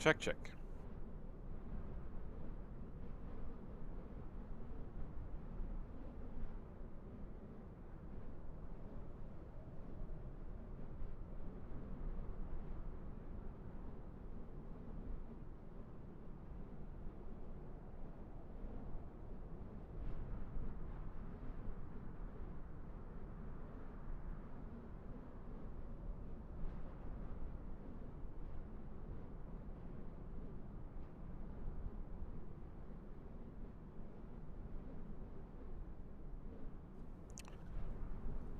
Check, check.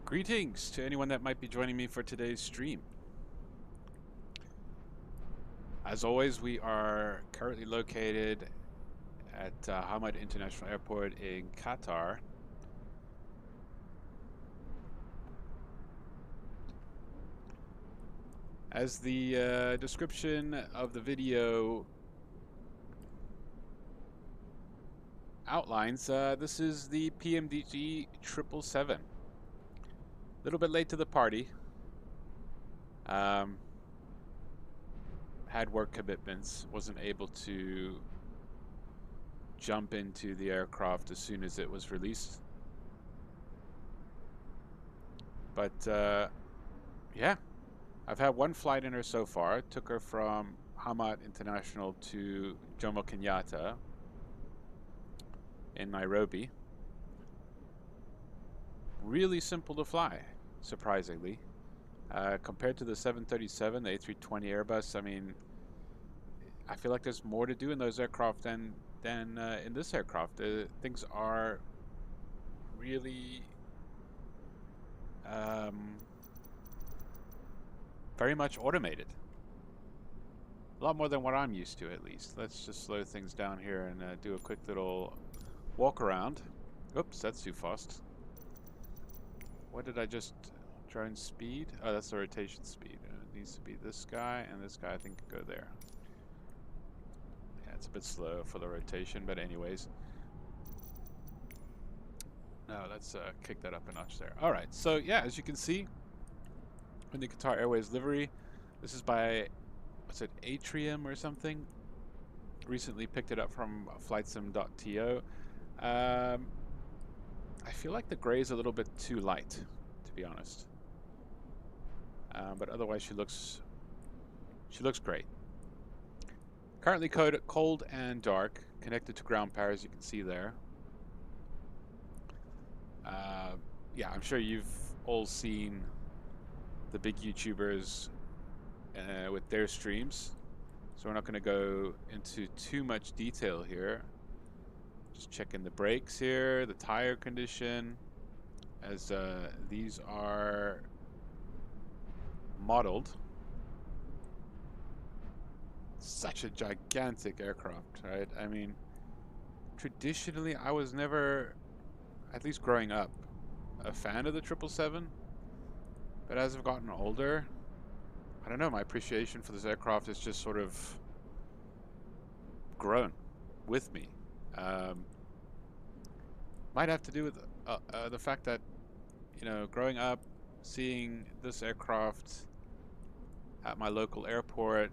Greetings to anyone that might be joining me for today's stream. As always, we are currently located at Hamad International Airport in Qatar. As the description of the video outlines, this is the PMDG 777. A little bit late to the party. Had work commitments, wasn't able to jump into the aircraft as soon as it was released. But yeah, I've had one flight in her so far. Took her from Hamad International to Jomo Kenyatta in Nairobi. Really simple to fly, surprisingly. Compared to the 737, the A320 Airbus, I mean, I feel like there's more to do in those aircraft than in this aircraft. Things are really very much automated. A lot more than what I'm used to, at least. Let's just slow things down here and do a quick little walk around. Oops, that's too fast. What did I just... drone speed? Oh, that's the rotation speed. It needs to be this guy, and this guy I think could go there. Yeah, it's a bit slow for the rotation, but anyways. No, let's kick that up a notch there. Alright, so yeah, as you can see, in the Qatar Airways livery, this is by, what's it, Atrium or something? Recently picked it up from flightsim.to. I feel like the gray is a little bit too light, to be honest. But otherwise she looks great. Currently cold and dark, connected to ground power, as you can see there. Yeah, I'm sure you've all seen the big YouTubers with their streams, so we're not going to go into too much detail here. Just checking the brakes here, the tire condition, as these are modeled. Such a gigantic aircraft, right? I mean, traditionally I was never, at least growing up, a fan of the 777, but as I've gotten older, I don't know, my appreciation for this aircraft has just sort of grown with me. Might have to do with the fact that, you know, growing up, seeing this aircraft at my local airport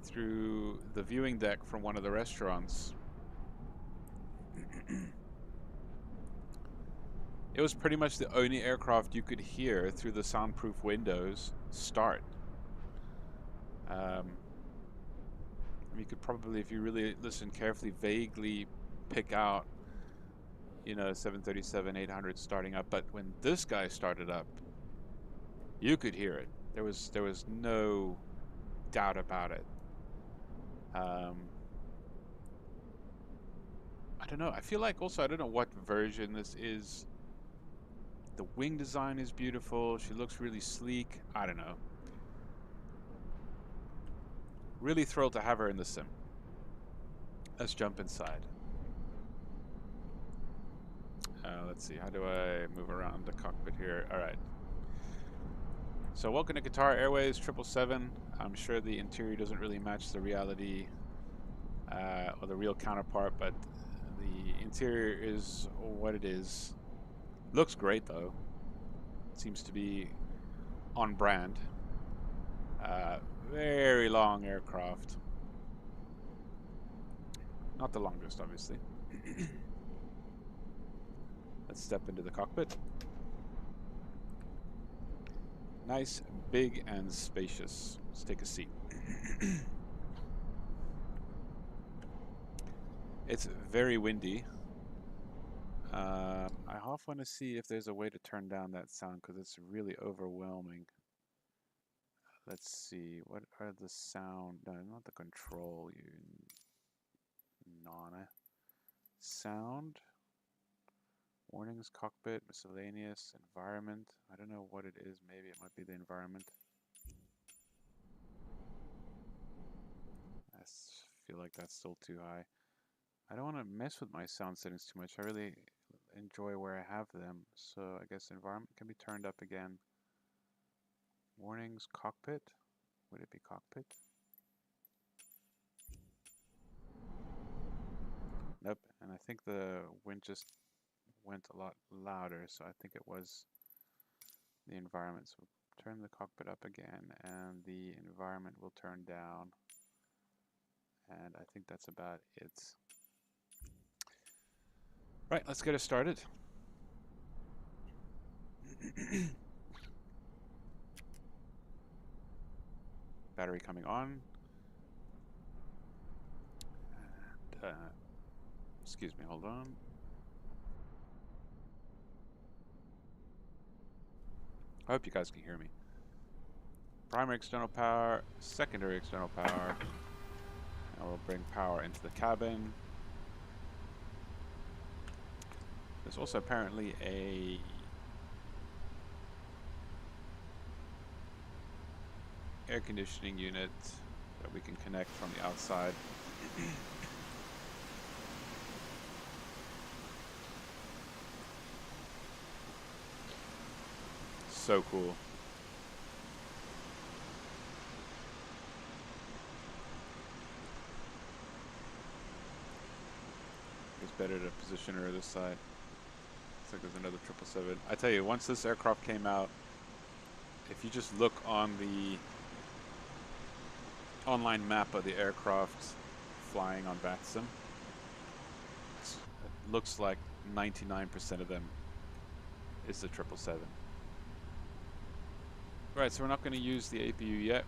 through the viewing deck from one of the restaurants, it was pretty much the only aircraft you could hear through the soundproof windows start. You could probably, if you really listen carefully, vaguely pick out, you know, 737-800 starting up. But when this guy started up, you could hear it. There was no doubt about it. I don't know. I feel like also, I don't know what version this is. The wing design is beautiful. She looks really sleek. I don't know. Really thrilled to have her in the sim. Let's jump inside. Let's see. How do I move around the cockpit here? All right. So welcome to Qatar Airways 777. I'm sure the interior doesn't really match the reality or the real counterpart, but the interior is what it is. Looks great though. Seems to be on brand. very long aircraft. Not the longest, obviously. Let's step into the cockpit. Nice, big, and spacious. Let's take a seat. It's very windy. I half want to see if there's a way to turn down that sound because it's really overwhelming. Let's see. What are the sound? No, not the control. You nana. Sound. Warnings, cockpit, miscellaneous, environment. I don't know what it is. Maybe it might be the environment. I feel like that's still too high. I don't want to mess with my sound settings too much. I really enjoy where I have them. So I guess environment can be turned up again. Warnings, cockpit. Would it be cockpit? Nope. And I think the wind just went a lot louder, so I think it was the environment. So turn the cockpit up again, and the environment will turn down. And I think that's about it. Right, let's get it started. Battery coming on. And, excuse me, hold on. I hope you guys can hear me. Primary external power, secondary external power. And we'll bring power into the cabin. There's also apparently a air conditioning unit that we can connect from the outside. So cool. It's better to position her this side. Looks like there's another 777. I tell you, once this aircraft came out, if you just look on the online map of the aircraft flying on VATSIM, it looks like 99% of them is the 777. Right, so we're not going to use the APU yet.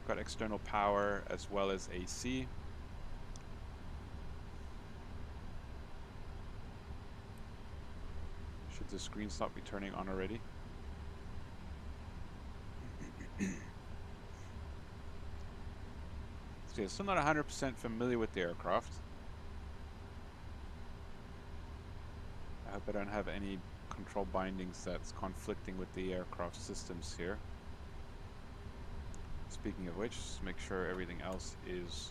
Got external power as well as AC. Should the screen stop be turning on already? So yeah, still not 100% familiar with the aircraft. I hope I don't have any control bindings that's conflicting with the aircraft systems here. Speaking of which, just make sure everything else is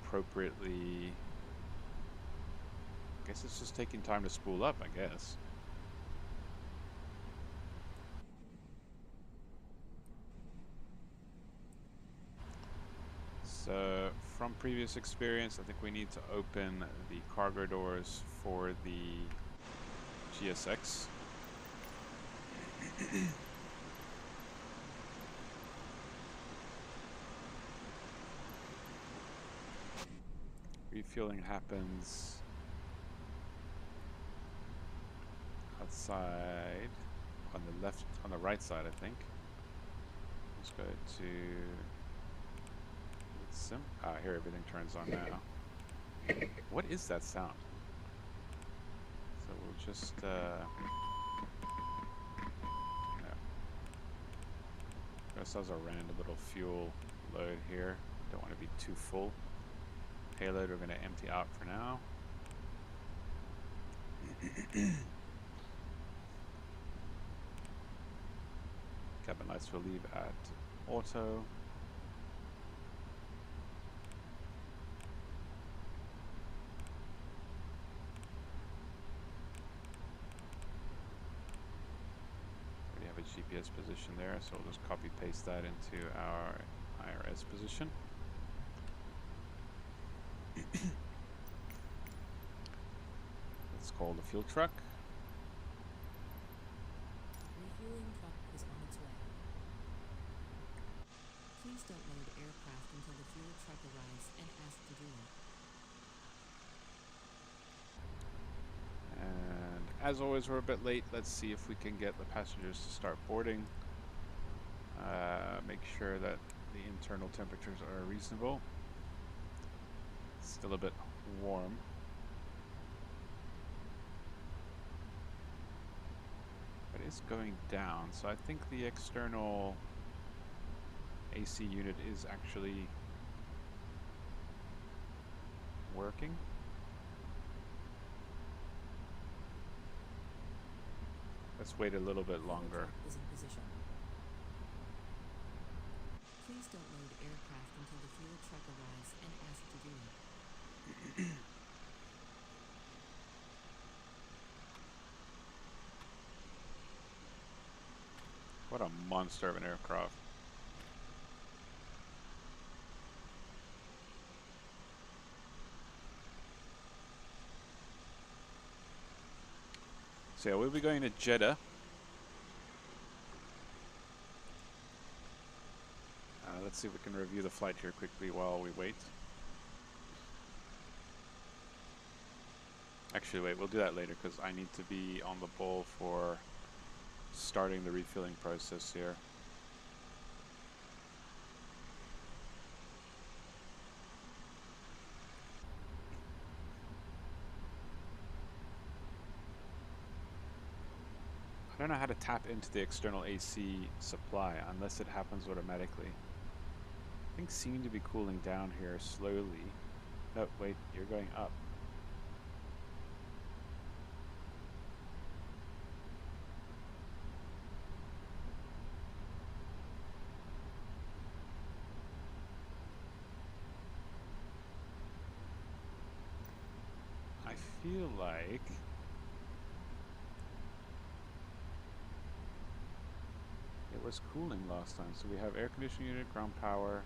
appropriately. I guess it's just taking time to spool up, I guess. So, from previous experience, I think we need to open the cargo doors for the GSX. Refueling happens outside on the left, on the right side, I think. Let's go to sim. Ah, here everything turns on now. What is that sound? So we'll just no. This has a random little fuel load here. Don't want to be too full. Payload we're going to empty out for now. Cabin lights will leave at auto. Already have a GPS position there, so we'll just copy paste that into our IRS position. Let's call the fuel truck. Refueling truck is on its way. Please don't load aircraft until the fuel truck arrives and ask to do it. And as always, we're a bit late. Let's see if we can get the passengers to start boarding. Make sure that the internal temperatures are reasonable. It's still a bit warm. But it's going down, so I think the external AC unit is actually working. Let's wait a little bit longer. Is in position. Please don't load aircraft until the fuel truck arrives and ask to do it. What a monster of an aircraft. So yeah, we'll be going to Jeddah. Let's see if we can review the flight here quickly while we wait. Actually, wait, we'll do that later because I need to be on the ball for starting the refueling process here. I don't know how to tap into the external AC supply unless it happens automatically. Things seem to be cooling down here slowly. No, wait, you're going up. I feel like it was cooling last time. So we have air conditioning unit, ground power.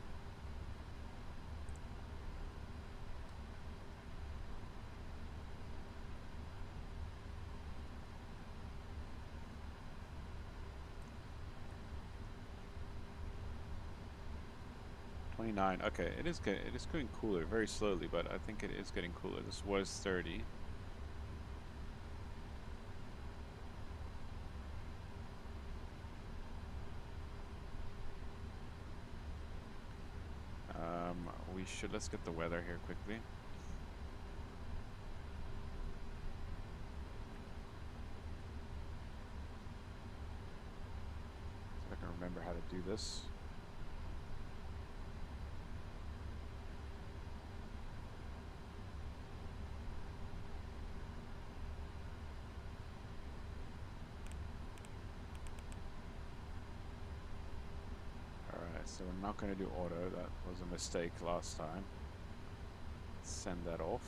Okay, it is going cooler very slowly, but I think it is getting cooler. This was 30. Let's get the weather here quickly. So I can remember how to do this. So we're not going to do auto. That was a mistake last time. Send that off.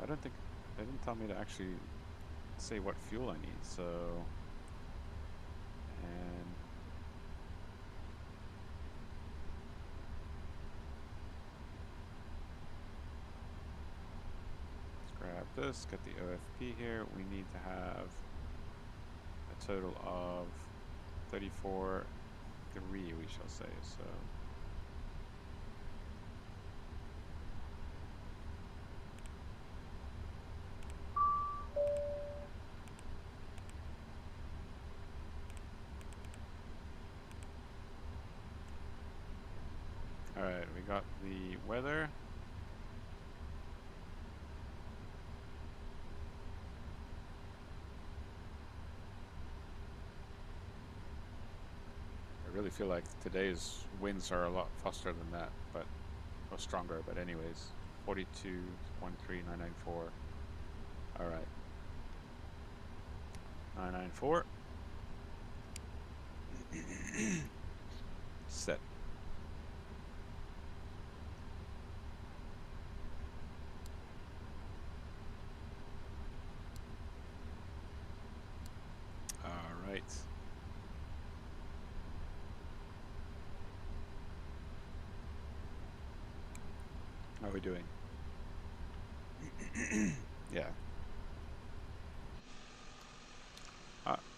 I don't think they didn't tell me to actually say what fuel I need, so and let's grab this, get the OFP here. We need to have a total of 34.3, we shall say. So alright, we got the weather. I really feel like today's winds are a lot faster than that, but or stronger, but anyways. 42.13994. Alright. 994. Set. we're doing. Yeah.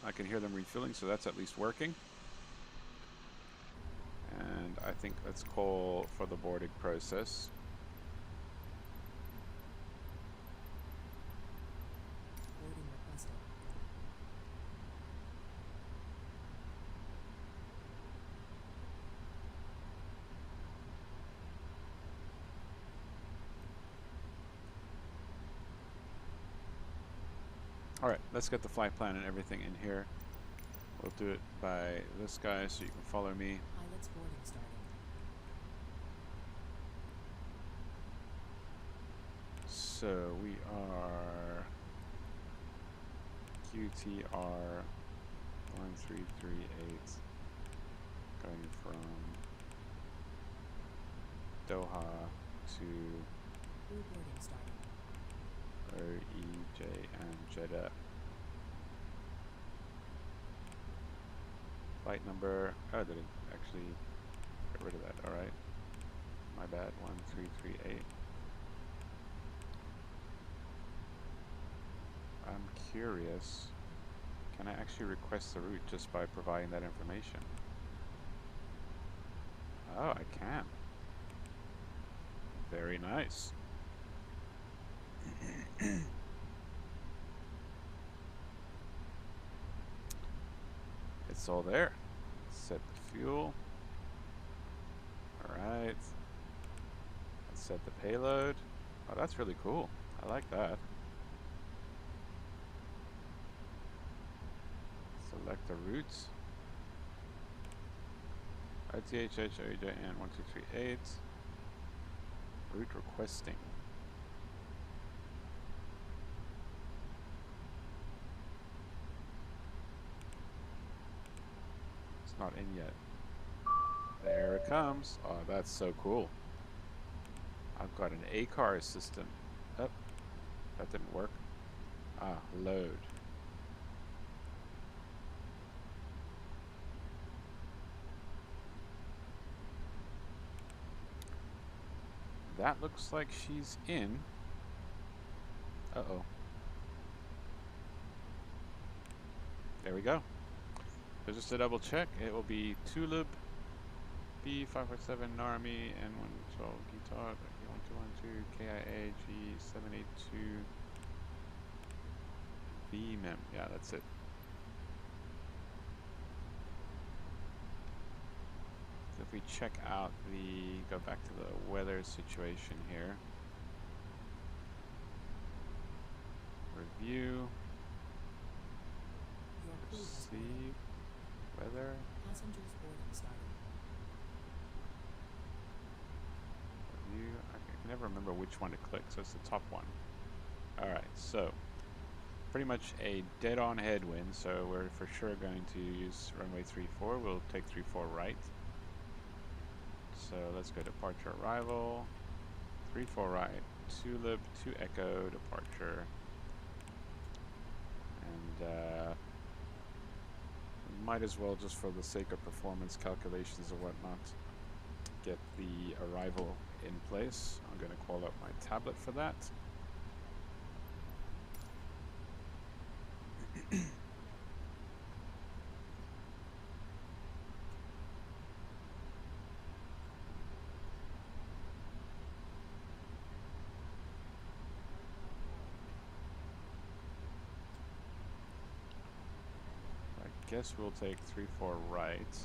I can hear them refilling, so that's at least working. And I think let's call for the boarding process. Boarding requested. Alright, let's get the flight plan and everything in here. We'll do it by this guy so you can follow me. Pilot's boarding starting. So we are QTR 1338 going from Doha to Crew boarding starting. OEJ and Jeddah. Flight number, oh, did it actually get rid of that? Alright, my bad, 1338. I'm curious, can I actually request the route just by providing that information? Oh, I can. Very nice. It's all there. Set the fuel. Alright. Let's set the payload. Oh, that's really cool. I like that. Select the routes. ITHH, OEJN 1238. Route requesting. It's not in yet. There it comes. Oh, that's so cool. I've got an A-car assistant. Oh, that didn't work. Ah, load. That looks like she's in. Uh-oh. There we go. So just to double check, it will be Tulip, B547 Narmi, N112 Guitar, E1212, KIA, G782, VMEM. Yeah, that's it. So if we check out go back to the weather situation here. Review. Your crew has See. boarded. Weather. Passengers boarding starting. Review. I can never remember which one to click, so it's the top one. Alright, so pretty much a dead-on headwind, so we're for sure going to use runway 34. We'll take 34 right. So let's go departure arrival, 34 right, Tulip, 2 Echo, departure. And might as well, just for the sake of performance calculations or whatnot, get the arrival in place. I'm going to call up my tablet for that. I guess we'll take 34 right.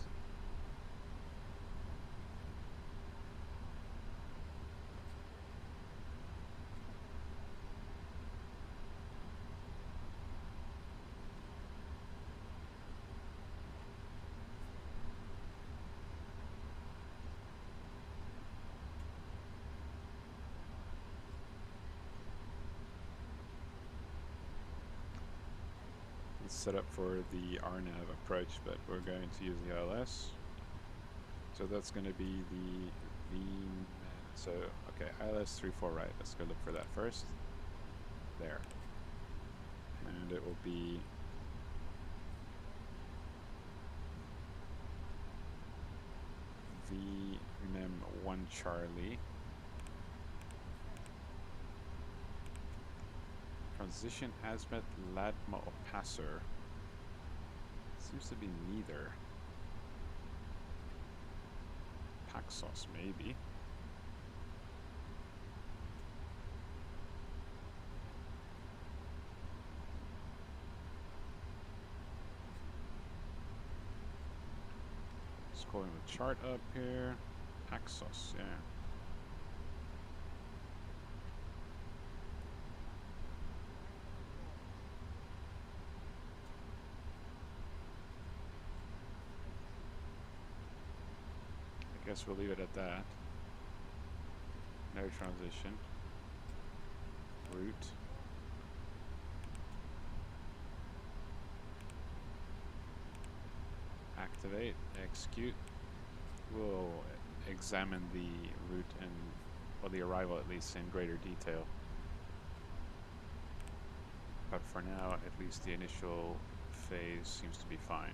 Set up for the RNAV approach, but we're going to use the ILS. So that's going to be the so okay, ILS 34 right. Let's go look for that first. There. And it will be VMEM 1 Charlie. Transition, Azimuth, Ladma, or Passer? Seems to be neither. Paxos, maybe. Scrolling the chart up here. Paxos, yeah. I guess we'll leave it at that. No transition. Route. Activate, execute. We'll examine the route and, well, the arrival at least, in greater detail. But for now, at least the initial phase seems to be fine.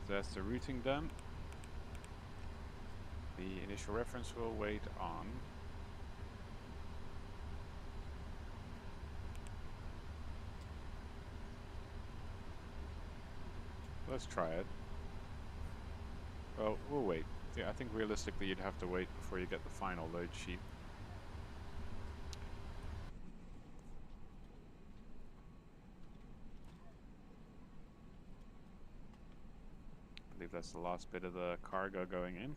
So that's the routing done. The initial reference will wait on. Let's try it. Well, we'll wait. Yeah, I think realistically you'd have to wait before you get the final load sheet. I believe that's the last bit of the cargo going in.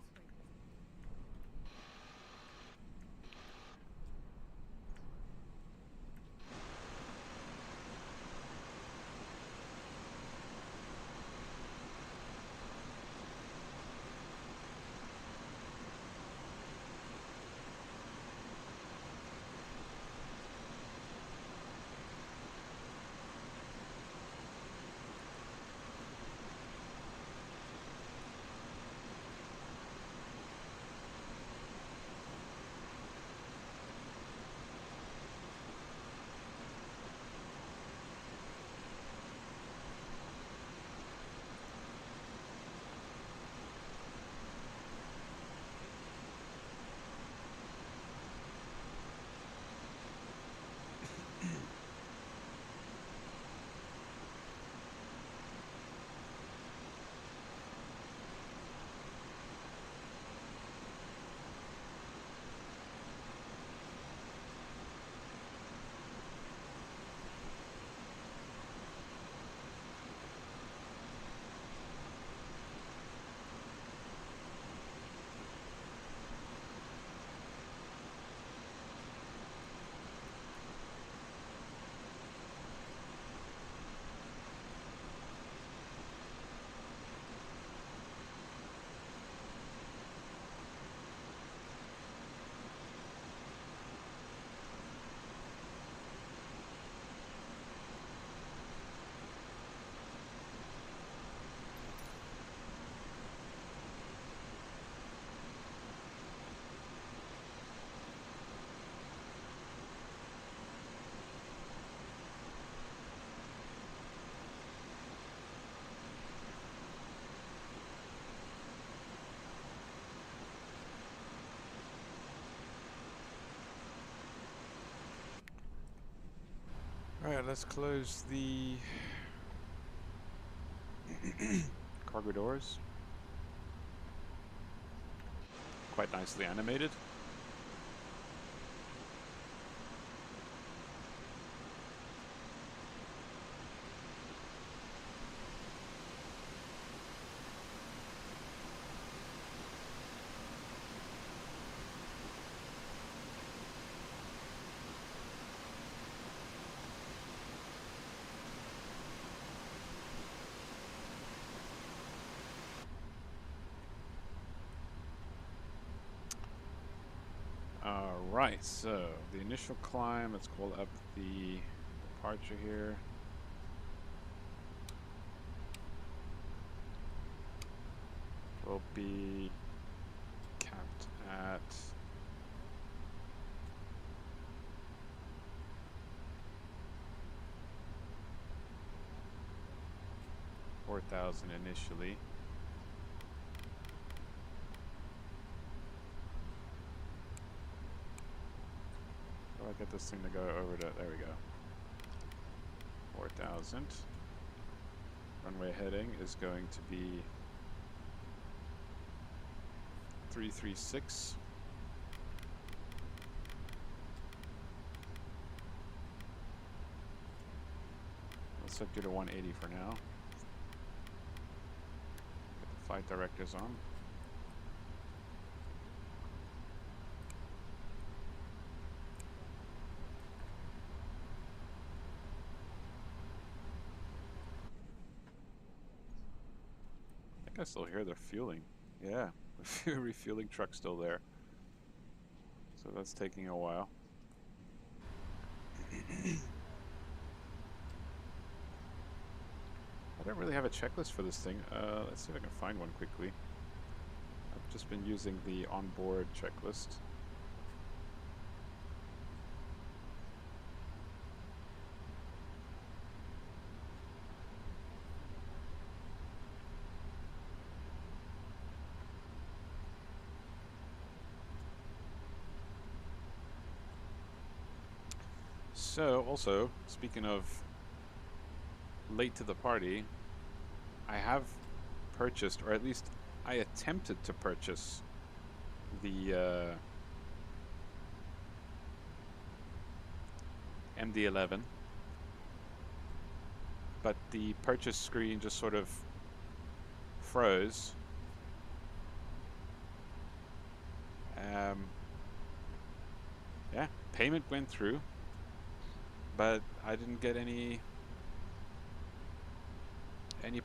Alright, let's close the cargo doors. Quite nicely animated. Alright, so the initial climb, let's call up the departure here. Will be capped at 4,000 initially. I'll get this thing to go over to, there we go. 4,000. Runway heading is going to be 336. Let's set you to 180 for now. Get the flight directors on. I think I still hear the fueling. Yeah, the refueling truck's still there. So that's taking a while. I don't really have a checklist for this thing. Let's see if I can find one quickly. I've just been using the onboard checklist. So, also, speaking of late to the party, I have purchased, or at least I attempted to purchase the MD-11, but the purchase screen just sort of froze. Yeah, payment went through, but I didn't get any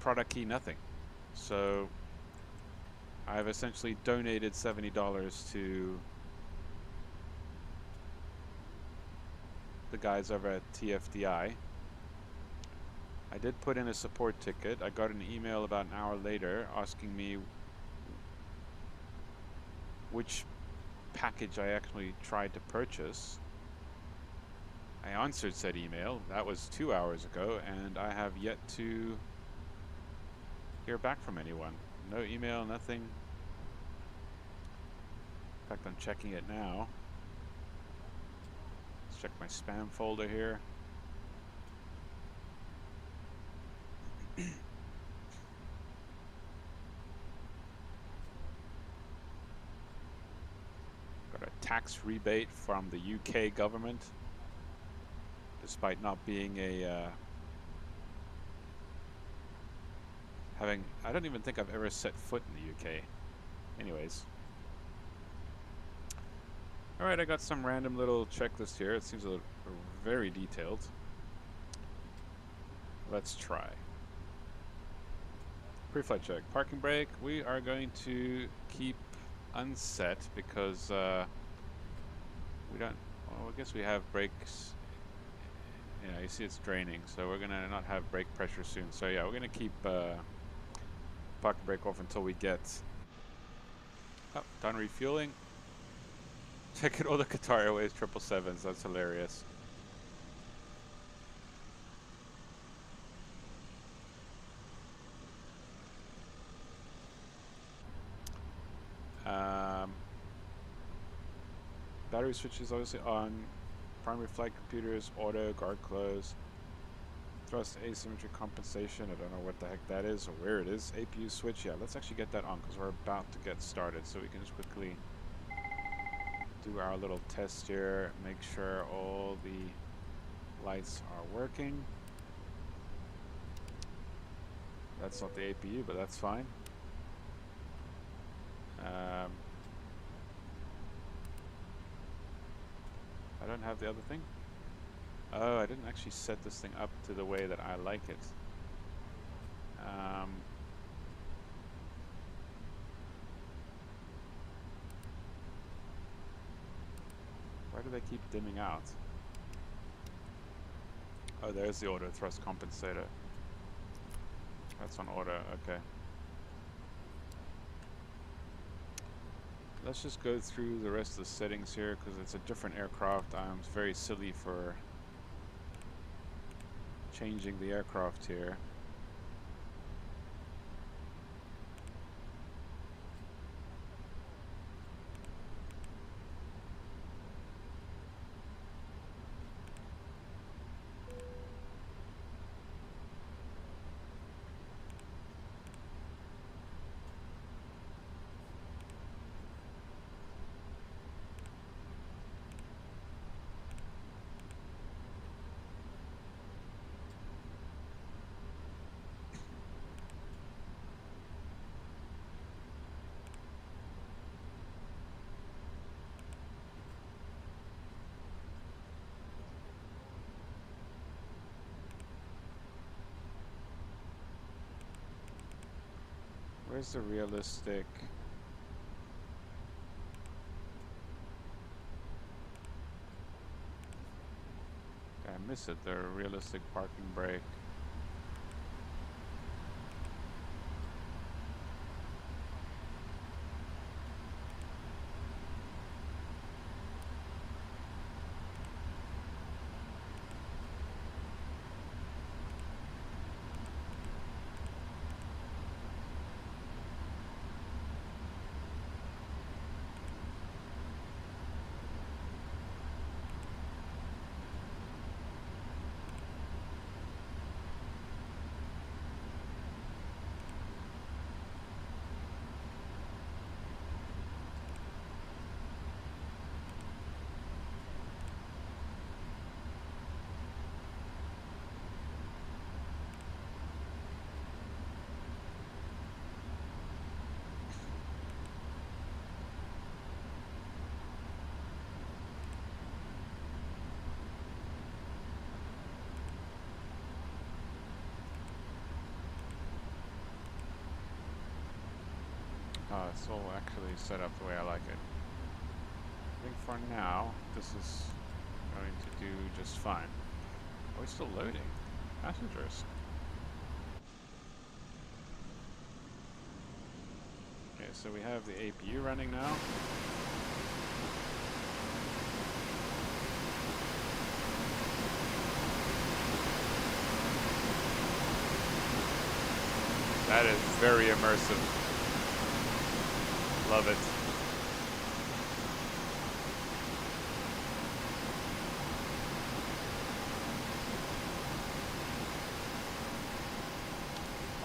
product key, nothing. So I've essentially donated $70 to the guys over at TFDI. I did put in a support ticket. I got an email about an hour later asking me which package I actually tried to purchase. I answered said email. That was 2 hours ago, and I have yet to hear back from anyone. No email, nothing. In fact, I'm checking it now. Let's check my spam folder here. Got a tax rebate from the UK government, despite not being a I don't even think I've ever set foot in the UK. Anyways. Alright, I got some random little checklist here. It seems very detailed. Let's try. Pre-flight check. Parking brake, we are going to keep unset because we don't, well, I guess we have brakes. Yeah, you see it's draining, so we're gonna not have brake pressure soon. So yeah, we're gonna keep parking brake off until we get done refueling. Check out all the Qatar Airways 777s. That's hilarious. Battery switches obviously on. Primary flight computers, auto, guard close. Thrust asymmetry compensation. I don't know what the heck that is or where it is. APU switch. Yeah, let's actually get that on because we're about to get started. So we can just quickly do our little test here. Make sure all the lights are working. That's not the APU, but that's fine. I don't have the other thing. Oh, I didn't actually set this thing up to the way that I like it. Why do they keep dimming out? Oh, there's the auto thrust compensator. That's on auto, okay. Let's just go through the rest of the settings here because it's a different aircraft. I'm very silly for changing the aircraft here. Where's the realistic? I miss it. The realistic parking brake. It's all actually set up the way I like it. I think for now, this is going to do just fine. Oh, it's still loading. Passengers. Okay, so we have the APU running now. That is very immersive. Love it.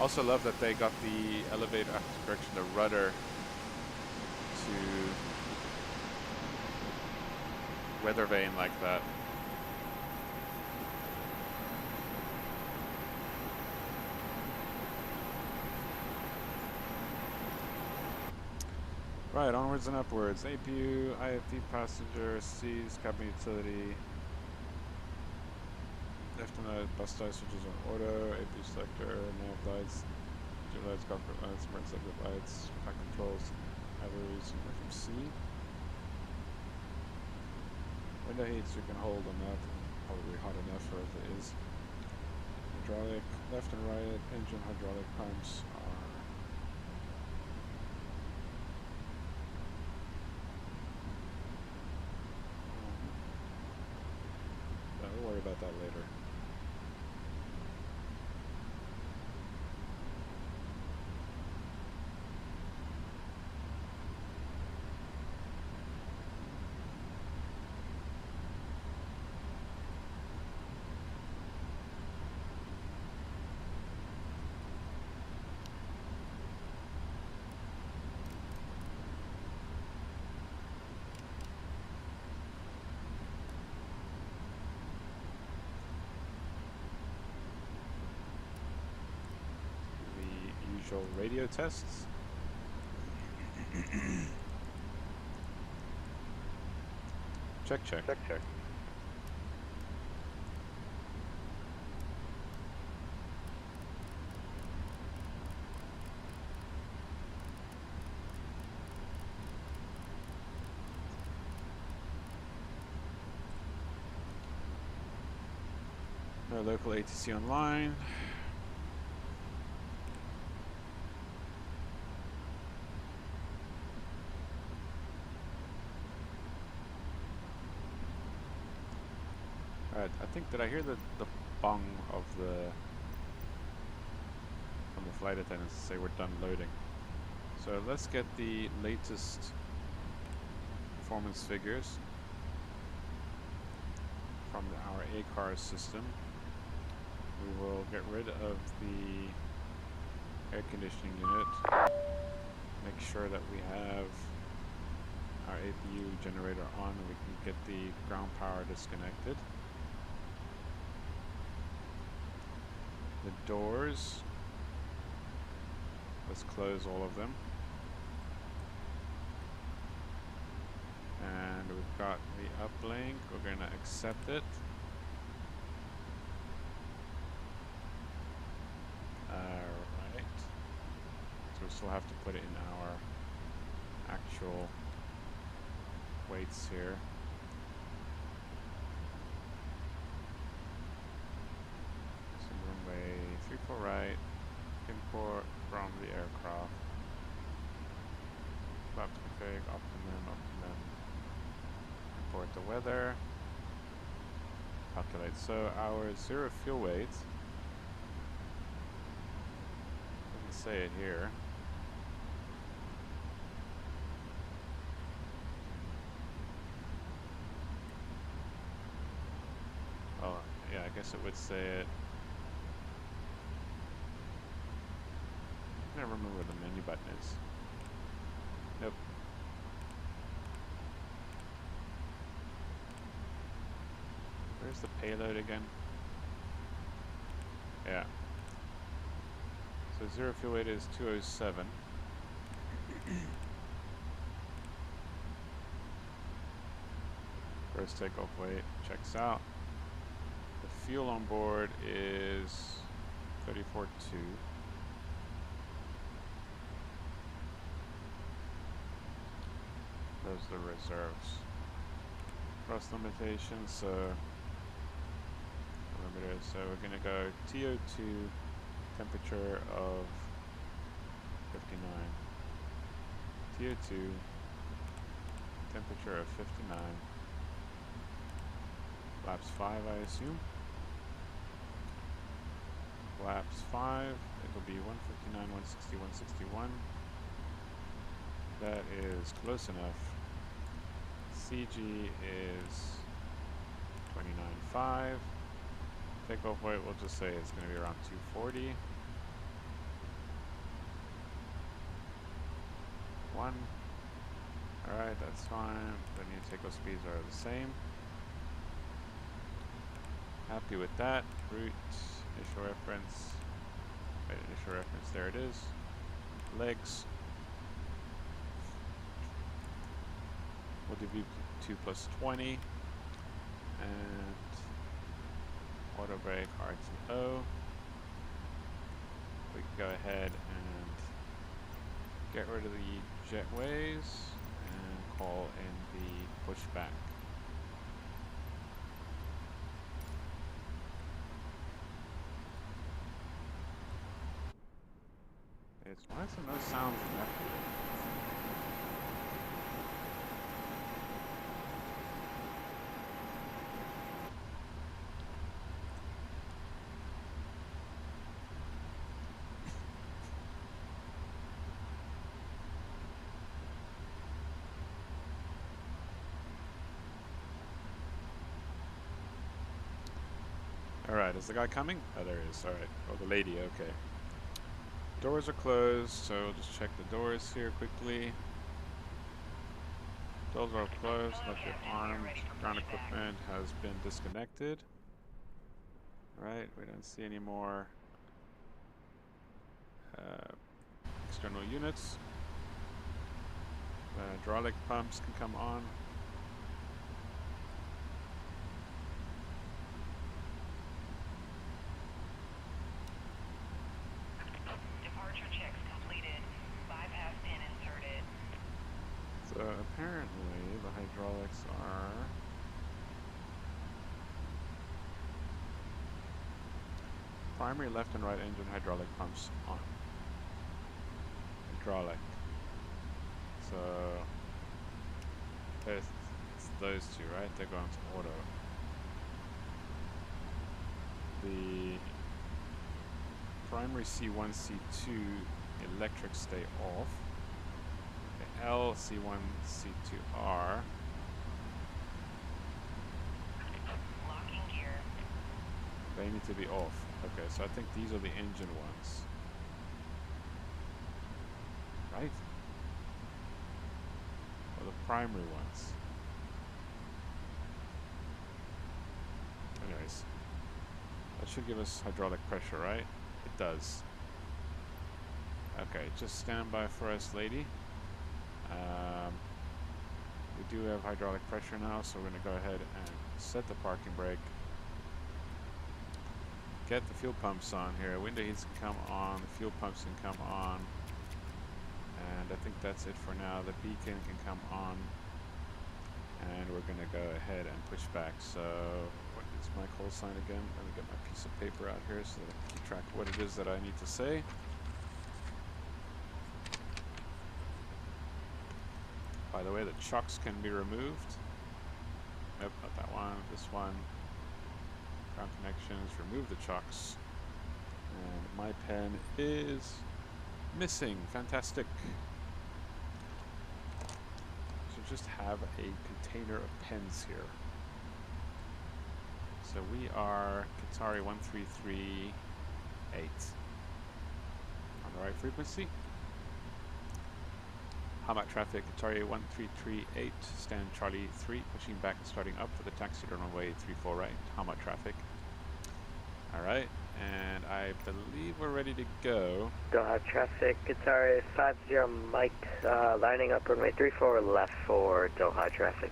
Also love that they got the elevator, correction, the rudder to weather vane like that. Right, onwards and upwards. APU, IFP passenger, C's, cabin utility. Left and right, bus die switches on auto, APU selector, nav lights, engine lights, cockpit lights, emergency exit lights, pack controls, batteries, and FMC. Window heats you can hold on that, probably hot enough for if it is. Hydraulic, left and right, engine hydraulic pumps are we'll worry about that later. Radio tests. Check. No local ATC online. Alright, I think, did I hear the bong of from the flight attendants to say we're done loading. So let's get the latest performance figures from our ACAR system. We will get rid of the air conditioning unit, make sure that we have our APU generator on and we can get the ground power disconnected. The doors, let's close all of them. And we've got the uplink, we're going to accept it. Alright, so we'll still have to put it in our actual weights here. So runway 34 right, import from the aircraft. Flaps config, optimum. Import the weather. Calculate. So our zero fuel weight, doesn't say it here. Oh, yeah, I guess it would say it. I never remember where the menu button is. Nope. Where's the payload again? Yeah. So zero fuel weight is 207. First takeoff weight checks out. The fuel on board is 34.2. Those are the reserves. Thrust limitations, so limiter. So we're gonna go TO2, temperature of 59. TO2, temperature of 59. Flaps 5, I assume. Flaps 5, it'll be 159, 160, 161. That is close enough. CG is 29.5. Takeoff weight, we'll just say it's going to be around 240. 1. Alright, that's fine. The new takeoff speeds are the same. Happy with that. Route, initial reference. Wait, initial reference, there it is. Legs. We'll do V2 plus 20. And auto brake RTO. We can go ahead and get rid of the jetways and call in the pushback. Why is there no sound from that? Alright, is the guy coming? Oh, there he is. Alright. Oh, the lady. Okay. Doors are closed, so we'll just check the doors here quickly. Doors are closed. Left your armed. Ground equipment has been disconnected. Alright, we don't see any more external units. Hydraulic pumps can come on. So apparently the hydraulics are primary left and right engine hydraulic pumps on. Hydraulic. So it's those two, right? They're going to auto. The primary C1, C2 electric stay off. L, C1, C2R. Locking gear. They need to be off. Okay, so I think these are the engine ones. Right? Or the primary ones. Anyways. That should give us hydraulic pressure, right? It does. Okay, just stand by for us, lady. We do have hydraulic pressure now, so we're going to go ahead and set the parking brake. Get the fuel pumps on here. Window heats can come on. The fuel pumps can come on. And I think that's it for now. The beacon can come on. And we're going to go ahead and push back. So what is my call sign again? Let me get my piece of paper out here so that I can keep track of what it is that I need to say. By the way, the chocks can be removed. Nope, not that one. This one. Ground connections. Remove the chocks. And my pen is missing. Fantastic. So just have a container of pens here. So we are Qatari 1338 on the right frequency. Hamak traffic, Qatari 1338, stand Charlie 3, pushing back and starting up for the taxi to runway 34 right, Hamak traffic. Alright, and I believe we're ready to go. Doha traffic, Qatari 50 Mike, lining up runway 34 left for Doha traffic.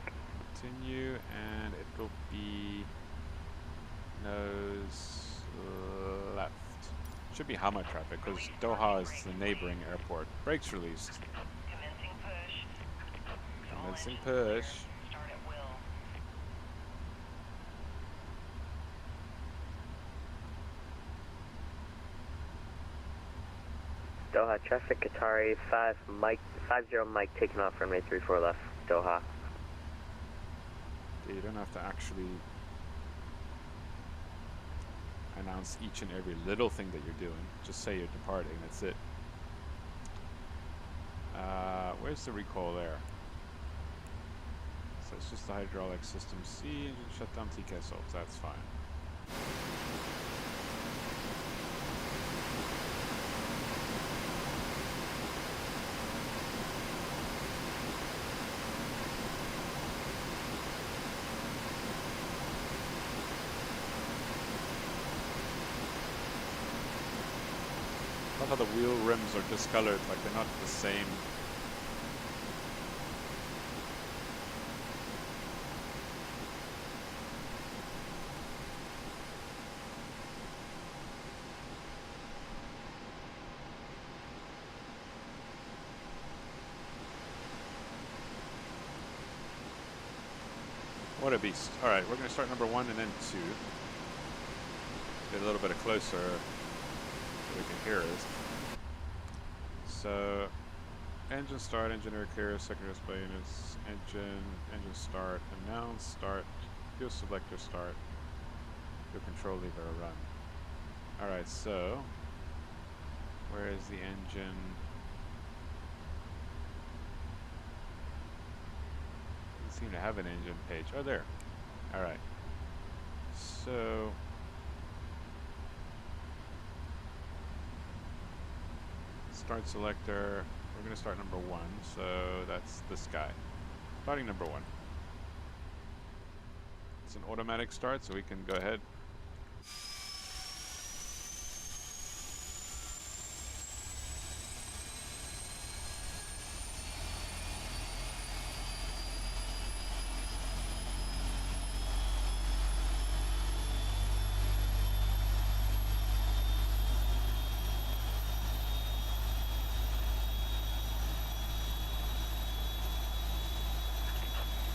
Continue, and it will be nose left. Should be Hamak traffic, because Doha is the neighboring airport. Brakes released. Commencing push. All Commencing engines clear. push. Start at will. Doha traffic, Qatari 50 Mike taking off runway 34 left, Doha. You don't have to actually announce each and every little thing that you're doing. Just say you're departing, that's it. Where's the recall there? So it's just the hydraulic system C, engine shutdown, TCAS off, that's fine. I love how the wheel rims are discolored, like they're not the same. What a beast. Alright, we're going to start number 1 and then 2. Get a little bit closer so we can hear it. So, engine start, engine air clear, secondary display units, engine start, announce, start, fuel selector start, fuel control lever run. Alright, so, where is the engine? Doesn't seem to have an engine page. Oh, there. Alright. So, start selector, we're going to start number 1, so that's this guy. Starting number 1. It's an automatic start, so we can go ahead.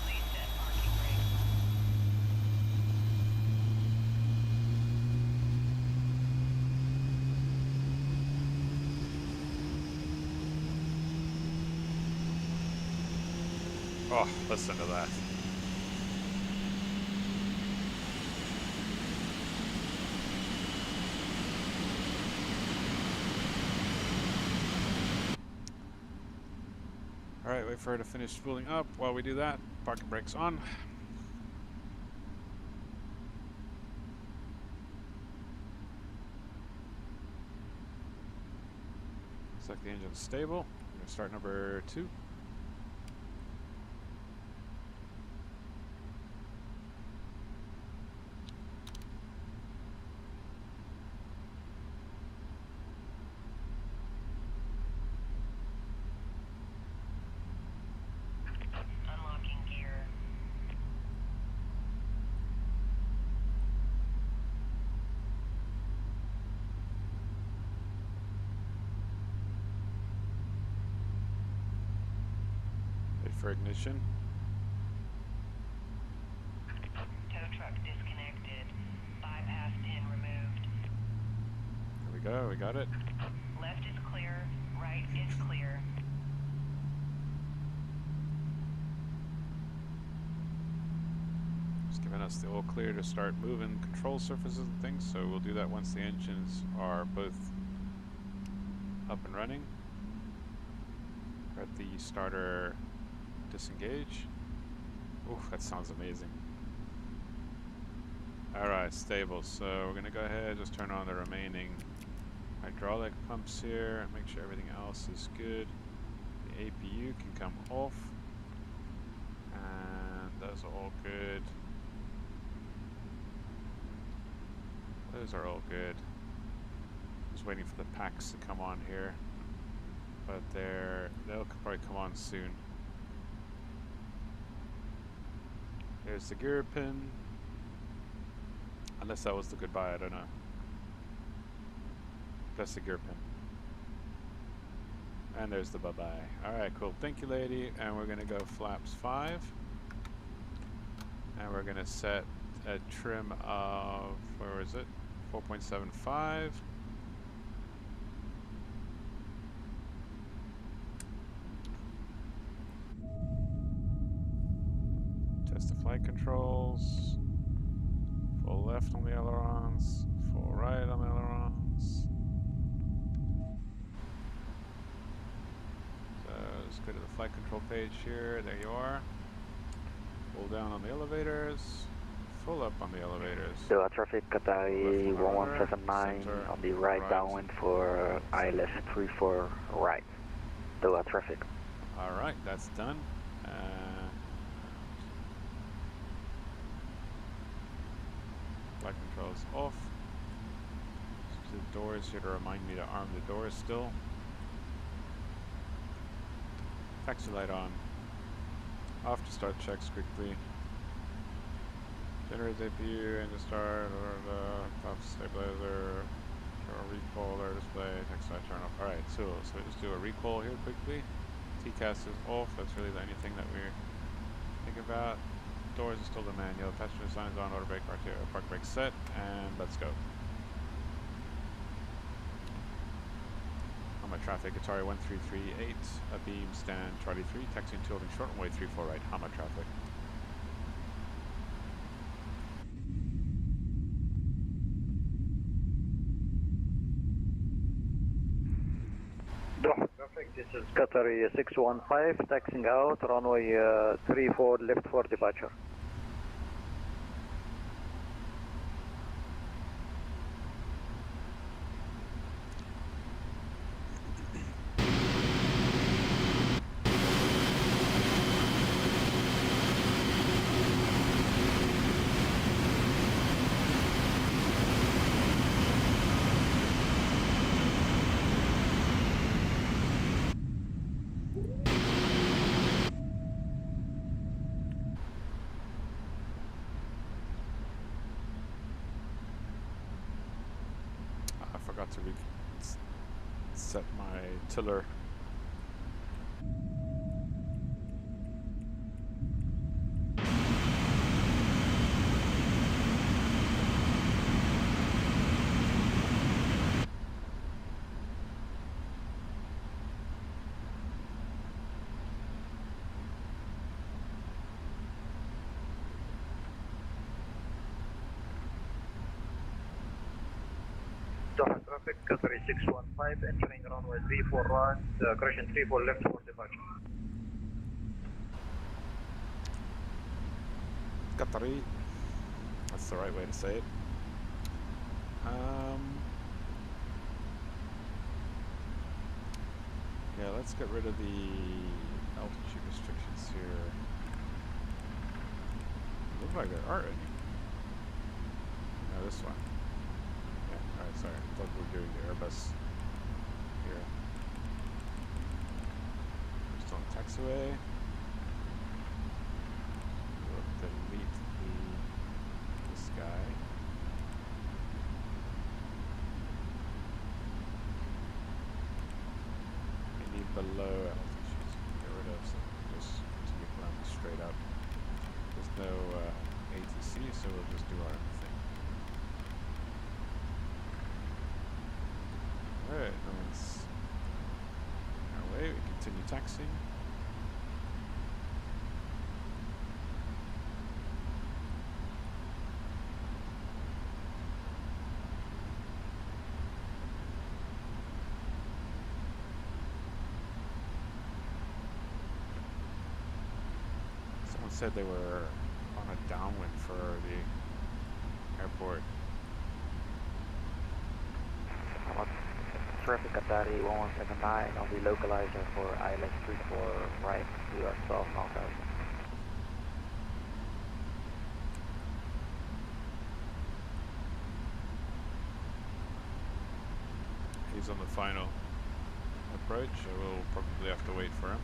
Please set parking brake. Oh, listen to that. Alright, wait for her to finish spooling up. While we do that, parking brakes on. Looks like the engine's stable. We're going to start number 2. Unlocking gear. for ignition. Tow truck disconnected. Bypass pin removed. There we go, we got it. Left is clear. Right is clear. It's giving us the all clear to start moving control surfaces and things, so we'll do that once the engines are both up and running. Let the starter disengage. Ooh, that sounds amazing. Alright, stable. So we're going to go ahead, just turn on the remaining hydraulic pumps here and make sure everything else is good. The APU can come off. And those are all good. Those are all good. Just waiting for the packs to come on here. But they'll probably come on soon. There's the gear pin. Unless that was the goodbye, I don't know. That's the gear pin. And there's the bye-bye. Alright, cool. Thank you, lady. And we're gonna go flaps 5. And we're gonna set a trim of, where is it? 4.75. Test the flight controls. Full left on the ailerons. Full right on the ailerons. So just go to the flight control page here. There you are. Full down on the elevators. Full up on the elevators. So traffic Qatari 1179 on the right downwind for ILS 34 right. So traffic. Alright, that's done. Flight controls off. The doors here to remind me to arm the doors still. Taxi light on. Off to start checks quickly. Generate APU, engine start, or the top stabilizer, recall or display, taxi light turn off. Alright, so just do a recall here quickly. TCAS is off, that's really the only thing that we're thinking about. Doors are still the manual, passenger sign is on, auto brake, park brake set, and let's go. On my traffic, Atari 1338, a beam, stand, Charlie 3, taxiing 2 holding short runway 34 right, Hama traffic. Traffic, this is Qatari 615, taxing out, runway 34 left for departure. I forgot to set my tiller. Traffic, Qatari 615, entering runway 34 right, correction 34 left for departure. Qatari. That's the right way to say it. Yeah, let's get rid of the altitude restrictions here. Look like there aren't any. No, this one. Yeah, alright, sorry. I thought we were doing the Airbus here. Just on taxiway. We'll delete this guy. Any below altitudes, get rid of, so just continue. no ATC, so we'll just do our own thing. Alright, no one's in our way. We continue taxiing. Someone said they were on a downwind for the airport. Traffic Qatari 1179 on the localizer for ILS 34 right. We are 12 knots out. He's on the final approach, so we'll probably have to wait for him.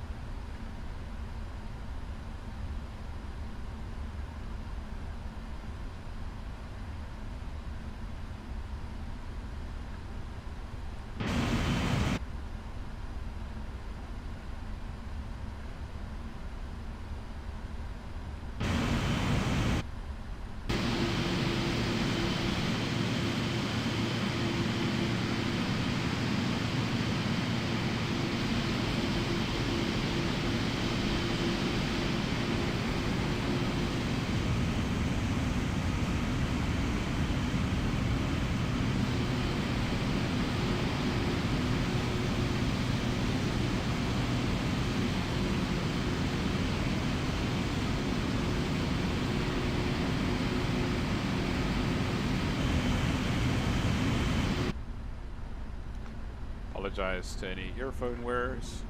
Apologize to any earphone wearers.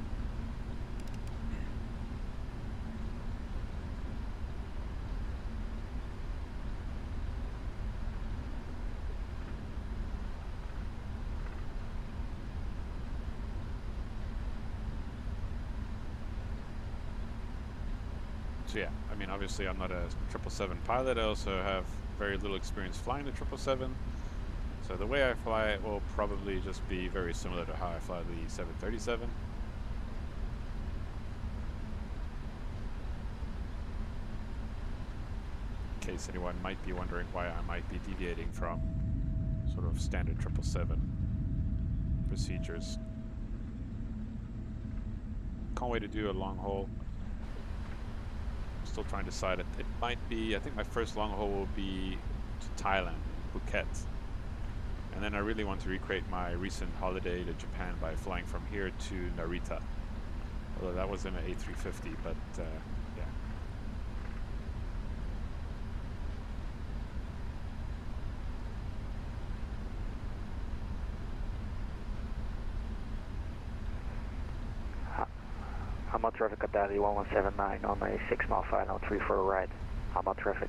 So yeah, I mean, obviously I'm not a 777 pilot. I also have very little experience flying the 777. So the way I fly it will probably just be very similar to how I fly the 737. In case anyone might be wondering why I might be deviating from sort of standard 777 procedures. Can't wait to do a long haul. Still trying to decide. It might be, I think my first long haul will be to Thailand, Phuket. And then I really want to recreate my recent holiday to Japan by flying from here to Narita. Although that was in an A350, but yeah. Hama traffic Qatari 1179 on a 6 mile final 34 right. Hama traffic.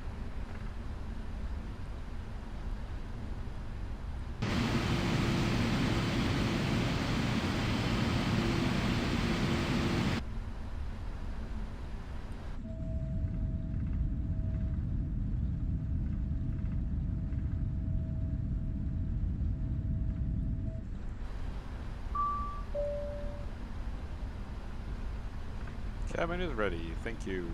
Cabin is ready, thank you.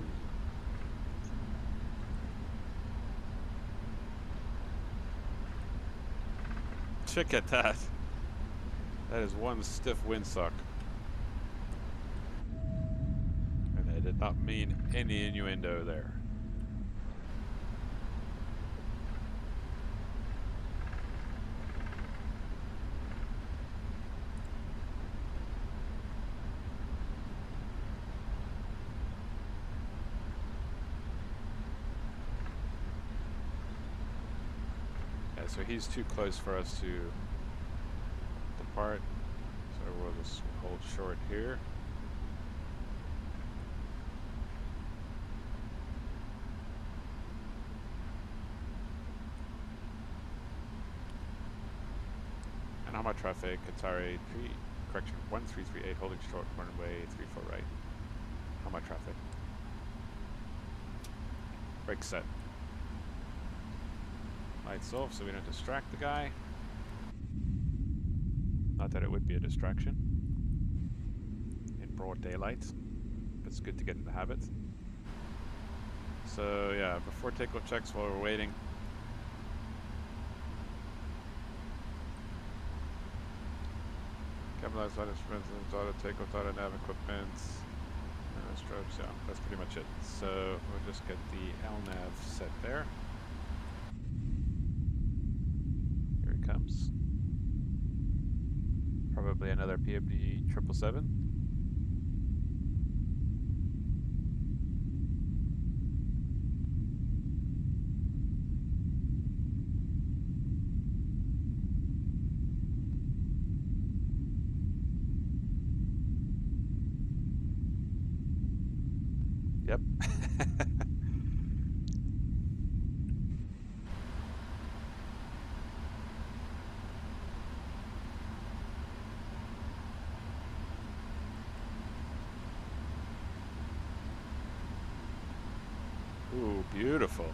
Check at that. That is one stiff windsock. And I did not mean any innuendo there. So he's too close for us to depart, so we'll just hold short here. And Hama traffic, Qatari 1338, holding short, runway 34 right. Hama traffic. Brake set. Lights off so we don't distract the guy. Not that it would be a distraction in broad daylight, but it's good to get in the habit. So yeah, before takeoff checks while we're waiting. Cabin lights, auto instruments, auto takeoff, auto nav equipment, and strobes. Yeah, that's pretty much it. So we'll just get the LNAV set there. Here it comes. Probably another PMDG 777. Yep. Ooh, beautiful.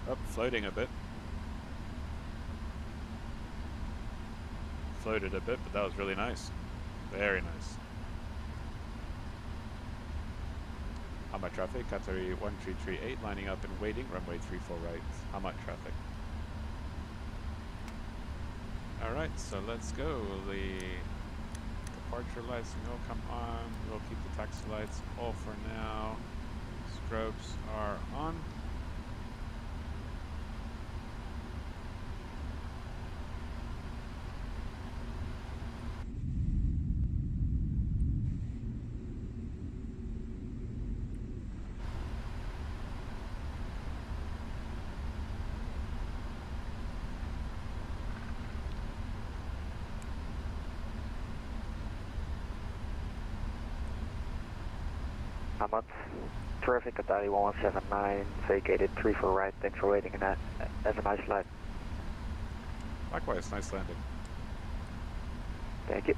Up, floating a bit. Floated a bit, but that was really nice. Very nice. Hama traffic, Qatari 1338, lining up and waiting, runway 34 right. Hama traffic. Alright, so let's go. The departure lights will come on. We'll keep the taxi lights off for now. Strobes are on. Hamad. Terrific, Qatari 1179, vacated 34 right. Thanks for waiting, and have a nice flight. Likewise, nice landing. Thank you.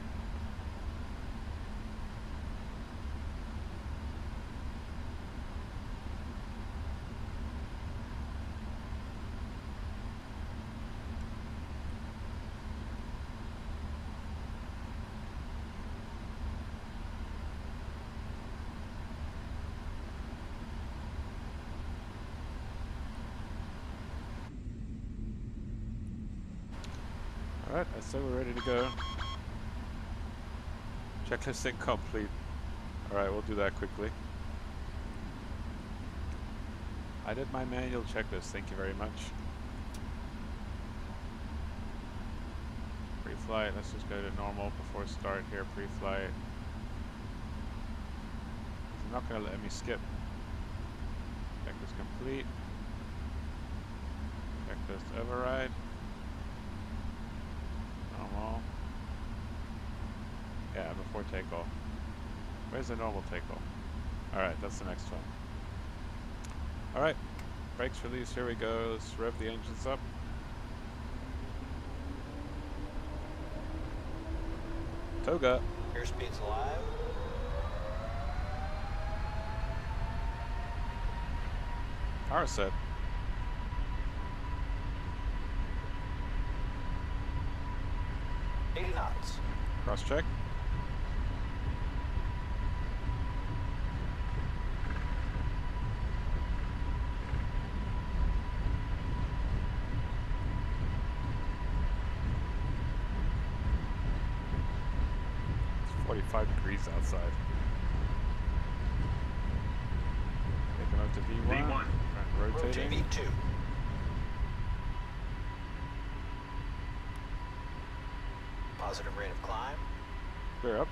Alright, I say we're ready to go. Checklist incomplete. Alright, we'll do that quickly. I did my manual checklist, thank you very much. Pre-flight, let's just go to normal before start here, pre-flight. It's not going to let me skip. Checklist complete. Checklist override. Normal. Yeah, before takeoff. Where's the normal takeoff? Alright, that's the next one. Alright, brakes release, here we go. Let's rev the engines up. Toga. Airspeed's alive. Power set. Knots. Cross check. It's 45 degrees outside. Taking up to V1. Rotating. V2. Positive rate of climb. Clear up.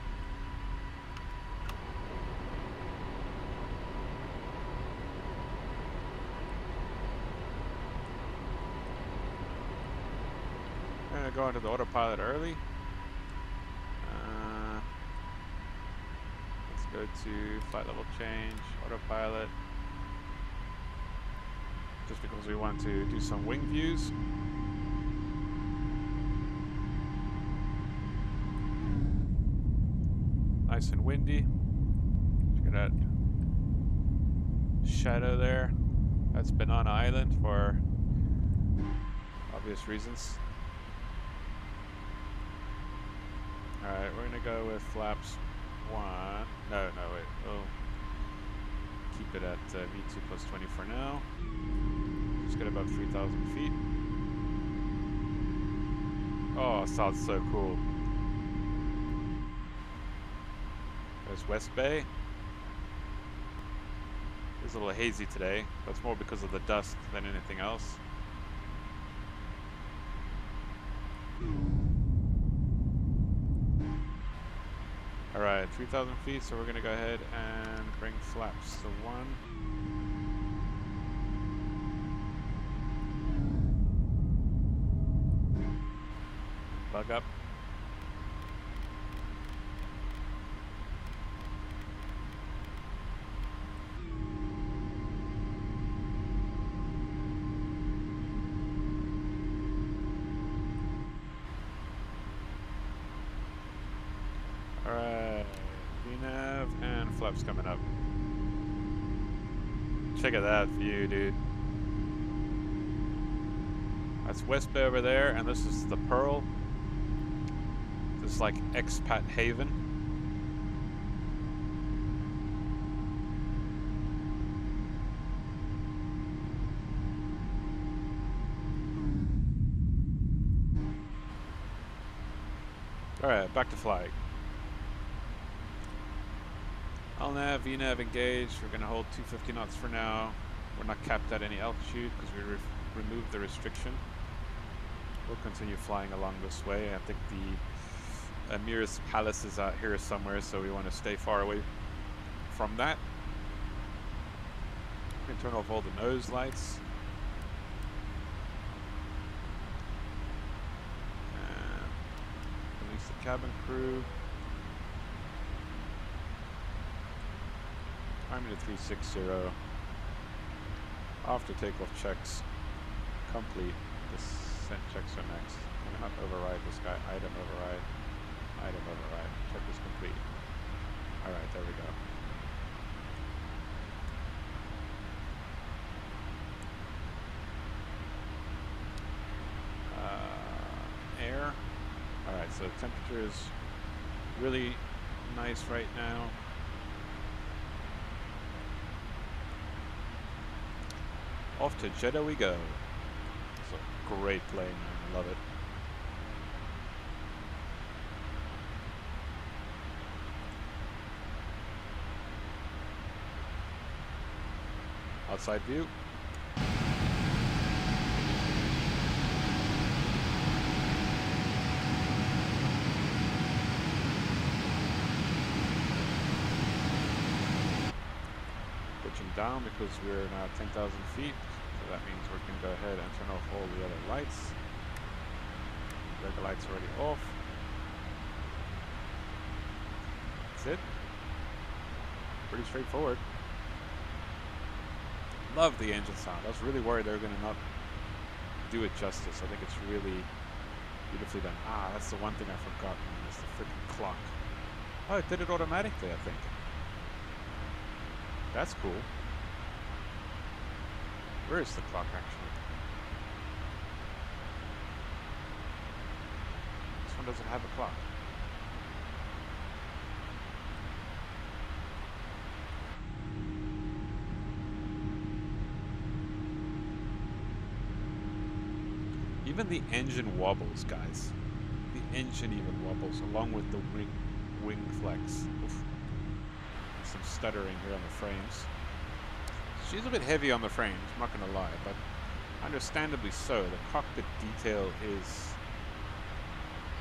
I'm gonna go into the autopilot early. Let's go to flight level change, autopilot. Just because we want to do some wing views. Nice and windy. Look at that shadow there. That's Banana Island for obvious reasons. Alright, we're gonna go with flaps 1. No, wait. Oh. keep it at V2 plus 20 for now. Just get above 3,000 feet. Oh, sounds so cool. There's West Bay. It's a little hazy today. That's more because of the dust than anything else. Alright, 3,000 feet, so we're going to go ahead and bring flaps to 1. Bug up. Alright, VNAV and flaps coming up. Check out that view, dude. That's West Bay over there, and this is the Pearl. This is like expat haven. Alright, back to flying. LNAV, VNAV engaged. We're going to hold 250 knots for now. We're not capped at any altitude because we removed the restriction. We'll continue flying along this way. I think the Amir's Palace is out here somewhere, so we want to stay far away from that. We can turn off all the nose lights. And release the cabin crew. Climbing to 360. After takeoff checks complete. Descent checks are next. Can I not override this guy? Item override. Item override. Check is complete. Alright, there we go. Air. Alright, so temperature is really nice right now. Off to Jeddah we go. It's a great plane, man. I love it. Outside view. Pitching down because we're now at 10,000 feet. So that means we can go ahead and turn off all the other lights. The lights are already off. That's it. Pretty straightforward. Love the engine sound. I was really worried they were going to not do it justice. I think it's really beautifully done. Ah, that's the one thing I forgot. It's the freaking clock. Oh, it did it automatically, I think. That's cool. Where is the clock, actually? This one doesn't have a clock. Even the engine wobbles, guys. The engine even wobbles, along with the wing flex. Oof. Some stuttering here on the frames. She's a bit heavy on the frames, I'm not gonna lie, but understandably so. The cockpit detail is,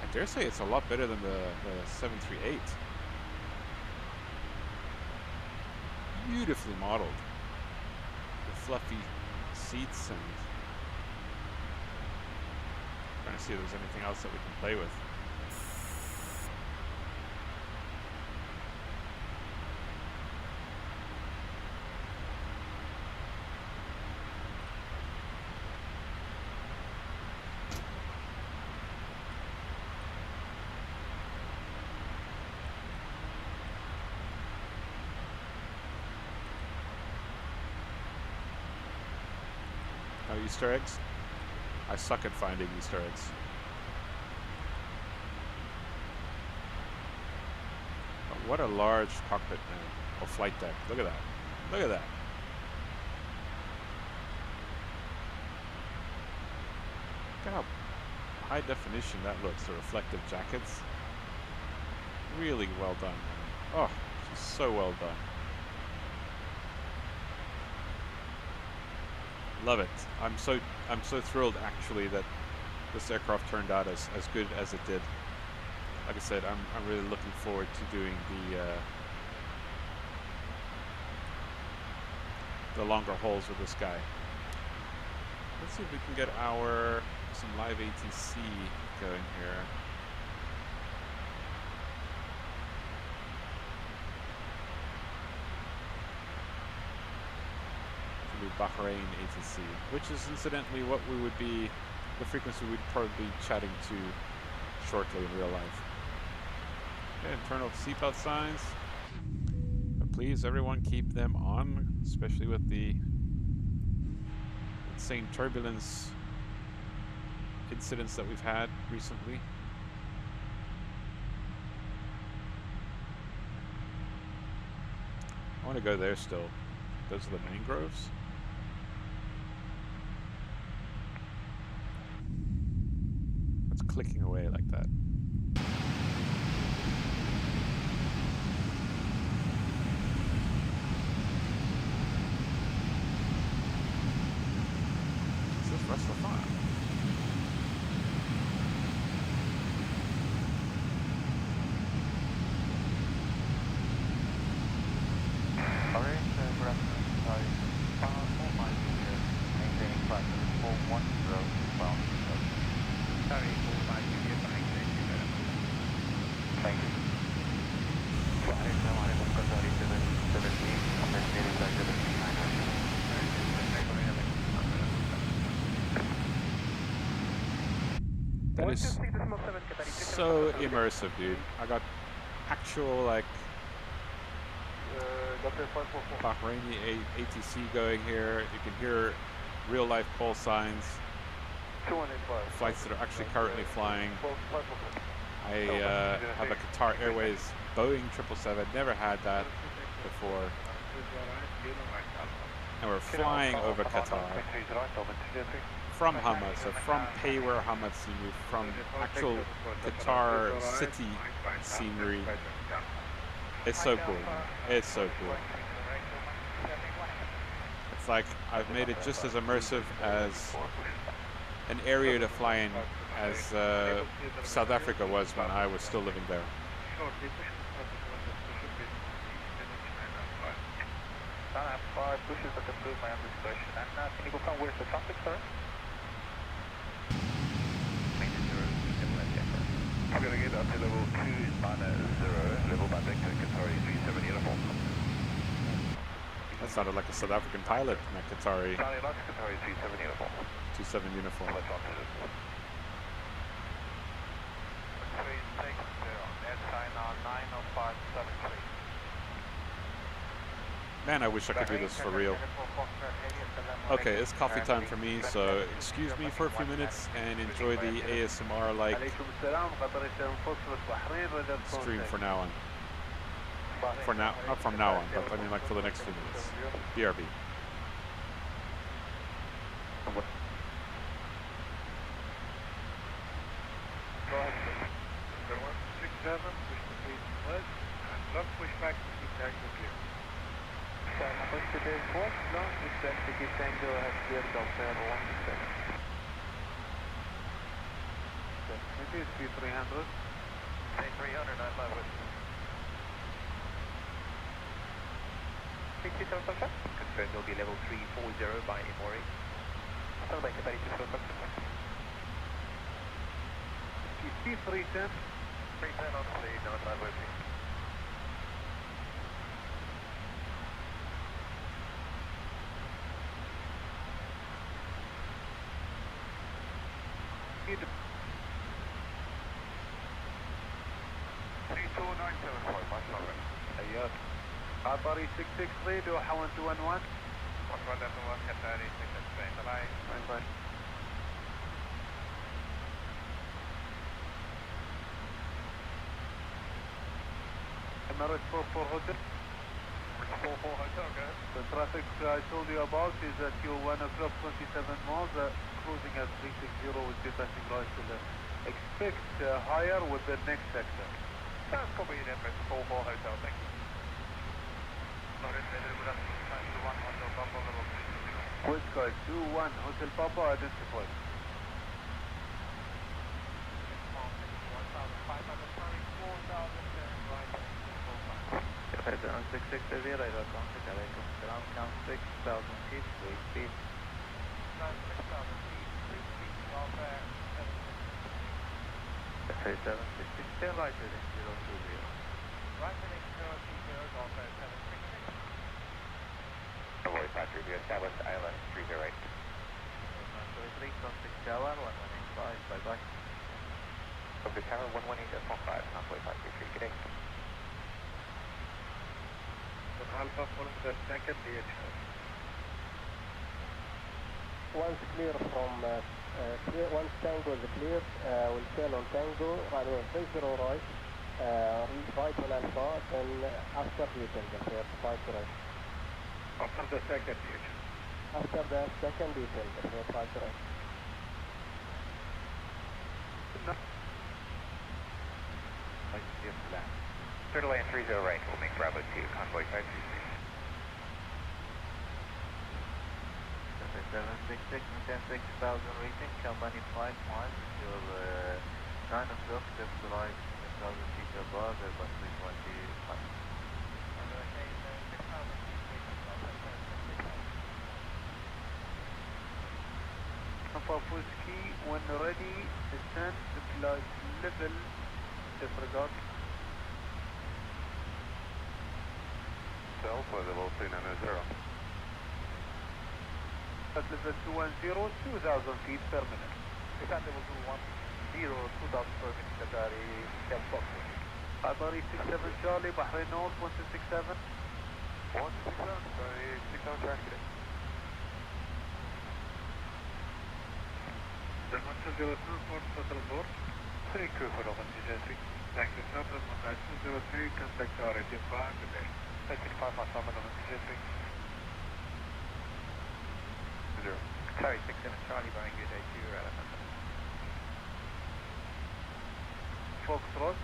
I dare say it's a lot better than the 738. Beautifully modeled. The fluffy seats, and trying to see if there's anything else that we can play with. No Easter eggs? I suck at finding Easter eggs. But what a large cockpit, man. Or flight deck. Look at that. Look at that. Look at how high definition that looks, the reflective jackets. Really well done, man. Oh, just so well done. Love it. I'm so thrilled actually that this aircraft turned out as good as it did. Like I said, I'm really looking forward to doing the longer hauls with this guy. Let's see if we can get some live ATC going here. Bahrain ATC, which is incidentally what we would be, the frequency we'd probably be chatting to shortly in real life. Okay, internal seatbelt signs. But please, everyone, keep them on, especially with the insane turbulence incidents that we've had recently. I want to go there still. Those are the mangroves. It's clicking away like that. Is this Rastafari? That is so immersive, dude. I got actual, like, Bahraini ATC going here. You can hear real-life call signs. Flights that are actually currently flying. I have a Qatar Airways Boeing 777. Never had that before. And we're flying over Qatar. From Hamad, so from Payware Hamad scenery, from actual Qatar city scenery. It's so cool, man. It's so cool. It's like I've made it just as immersive as an area to fly in as South Africa was when I was still living there. I'm going to get up to level 290, level by vector Qatari 37 uniform. That sounded like a South African pilot in that Qatari. Sounding like Qatari 37 uniform. 27 uniform. Let's talk to this one. 360, SI now 90573. Man, I wish I could do this for real. Okay, it's coffee time for me, so excuse me for a few minutes and enjoy the ASMR-like stream for now on. For now, not from now on, but I mean like for the next few minutes. BRB. Go ahead, please. 167, push the speed west, and lock push back to keep tango clear. Push to the force, long push back to keep tango has cleared Delta 167. Maybe it's P300. P300, not my west. 60 Delta check. Confirmed will be level 340 by Emori. Stand by Qatari 245. P310. 310 on the not my west. Qatari 663 to 1211. 1211 Qatari 663. Bye. Emirates 44 Hotel. The traffic I told you about is at your 1 o'clock 27 miles, cruising at 360 will be passing right to left. Expect higher with the next sector. Sounds copy in Emirates 44 Hotel, thank you. West Sky 21 Hotel Papa identified. 1660, radar contact, alaikum salam, count 6,000 feet, wait speed. 6,000 feet, 3 feet, welfare, 3766, turn right heading 020. right heading 020, welfare 766. Avoid factory view established, ILS 308. 123, contact tower, 118.5, bye bye. Over tower 118.5, convoy 533, good day. Alpha following the second DHL. Once clear from once Tango is clear, we'll turn on Tango, runway 30 right, right on Alpha, then after you can the first 5 right. After the second DHL. After the second you can the first 5 right. No. Third lane 30 right, we'll make Bravo 2, convoy 533. 766, maintain 6,000 rating, company 5 miles, your 9 o'clock, left to right, 10,000 feet above, Airbus 325. Alpha Whiskey, when ready, descend to flight level, disregard. Alpha level 390. At level 210, 2,000 feet per minute. Descend level 210, 2,000 per minute, Qatari 10 Foxtrot. Qatari 67 Charlie, Bahrain North 1267. 167, sorry, 67 track today. The 1202 for total board. 3 crew for Oman DJ3. Thank you, sir. The 1203, contact our 85 today. 35 miles from Oman DJ3. Sorry, 67 Charlie, Boeing, good day, 2 relevant. Foxtrot,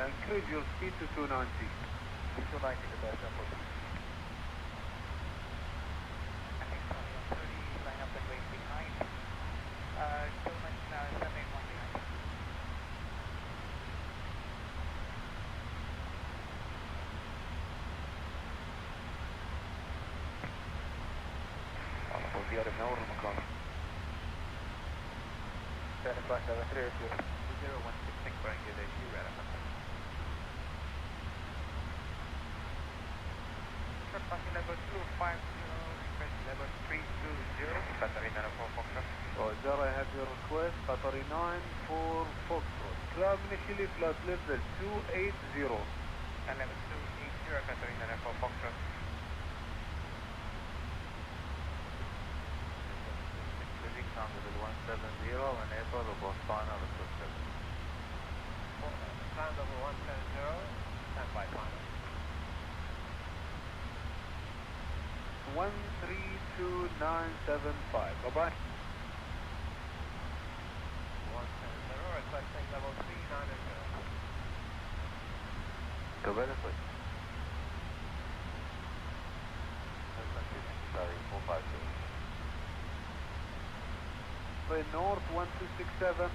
increase your speed to 290. 290 the best number. I think Charlie on 30, line up and wait behind. Still mentioned 781 behind. زيادة من أول المكان. 757 0166 Boeing, good day, 2 relevant. Passing level 250, request level 320. Qatari 94 Foxtrot. Roger, I have your request. Qatari 9 for Foxtrot. Climb initially flight level 280. And level 280, Qatari 94 Foxtrot. Sound level 170, enable robot final requested. Sound level 170, standby final. 132975. Bye-bye. 170, requesting level 390. Go better, please. Sorry, 452. North 1267.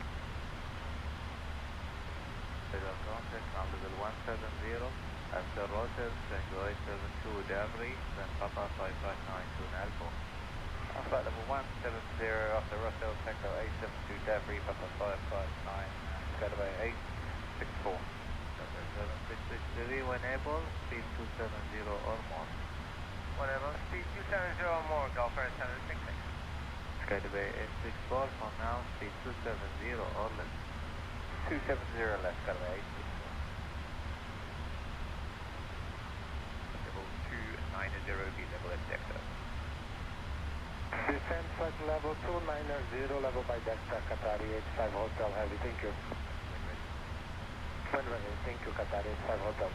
Radar contact on level 170, after rotor, Tango 872 Dabri, then Papa 5592 Alpha. On flight level 170, after Russell, Tango 872 Dabri, Papa 559, Skydaway 864. 7663 when able, speed 270 or more. Whatever, speed 270 or more, Golfer 766. Skydaway 864 for now, speed 270 or less. 270 left, Skydaway 864. Level 290, be level at Dexter. Descend flight level 290, level by Dexter, Qatari 85 Hotel, heavy, thank you. When ready, thank you, Qatari 85 Hotel.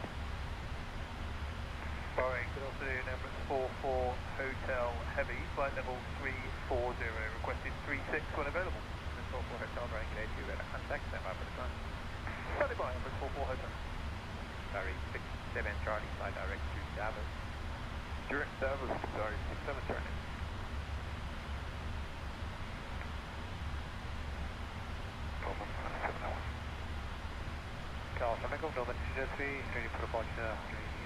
Boeing, good afternoon, Emirates 44 Hotel Heavy, flight level 340, requested 36 when available. Emirates 44 Hotel, Boeing, good 82, radar contact, stand by for the sun. Standing by, Emirates 44 Hotel. Sorry, 67 Charlie, fly direct to Davos. During Davos, sorry, 67 Charlie. Cal 7 Echo, Delta 203, ready for departure,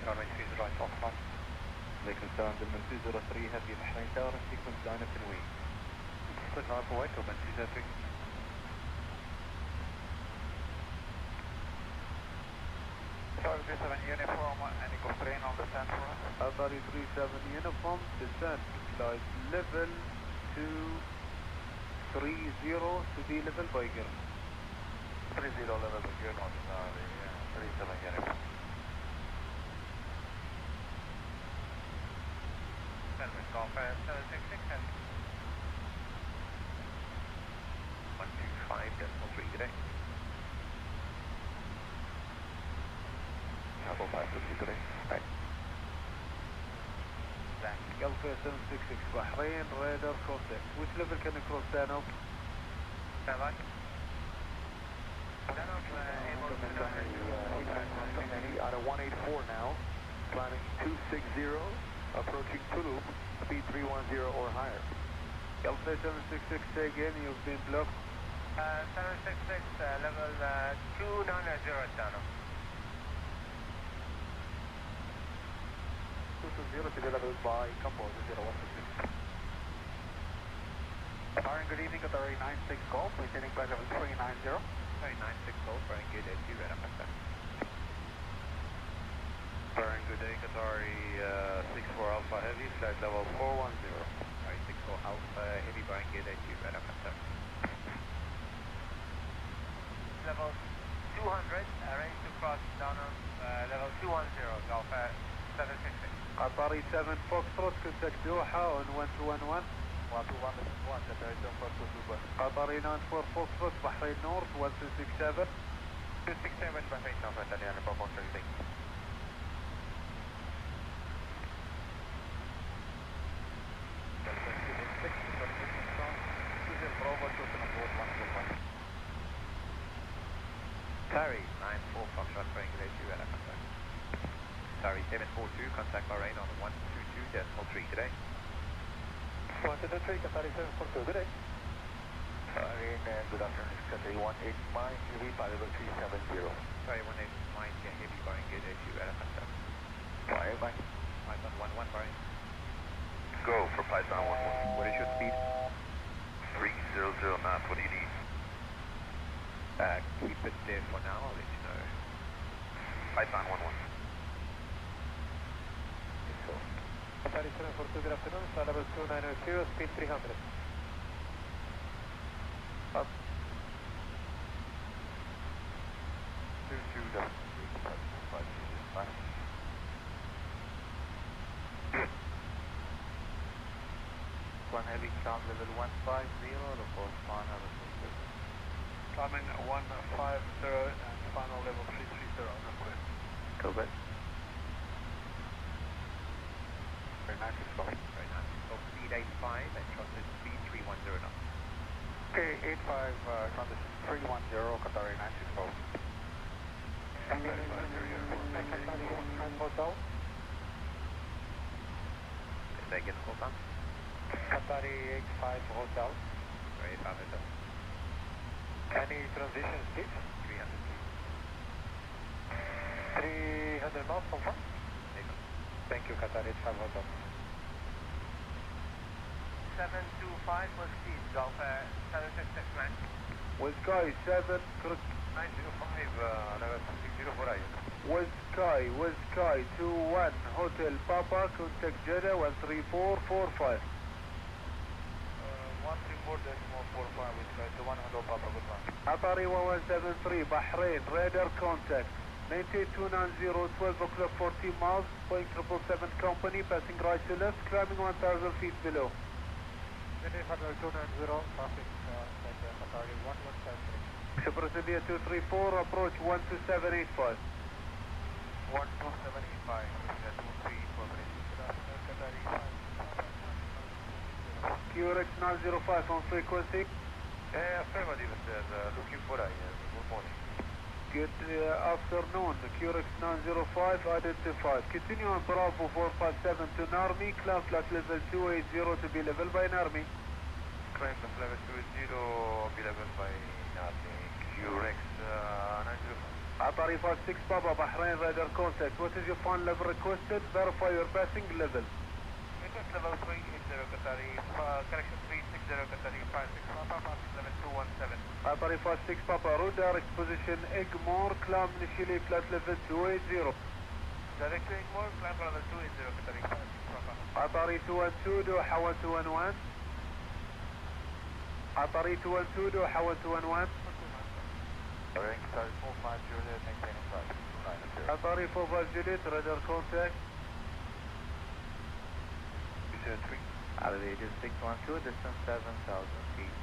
runway 30 right off front. Lincoln Sound, Delta 203, Heavy Bahrain Tower, sequence line up and wing. Split 9 for white, Delta 203. Sorry, 37 uniform, any constraint on descent for us? Atari 37 uniform, descent, flight level 230 to be level by gear. 30 level by gear, not 37 uniform. Emirates Golf 766 and 125.3 today. Apple 550 today. Right. Alpha 766 Bahrain, radar contact. Which level can you cross now? Stand by. Out of 184 now, climbing 260, approaching Toulouse, speed 310 or higher. Alpha 766, say again, you've been blocked. 766, level 290 down. 220 to be leveled by Cambodia 0166. Firing, good evening, Qatar 96 Golf, maintaining flight level 390. 96 Golf, Boeing, good 82, radar contact. Firing, good day, Qatar 64 Alpha Heavy, flight level 410. Sorry, 64 Alpha, heavy Boeing, good 82, radar contact. Level 200, arrange to cross down on level 210, Golf 766. Atari 7 Foxtrot, contact Doha on 1211. 121, this is 1, Qatar 7 for Dubai. Atari 94 Foxtrot, Bahrain North, 1267. 267, Bahrain North, Italian, Papa 36. Sorry, 94 Foxtrot, Boeing, good 82, radar contact. Sorry, 742, contact Bahrain on 122.3 today. 123, Qatar 742, good day. Bahrain, good afternoon, Qatar 189, heavy, level 370. Sorry, 189, heavy Boeing, good 82, radar contact. Bye. Python 11, Boeing. Go for Python 11. What is your speed? 300 knots, what do you need? Keep it there for now, I'll let you know. Python 11. Qatar 742, good afternoon, flight level 290, speed 300. Up. 22, One heavy count level 150, report final assistance. climbing 150 and final level 330, request. Go back. Very nice, it's going. Very nice. So speed 85 and trusted speed 310 knots. Okay, 85, transition 310, Qatar 96 Golf. Hotel. Is that again, hold on? Qatar 85 Hotel. Very fast, it does. Any transition speed? 300 feet. 300 knots, confirm? Thank you, Qatar 85 Hotel. 725 for speed, Golf 766 max. With Sky 7, 905, level 260 for IS. with Sky 21, Hotel Papa, contact Jeddah 13445. 134.45 with Sky 21, Hotel Papa, good one. Atari 1173, Bahrain, radar contact. 98290, 12 o'clock 40 miles, Boeing 777 company, passing right to left, climbing 1000 feet below. 290, traffic, Qatar 1173. Supercivia 234, approach 12785. 12785, 234. QRX 905 on frequency. Affirmative, sir. Looking for a good morning. Good afternoon. QRX 905 identified. Continue on Bravo 457 to Narmi. Climb flight level 280 to be level by Narmi. Climb level 20, be level by Narmi. QRX 905. Atari 56 Papa Bahrain radar contact. What is your phone level requested? Verify your passing level. Request level 380 Qatari, correction 360 Qatari 56 Papa, passing level 217. Atari 56 Papa, route direct position Egmore, climb initially flight level 280. Direct to Egmore, climb level 280 Qatari 56 Papa. Atari 212 Doha 1211. Atari 212 Doha 1211. Rank Qatari 45 Juliet, maintaining flight 290. Atari 45 Juliet, radar contact. Elevation 612, distance 7,000 feet.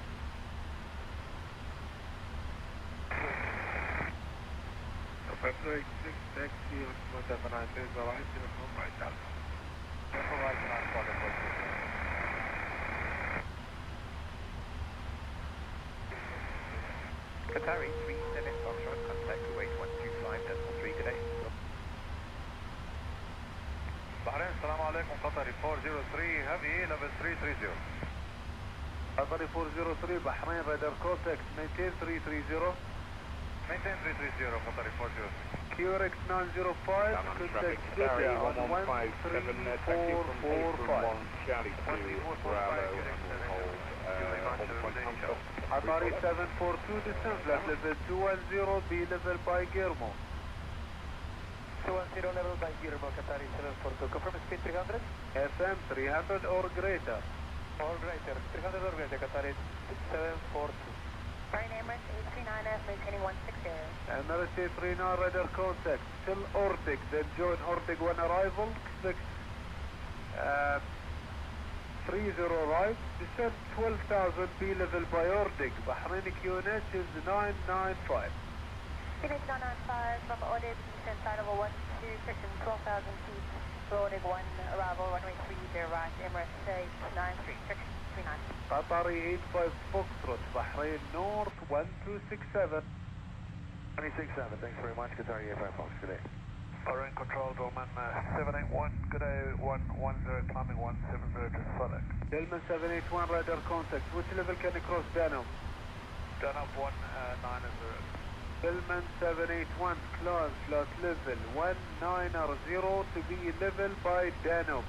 February 6, taxi, 179, there's a right, uniform right alpha. Uniform right, not quarter for Qatari 37 Foxtrot, contact to weight 125.3 today. Bahrain, Assalamu alaikum, Qatari 403, heavy, level 330. Atari 403 Bahrain radar contact, maintain 330. Maintain 330, Qatari 403. QRX 905, contact Jeddah on 13445. Charlie 2, Bravo, and we'll hold Atari 742, descend flight level 210, be level by Guillermo. 210 level by Guillermo, Qatari 742. Confirm speed 300? FM 300 or greater. Or greater. 300 or greater, Qatari 742. Bahrain Emirates 839F, maintaining 160. Emirates 839 radar contact, still Ortig, then join Ortig 1 arrival, expect 30 right, descend 12,000, be level by Ortig, Bahrain QNH is 995. QNH 995 from Audit, descent side level 12, section 12,000 feet, Audit 1, arrival runway 30 right, Emirates 893, section 39. Qatari 85 Foxtrot, Bahrain North 1267. 267, thanks very much, Qatari 85 Fox, good day. Bahrain Control, Dolman 781, good day, 110, climbing 170 to Sudak. Delman 781 radar contact, which level can you cross Danube? Danube 190. Delman 781, climb flight level 190 to be level by Danube.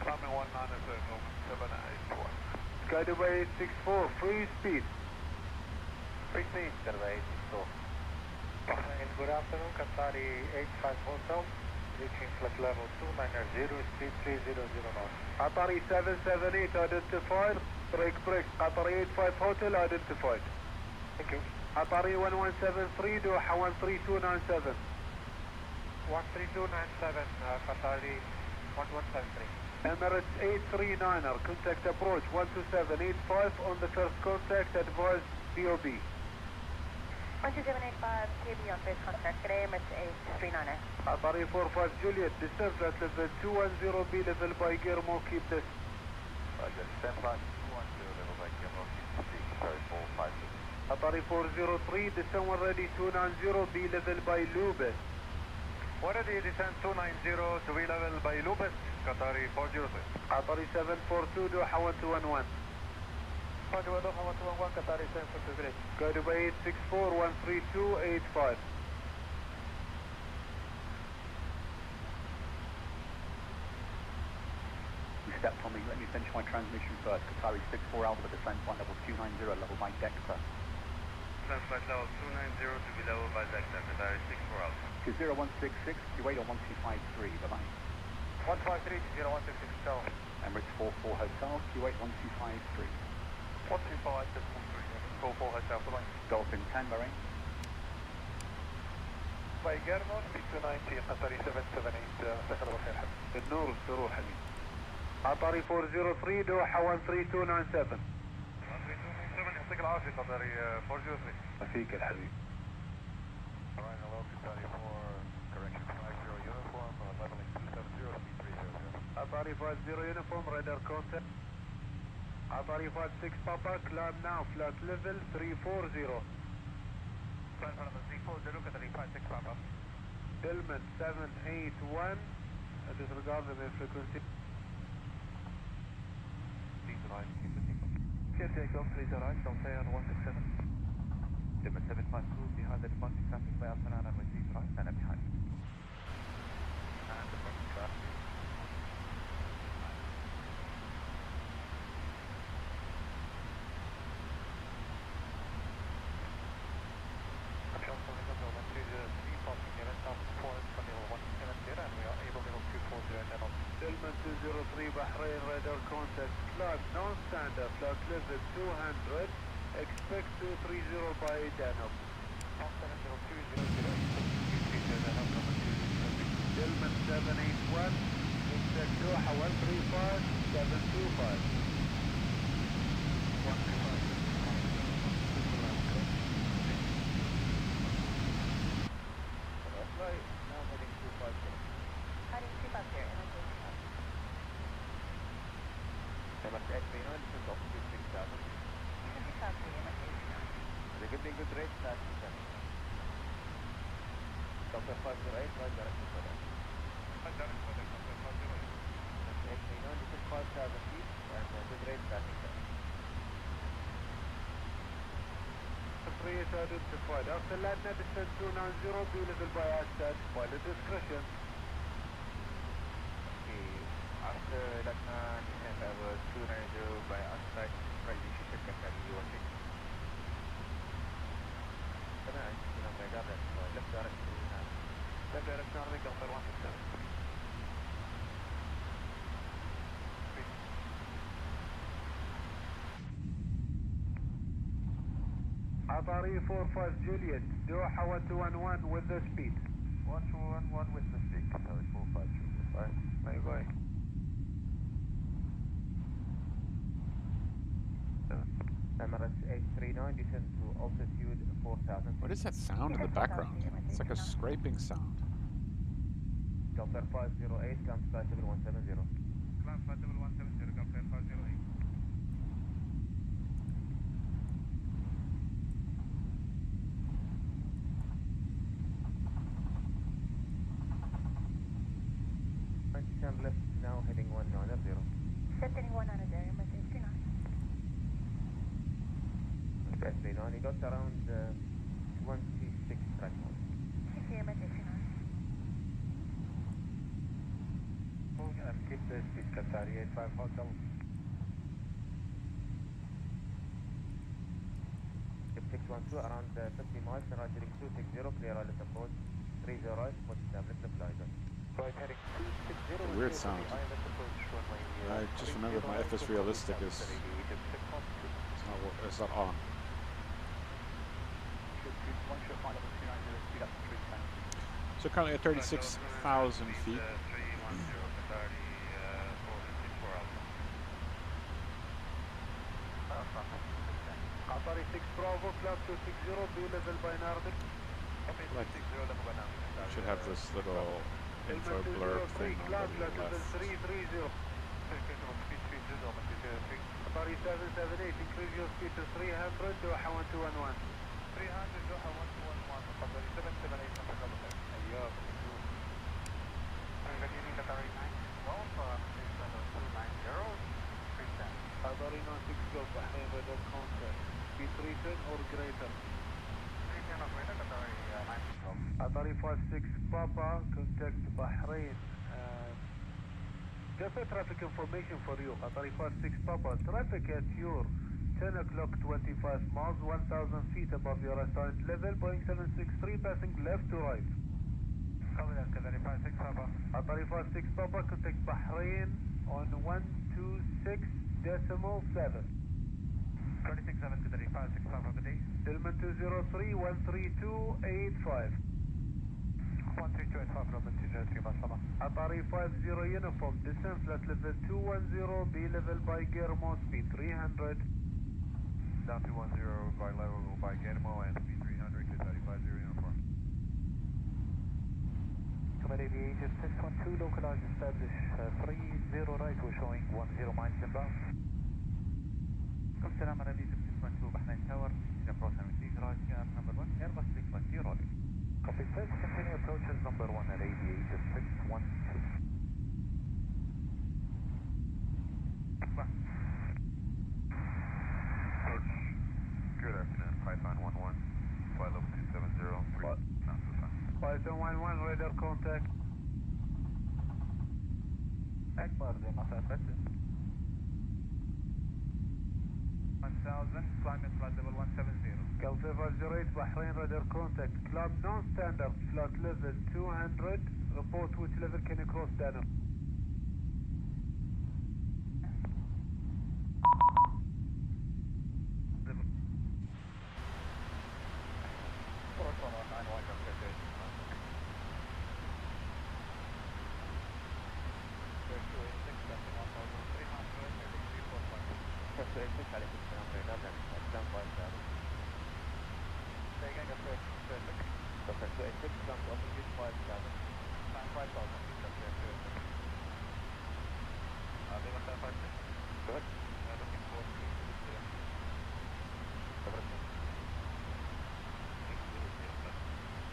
Climbing 190, Dolman 781. Skydubay 864, free speed. Free speed, Qatari 864. Bahrain, good afternoon, Qatari 85 Hotel, reaching flight level 290, speed 3000 knots. Qatari 778 identified, break, Qatari 85 Hotel identified. Thank you. Qatari 1173, Doha 13297. 13297, Qatari 1173. Emirates 839er, contact approach 12785 on the first contact, advise BOB. 12785, KB on first contact, today Emirates 839er. Qatari 45 Juliet, descend at level 210, be level by Guillermo, keep this. Roger, stand by 210, level by Guillermo, keep Qatari 456. Qatari 403, descend when ready 290, be level by Lubes. Already descend 290 to be level by Lubes, Qatari 403. Qatari 742, Doha 1211. Doha 1211, Qatari 742, great. Skydubay 864, 13285. Step from me, let me finish my transmission first. Qatari 64 Alpha, descent flight level 290, level by Dexter. Descent flight level 290 to be level by Dexter, Qatari 64 Alpha. 0166, Kuwait on 1253, bye-bye. 153 to 0166, go. Emirates 44 Hotel, Kuwait 1253. 125 to 44 Hotel, bye-bye. Dolphin 10, Bahrain. By Guillermo, speed 290, Qatari 778, second level خير حبيبي. النور استروح حبيبي. Qatari 403, Doha 13297. 13297 يعطيك العافية قطري 403. فيك الحبيب. Bahrain, hello, Qatari 4, correction 50 uniform, leveling 270, speed Atari 50 uniform, radar contact. Atari 56 Papa, climb now, flat level 340. Climb front of the 340, Qatari 56 Papa. Delman 781, disregard the main frequency. Please rise, keep the sequence. Clear takeoff, please rise, Delta 167. Delman 752, behind the departing traffic by Alpha 9 and receive right, and behind. And departing traffic. Delman 203 Bahrain, radar contact, climb non-standard, flight level 200, expect 230 by Danube. Delman 781, contact Doha 135, 725. Heading 250, imitation. Copy, imitation. They're giving good rates, that's the Delta 508, right direction for that. Right direction for that, Delta 508. This is 5,000 feet, and good rate, that's the Appropriate identified. After landing, descent 290, be level by Assad, pilot discretion. After Latna, descent over 290 by outside, right, you should check that you are taking. Left direction, Army, Delta 167. Atari 45 Juliet, Doha 1211 with the speed. 1211 with the speed, Atari 45 Juliet, right? Bye bye. Emirates 839, descend to altitude 4,000. What is that sound in the background? It's like a scraping sound. Delta 508, climb flight level 170. Climb flight level 170, Delta 508. Descend left, now heading 190. Setting 100, imitation. He got around 26 track mode. Thank you, imitation. And keep the speed, Qatari 85 Hotel. Keep 612 around 50 miles, right heading 260, clear island approach, 30 right, watch tablet, left lighter. Right heading 260. Weird sound. I just remembered my FS realistic is it's not on. So currently at 36,000 feet. Atari 6 Bravo, club 260, be level by Narvik. Like, I should have this little info blurb thing on the left. 330. Atari 778, increase your speed to 300, Doha 1211. 300 Doha 1211, Qatari 778 on the double deck. Ayyab, Qatari 9, Alpha 290, 310. Atari 96 Golf, Bahrain radar contact, speed 310 or greater. 310 or greater, Qatari 96 Golf. Atari 56 Papa, contact Bahrain. Just a traffic information for you, Atari 56 Papa, traffic at your 10 o'clock 25 miles, 1,000 feet above your assigned level, Boeing 763 passing left to right. Copy that, Qatari 56 Papa. Atari 56 Papa, contact Bahrain on 126.7. 267 Qatari 56 Papa, good day. Delman 203, 132.85. 13285, Delman 203, Papa. Atari 50 uniform, descent flat level 210, be level by Guillermo, speed 300. Down 210 by level by Guillermo and speed 300, Qatari 50 uniform. Command Aviation 612, localize, establish 30 right, we're showing 10 miles inbound. Salam Aviation 612, Bahrain Tower, approach and receive right here, number 1, Airbus 350, rolling. Copy, please continue approaches number 1 at Aviation 612. Good afternoon, Python 11, flight level 270, 3 knots is fine. Python 11, radar contact. أكبر مسافة 1000, climbing flight level 170. Gulf 508, Bahrain radar contact. Climb non-standard, flight level 200. Report which level can you cross down.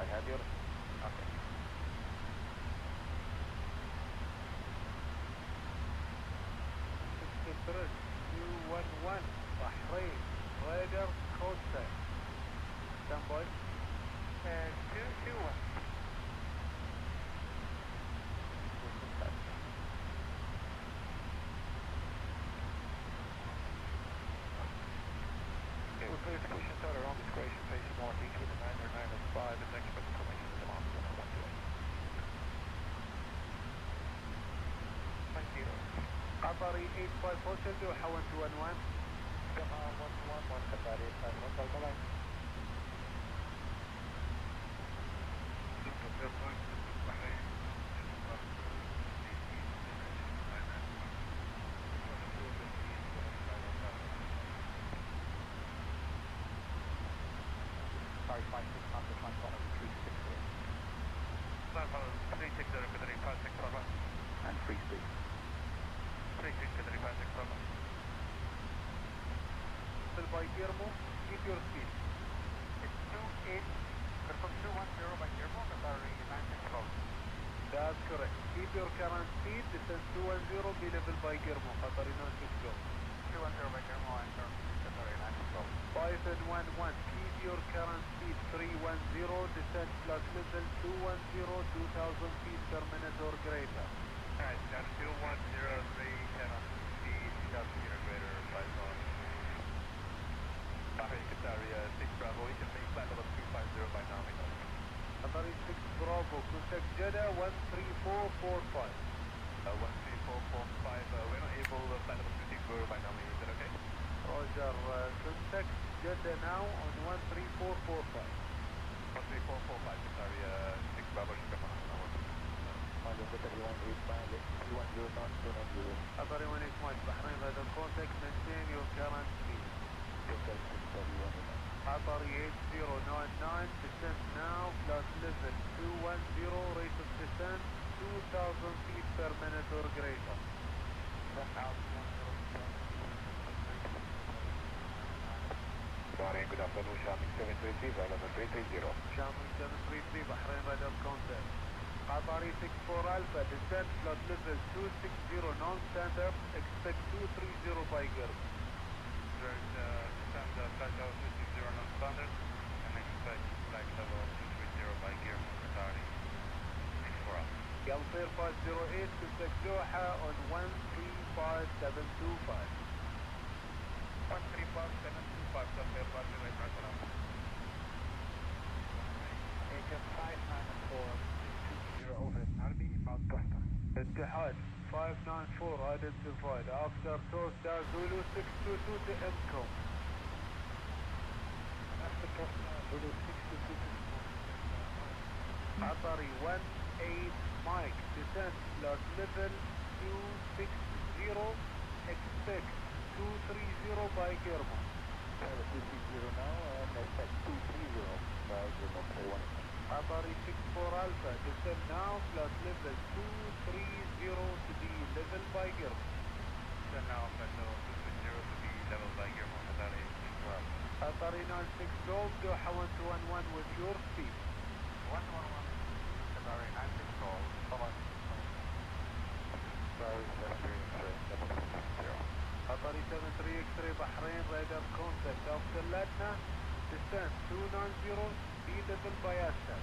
I have yours. Okay. Express 211, Bahrain radar contact. Stand by. 221. We're clear to push inside our own discretion, facing northeast with a 995 and expect information to come on 128. 90. Qatari 85 Hotel, Doha 1211. Doha 111, Qatari 85 Hotel, bye-bye. Sorry, 56 knots, we're trying to follow 360. 360, Qatari 56, bye-bye. And free speed. 36, Qatari 56, bye-bye. By Guillermo, keep your speed. It's 28, confirm 210 by Guillermo, Qatari 960. That's correct. Keep your current speed, descend 210, be level by Guillermo, Qatari 960. 210 by Guillermo, and Qatari 960. Python 11, keep your current speed 310, descend flight level 210, 2000 feet per minute or greater. Alright, down to 2103, 10 on speed, 2000 meter greater, flight on. Bahrain Qatari 6 Bravo, we can make flight level 250 by now, Qatari 6 Bravo, contact Jeddah 13445. 13445, we're not able to flight level 260 by now, is that okay? Roger, contact Jeddah now on 13445. 13445, Qatari 6 Bravo, should come on. Qatari 185, Bahrain radar contact, maintain your current speed. Qatari 8099, descent now, flight level 210, rate of descent 2000 feet per minute or greater. Bahrain, good afternoon, Shaming 733, level 330. Shaming 733, Bahrain radar contact. Qatari 64 Alpha, descent flight level 260, non-standard, expect 230 by Gulf. Descend flight level 260 non-standard and expect flight level 230 by gear from Qatari 64 Alpha. Gulf Air 508, contact Doha on 135725. 135,725, Gulf Air 508, right around. Agent 594, over at Narbi, about Costa. Ittihad 594 identified. After toast Zulu 622 to MCOM. After Costa, Zulu 622 to Qatari 18 Mike, descent flight level 260, expect 230 by Guillermo. 230 now, and expect 230 by Guillermo, Atari 64 Alpha, descend now, flight level 230 to be level by German. Descend now, flight level 230 to be level by German. Atari 64 Alpha. Atari 96 Gold, Doha 1211 with your speed. 111, Atari 96 Gold, follow. Atari 73 X-ray, Atari 73 X-ray Bahrain, radar contact after Latna, descend 290, speed level by Asad.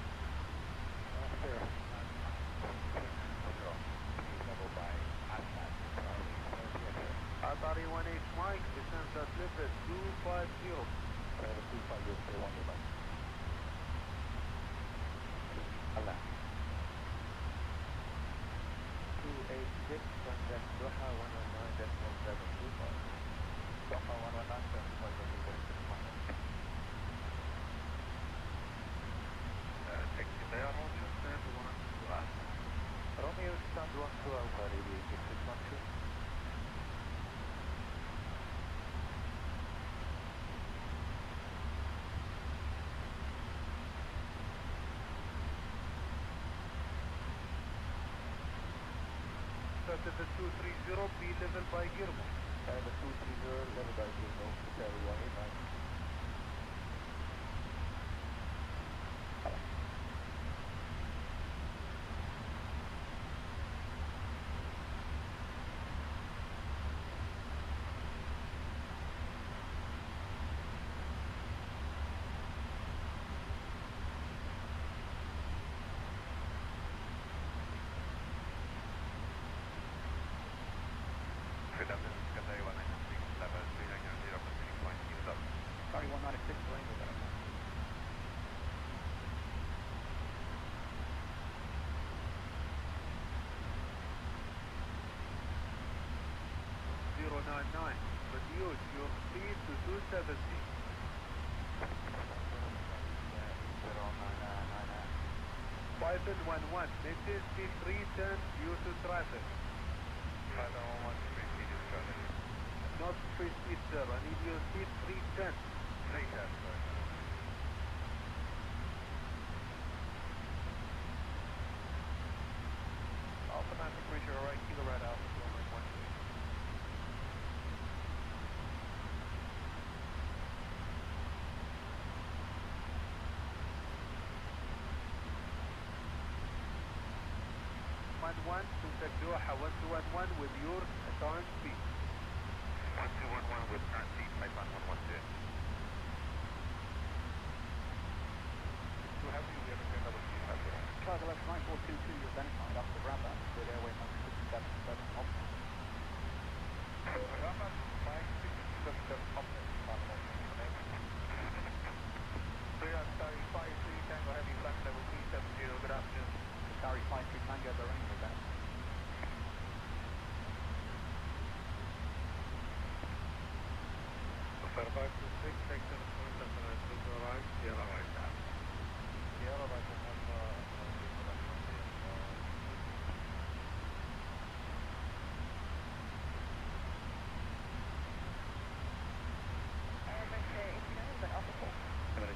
level by Asad. Atari 18 Mike, descend at level 250. 250, 1 by. Allah. 286, contact Doha 119.725. Doha 119.725. Taxi there, Roger, stand 1 Alpha. Romeo, stand 1 Alpha, aviation 612. Level 230, be level by German. Level 230, level by German, Hotel 189. Sorry, 196, range with that. 099, reduce your speed to 270. 511, maintain speed 310 due to traffic. 511, speed is traffic. Not free speed, sir. I need your speed 310. 310, sorry. Alpha 9 for Bridger, alright, Kilo Red Alpha 212. 11, contact Doha 1211 with your current speed. 1211 with current speed, Python 112. Too heavy, we have to another speed factor. Charles 119422, you're identified after Brabant, with airway number 677 off. Brabant, 5677 off. Sorry, 53 Tango Heavy, flight level 370, good afternoon. Sorry, 53 Tango, the range with that. Fairbanks 6, section point, Sierra right, Sierra right down. Sierra right down.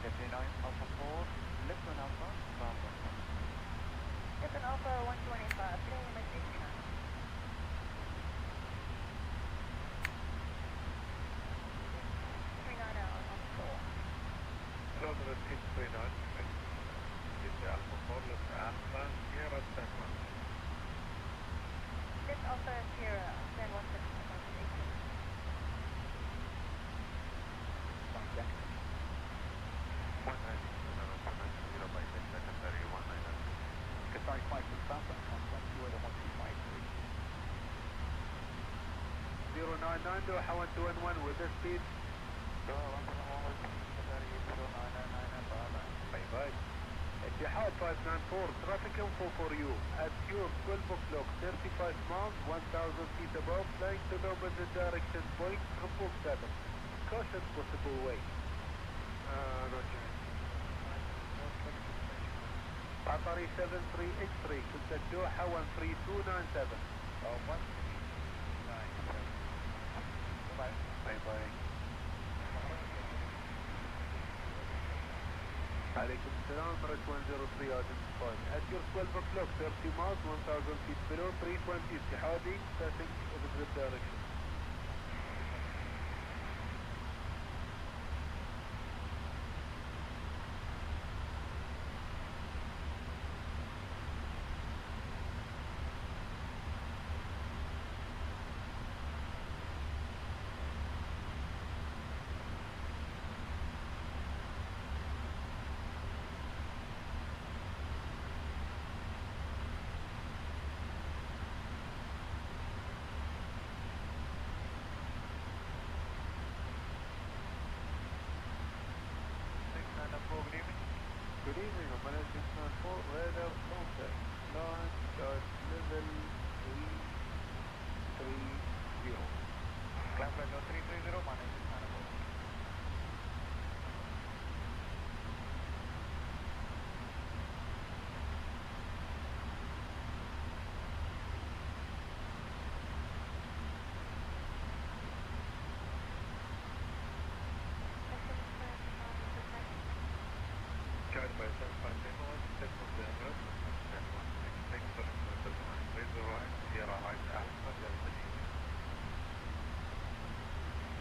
Deputy 9, Alpha 4, Lipton Alpha, Bravo. Lipton Alpha 125, clearing limit 89. Closer at 639, it's Alpha 4, left Alpha, Sierra, stand 1. Lift Alpha Sierra, stand 160. Check. 190 by 10 seconds, 190. Qatari 56 Alpha, contact you at 1253. 099 Doha 1211 with the speed. Bye-bye. Etihad 594, traffic info for you. At your 12 o'clock, 35 miles, 1,000 feet above, flying to the opposite direction, Boeing 777. Caution possible way. Roger. Atari 73 X-ray, contact Doha 13297. 197. Bye-bye. عليكم السلام, Emirates 103 identified. At your 12 o'clock, 30 miles, 1000 feet below, 320 اتحادي, setting opposite direction. Good evening, Emirates 694, radar contact, launch at level 330. Climb flight level 330, my name is Hannibal. Guided by 75 Demo, step of the Emirates, 166, turning to 39, laser right, Sierra Heights Alpha, Delta D.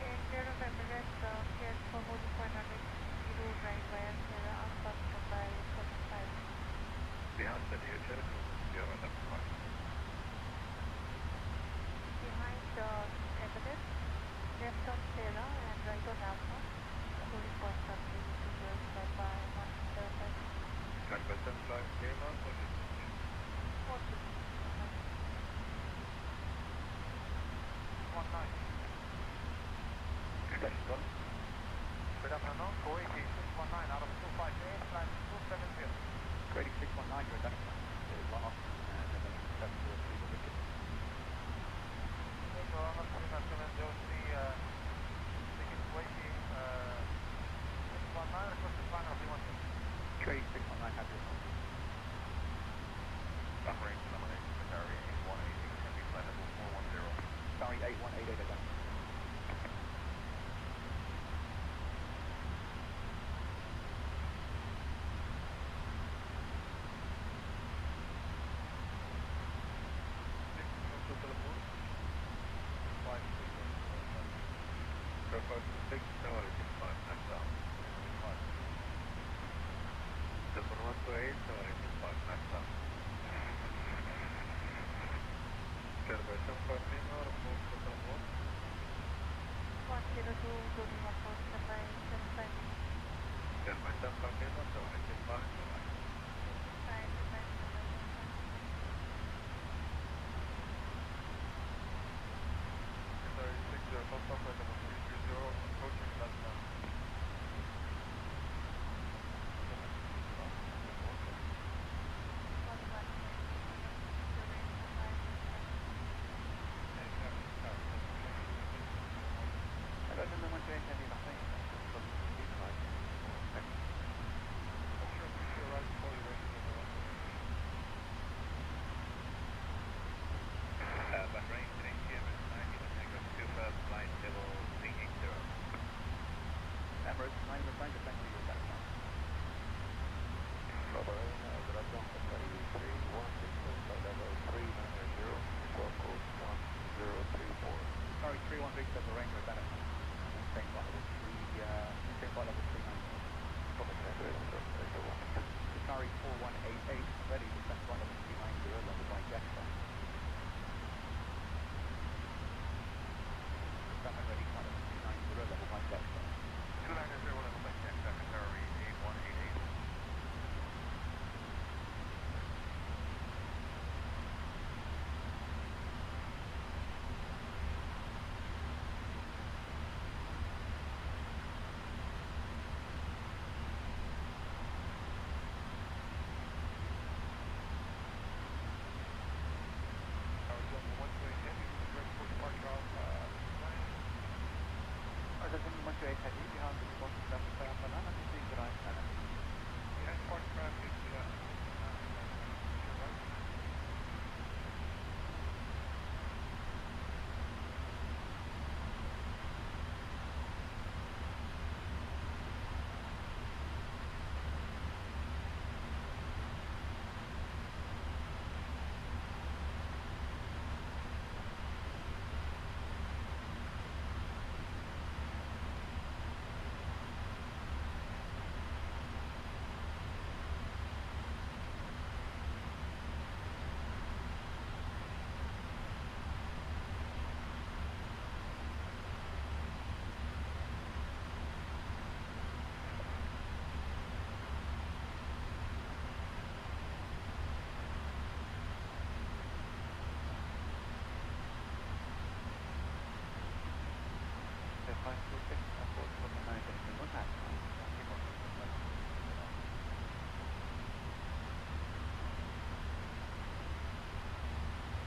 In Bureau of Emirates, cleared for holding point on zero right via Sierra Alpha by 45. Behind the near Jericho, Sierra left right. Behind Emirates, left on Sierra and right on Alpha. Holding point on 0205 by 175. Guided by 75 Demo, or destination. 19. Station done. Good afternoon, Kuwait 619 out of 258, flight 270. Grading 619, you're identified. There's one off, and then 743 the wicket. So I'm not seeing that 703, taking Kuwait 619, requested final V1. Grading 619, happy with that. Buffering elimination, Qatari 8188, heavy flight level 410. Sorry, 8188 identified.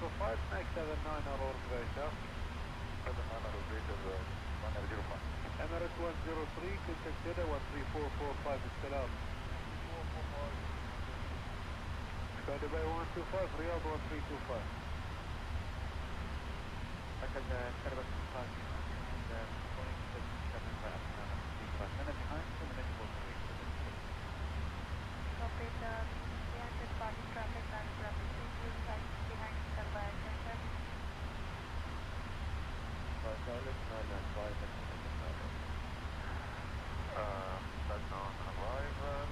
105, next 79 are operator. 79 are operator, 1005. Emirates 103, contact Jeddah 13445, السلام. Dubai 125, Riyadh 1325. أكد كربة الخارج and Boeing 777 minutes behind, 2 minutes for Copy the 300 party traffic and traffic signal right behind standby attention. That's on arrival,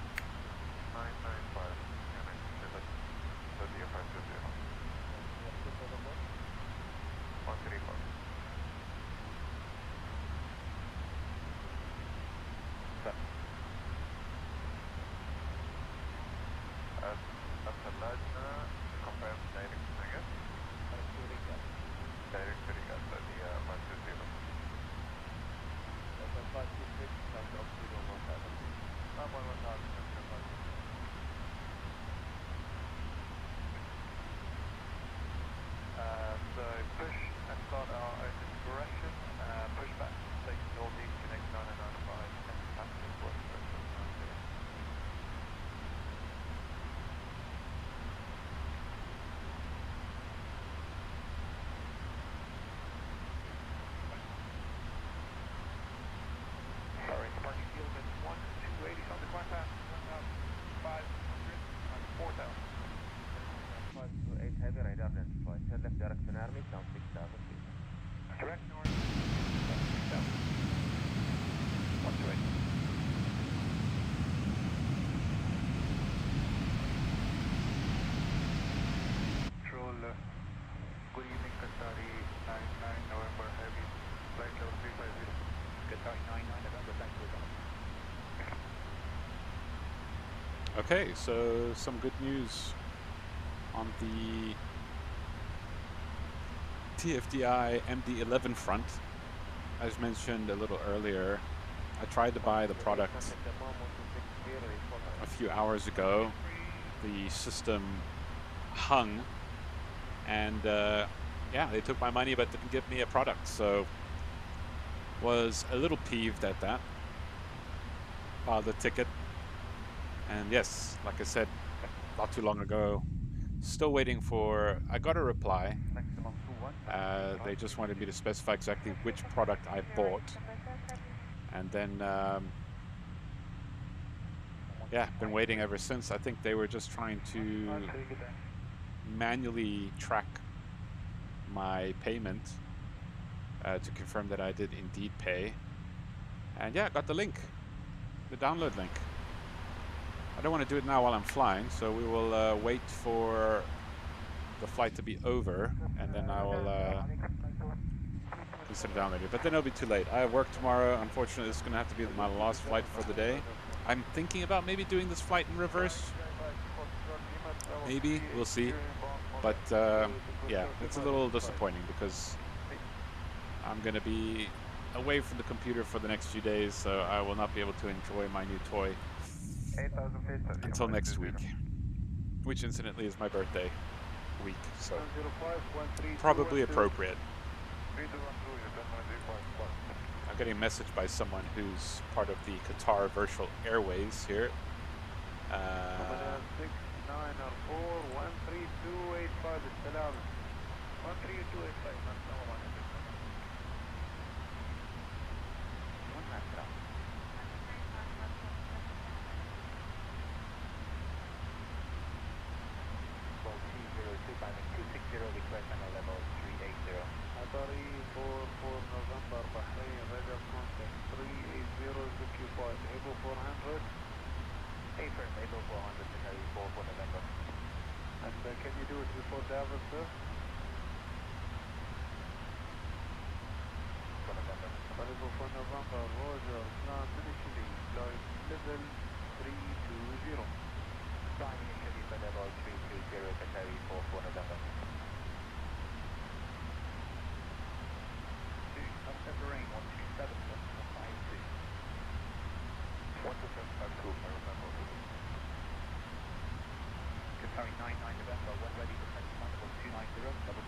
995. So the effective 134. At the Lajna, confirm direct to Riyadh. Direct to Riyadh, so the 120. 526, I'll drop 017. So push and start our own discretion, push back, take northeast, connect 995, and passing for sorry, parking field at 1280 on the car path, 1500 and 4000. 528 heavy radar identified. Turn left direction army, down 6,000 feet. Direct north, 6,000. 128. Control, good evening, Qatari 99 November Heavy, flight level 350. Qatari 99 November, thank you. Okay, so some good news on the TFDI MD-11 front. As mentioned a little earlier, I tried to buy the product a few hours ago. The system hung, and yeah, they took my money but didn't give me a product, so was a little peeved at that. Filed the ticket, and yes, like I said not too long ago, still waiting for, I got a reply. They just wanted me to specify exactly which product I bought, and then yeah, been waiting ever since. I think they were just trying to manually track my payment to confirm that I did indeed pay. And yeah, I got the link, the download link. I don't want to do it now while I'm flying, so we will wait for the flight to be over, and then I will consider downloading it. But then it'll be too late. I have work tomorrow. Unfortunately, this is going to have to be my last flight for the day. I'm thinking about maybe doing this flight in reverse. Maybe, we'll see. But yeah, it's a little disappointing because I'm going to be away from the computer for the next few days, so I will not be able to enjoy my new toy until next week, which incidentally is my birthday week, so probably appropriate. I'm getting a message by someone who's part of the Qatar Virtual Airways here. 260 request on level 380. Qatari 44 November Bahrain, radar contact 380 is occupied. Able 400. Hey first, Able 400 to carry 4 for November. And can you do it before Davos, sir? For November. Able for November, Roger, plan initially, flight level 320. Flying initially for level 320 to carry 4 for November. Rain 127.52. 127.52, I remember. Qatari 99 November, when ready for 25 level 290, double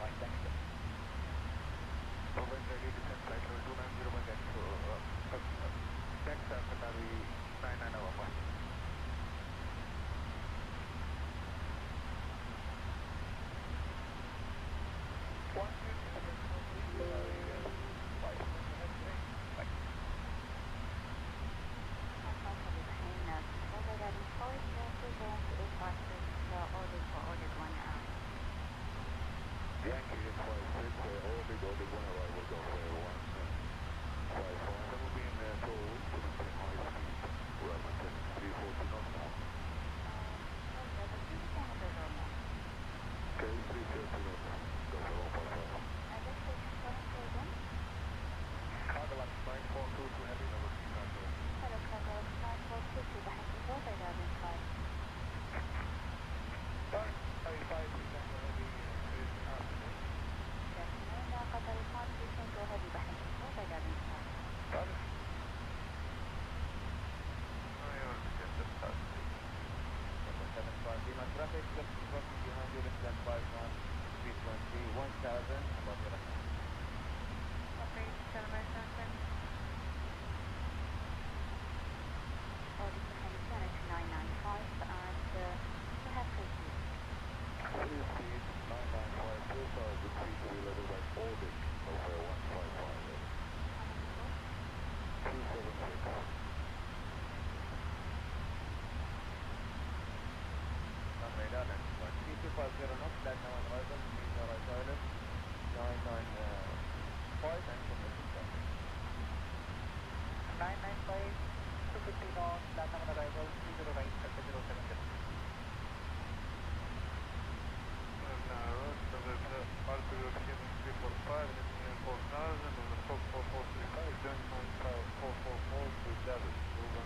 Yankee 856, orbit 1 arrival, go for 155. That will be in toll to maintain high speed. We are maintaining 340 knots now. Okay, 330 knots, go for 155. Cargo Lux 9422 heavy, number 3 Cargo. Hello, Cargo 9422, behind control by Darwin 5. Darwin 55, Tango heavy, good afternoon. Good afternoon, Qatar 5, please go heavy behind control by Darwin 5. Darwin. Traffic, crossing behind you, less than 5 knots, 320, 1000, above your left. Okay, celebration 10. Audit behind Planet 995 and you have cruise. Clear speed 995, 2000 feet to be level by orbit, over 155. 276. Radar and 3250 knots, flat now on arrival, please no right toilet, 995 and commercial traffic. 995, 250 knots, LATAM on arrival, 30 right, 070. Alpha European 345, Indian 4000, with a Fox 4435, join 9444 to Dallas, over.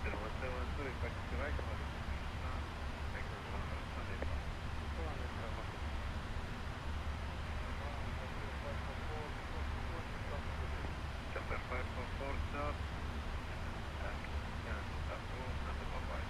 172, expect to right, Chapter 544 stop, and approve, nothing more right.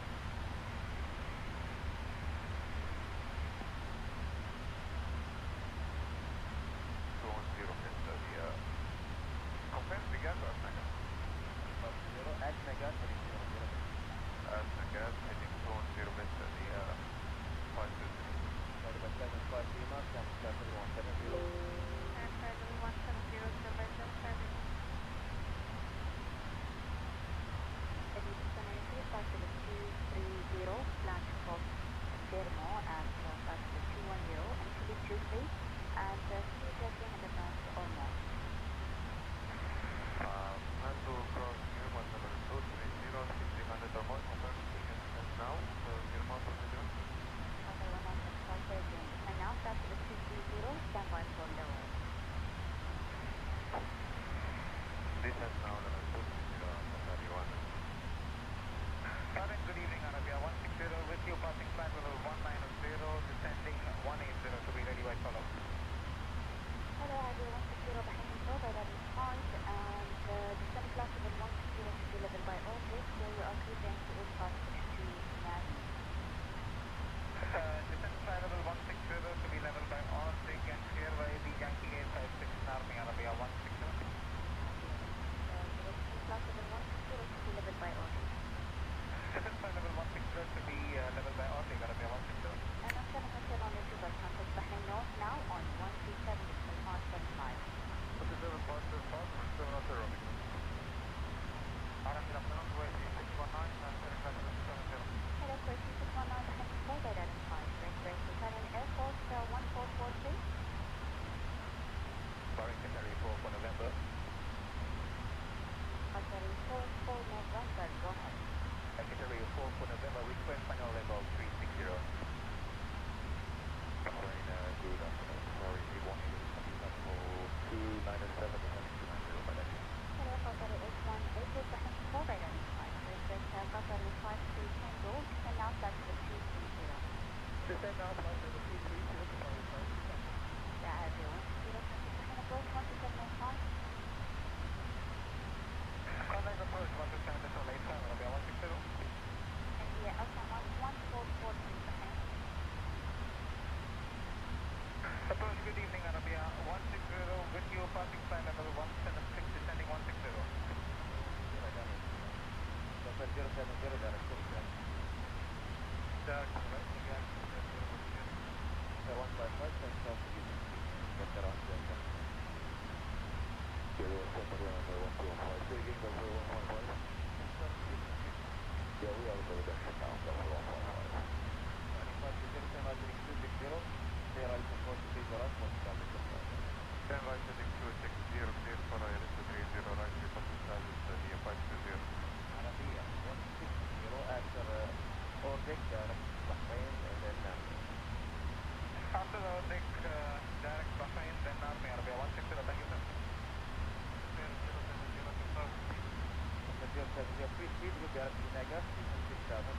speed, good direction Vegas, 6000.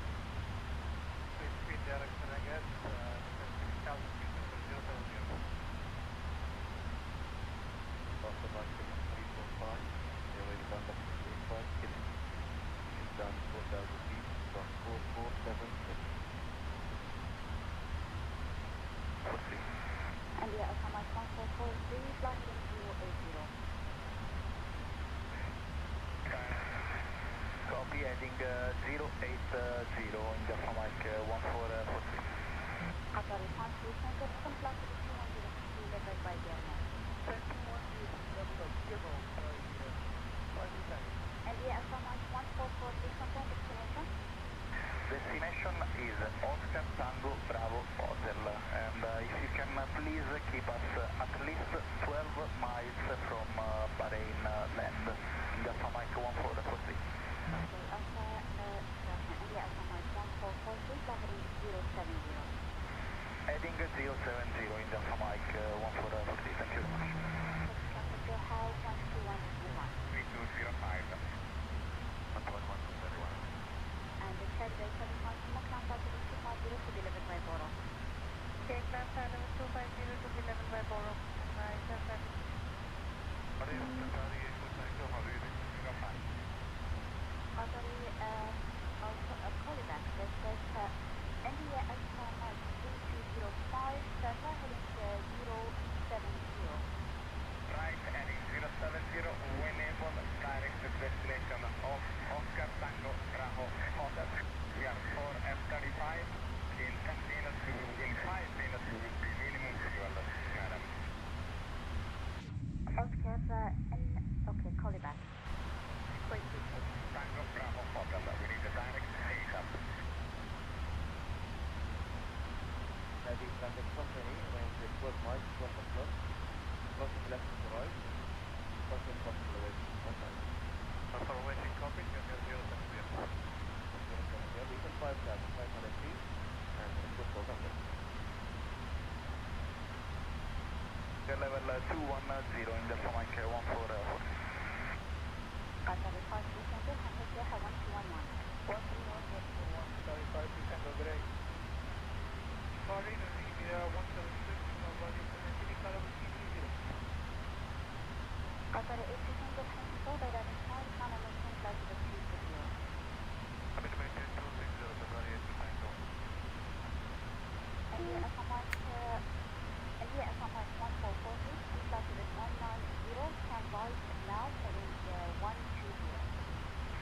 Good speed direction Vegas, 6000 feet, 070. Foster Mike 345, airway November 385, kitchen. Is down 4000 feet, from 4476. And yeah, Alpha Mike 1443, flight in 080. Copy, heading 080 in the Mike 1443. Qatar response to center, open flight to 2106 delivered by German. 2106 And yeah, Alpha Mike 1443, confirm destination. Destination is Oscar Tango Bravo Hotel, and if you can please keep us at least 12 miles from Bahrain land in the Mike 1443. Okay, Alpha, and yeah, Alpha Mike 1443, flight in 070. Heading 070 in the Mike 1443, thank you very much. Traffic High 12121. 3205. 121, And the third day 75 smoke down flight to 250 to be delivered by Boro. Take ground flight number 250 to be 11 by Boro. Nice, that's right. Qatari, I'll call you back. This is India Alpha Mike 3205, Delta heading 070. Right, heading 070, whenever direct destination of Oscar Tango Bravo Hotel. We are 4F35, in 10 minutes, in 5 minutes, we will be minimum fuel, madam. Oscar, okay, call you back. Tango Bravo Hotel, we need a direct ASAP. Heavy traffic company, range 12 miles, 12 o'clock. Crossing left to right. Crossing possible away from contact. For waiting copy, you can 070. Vehicle 5500 feet, and good for contact. Level 210 in the Mike 1443. Qatar response to center, contact Jeddah 1211. 131, 35, Tango Grey. Sorry, India 176, nobody connected, Caravan C30. Qatar 82 Tango Principal, by that time, Kana maintain flight to the 360. Habit maintain 260, Qatari 82 Tango. And yeah, Alpha Mike 1440, and flight to the 190, stand by now, heading 120.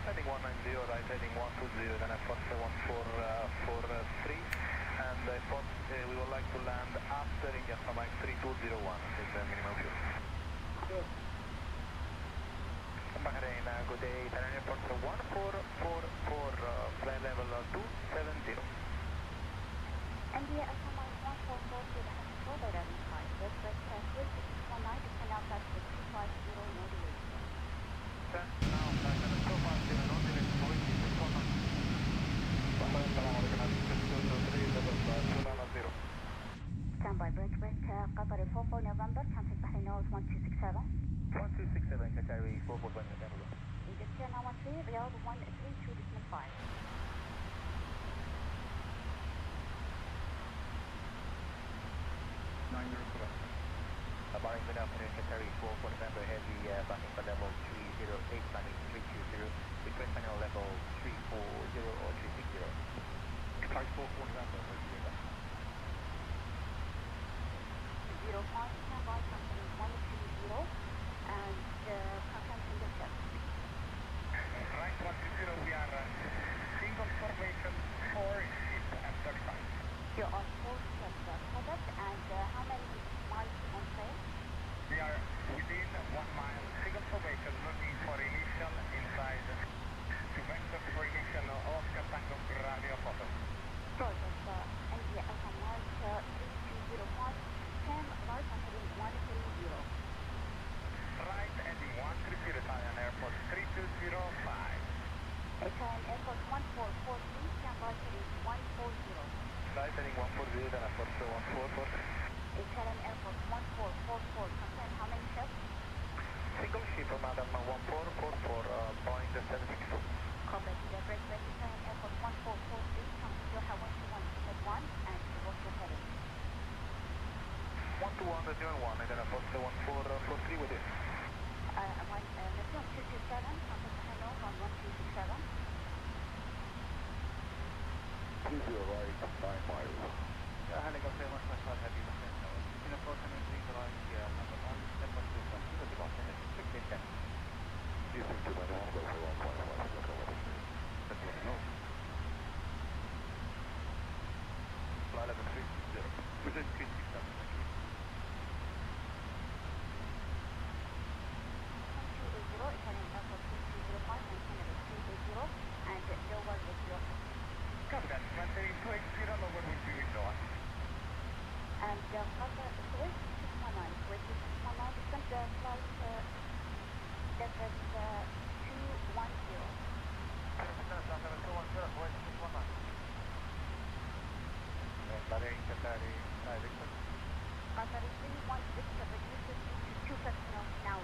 Heading 190, right, heading 120, then I Fox 1443, and I Fox, we would like to land after India Mike 3201, is the minimum fuel. Good. Bahrain, good day, Bahrain Airport 1444, flight level 270. And yeah, Alpha Mike 1440, the control by that time, West 3619, descend now flight to the 250, no delay. Now, flight level 250, no delay, Boeing 619. Standby, bridge break, Qatar 44 November, contact Bahrain Nose 1267. 1267, Qatari 441 November. Egyptian now 13, Riyadh 132.5. 90 correct. Bahrain, good afternoon, Qatari 44 November, heavy backing for level 308, landing 320, request final level 340 or 360. Qatari 44 November, where do you get that? 05, standby, company 130, and confirm single check. Right, 120, we are single formation, 4 ship and 35. You are 4 steps covered, and how many miles on trail? We are within 1 mile, single formation, looking for initial inside to vector for initial Oscar Tango Bravo Hotel. Project, and yeah, 200 and 1, and then a post 1443 with you. Neptune 227, contact Hello on 1267. 30 right, 9 miles. Helicopter 155 heavy descent. In approximately right here, number 1, 10.2 to the block, and it's strictly 10. Eastern to manual, go for 155, look over the street. That's what I know. Fly level 360. Present 367, thank you. 1280, Italian Airport 2205, maintain level 380, and lower with your... Copy that, maintain 280, lower with you in Noah. And Qatar, Kuwait 619, Kuwait 619, descent flight level 210. Bahrain, Qatari, Victor. Qatar 316, reduces to 250 knots now.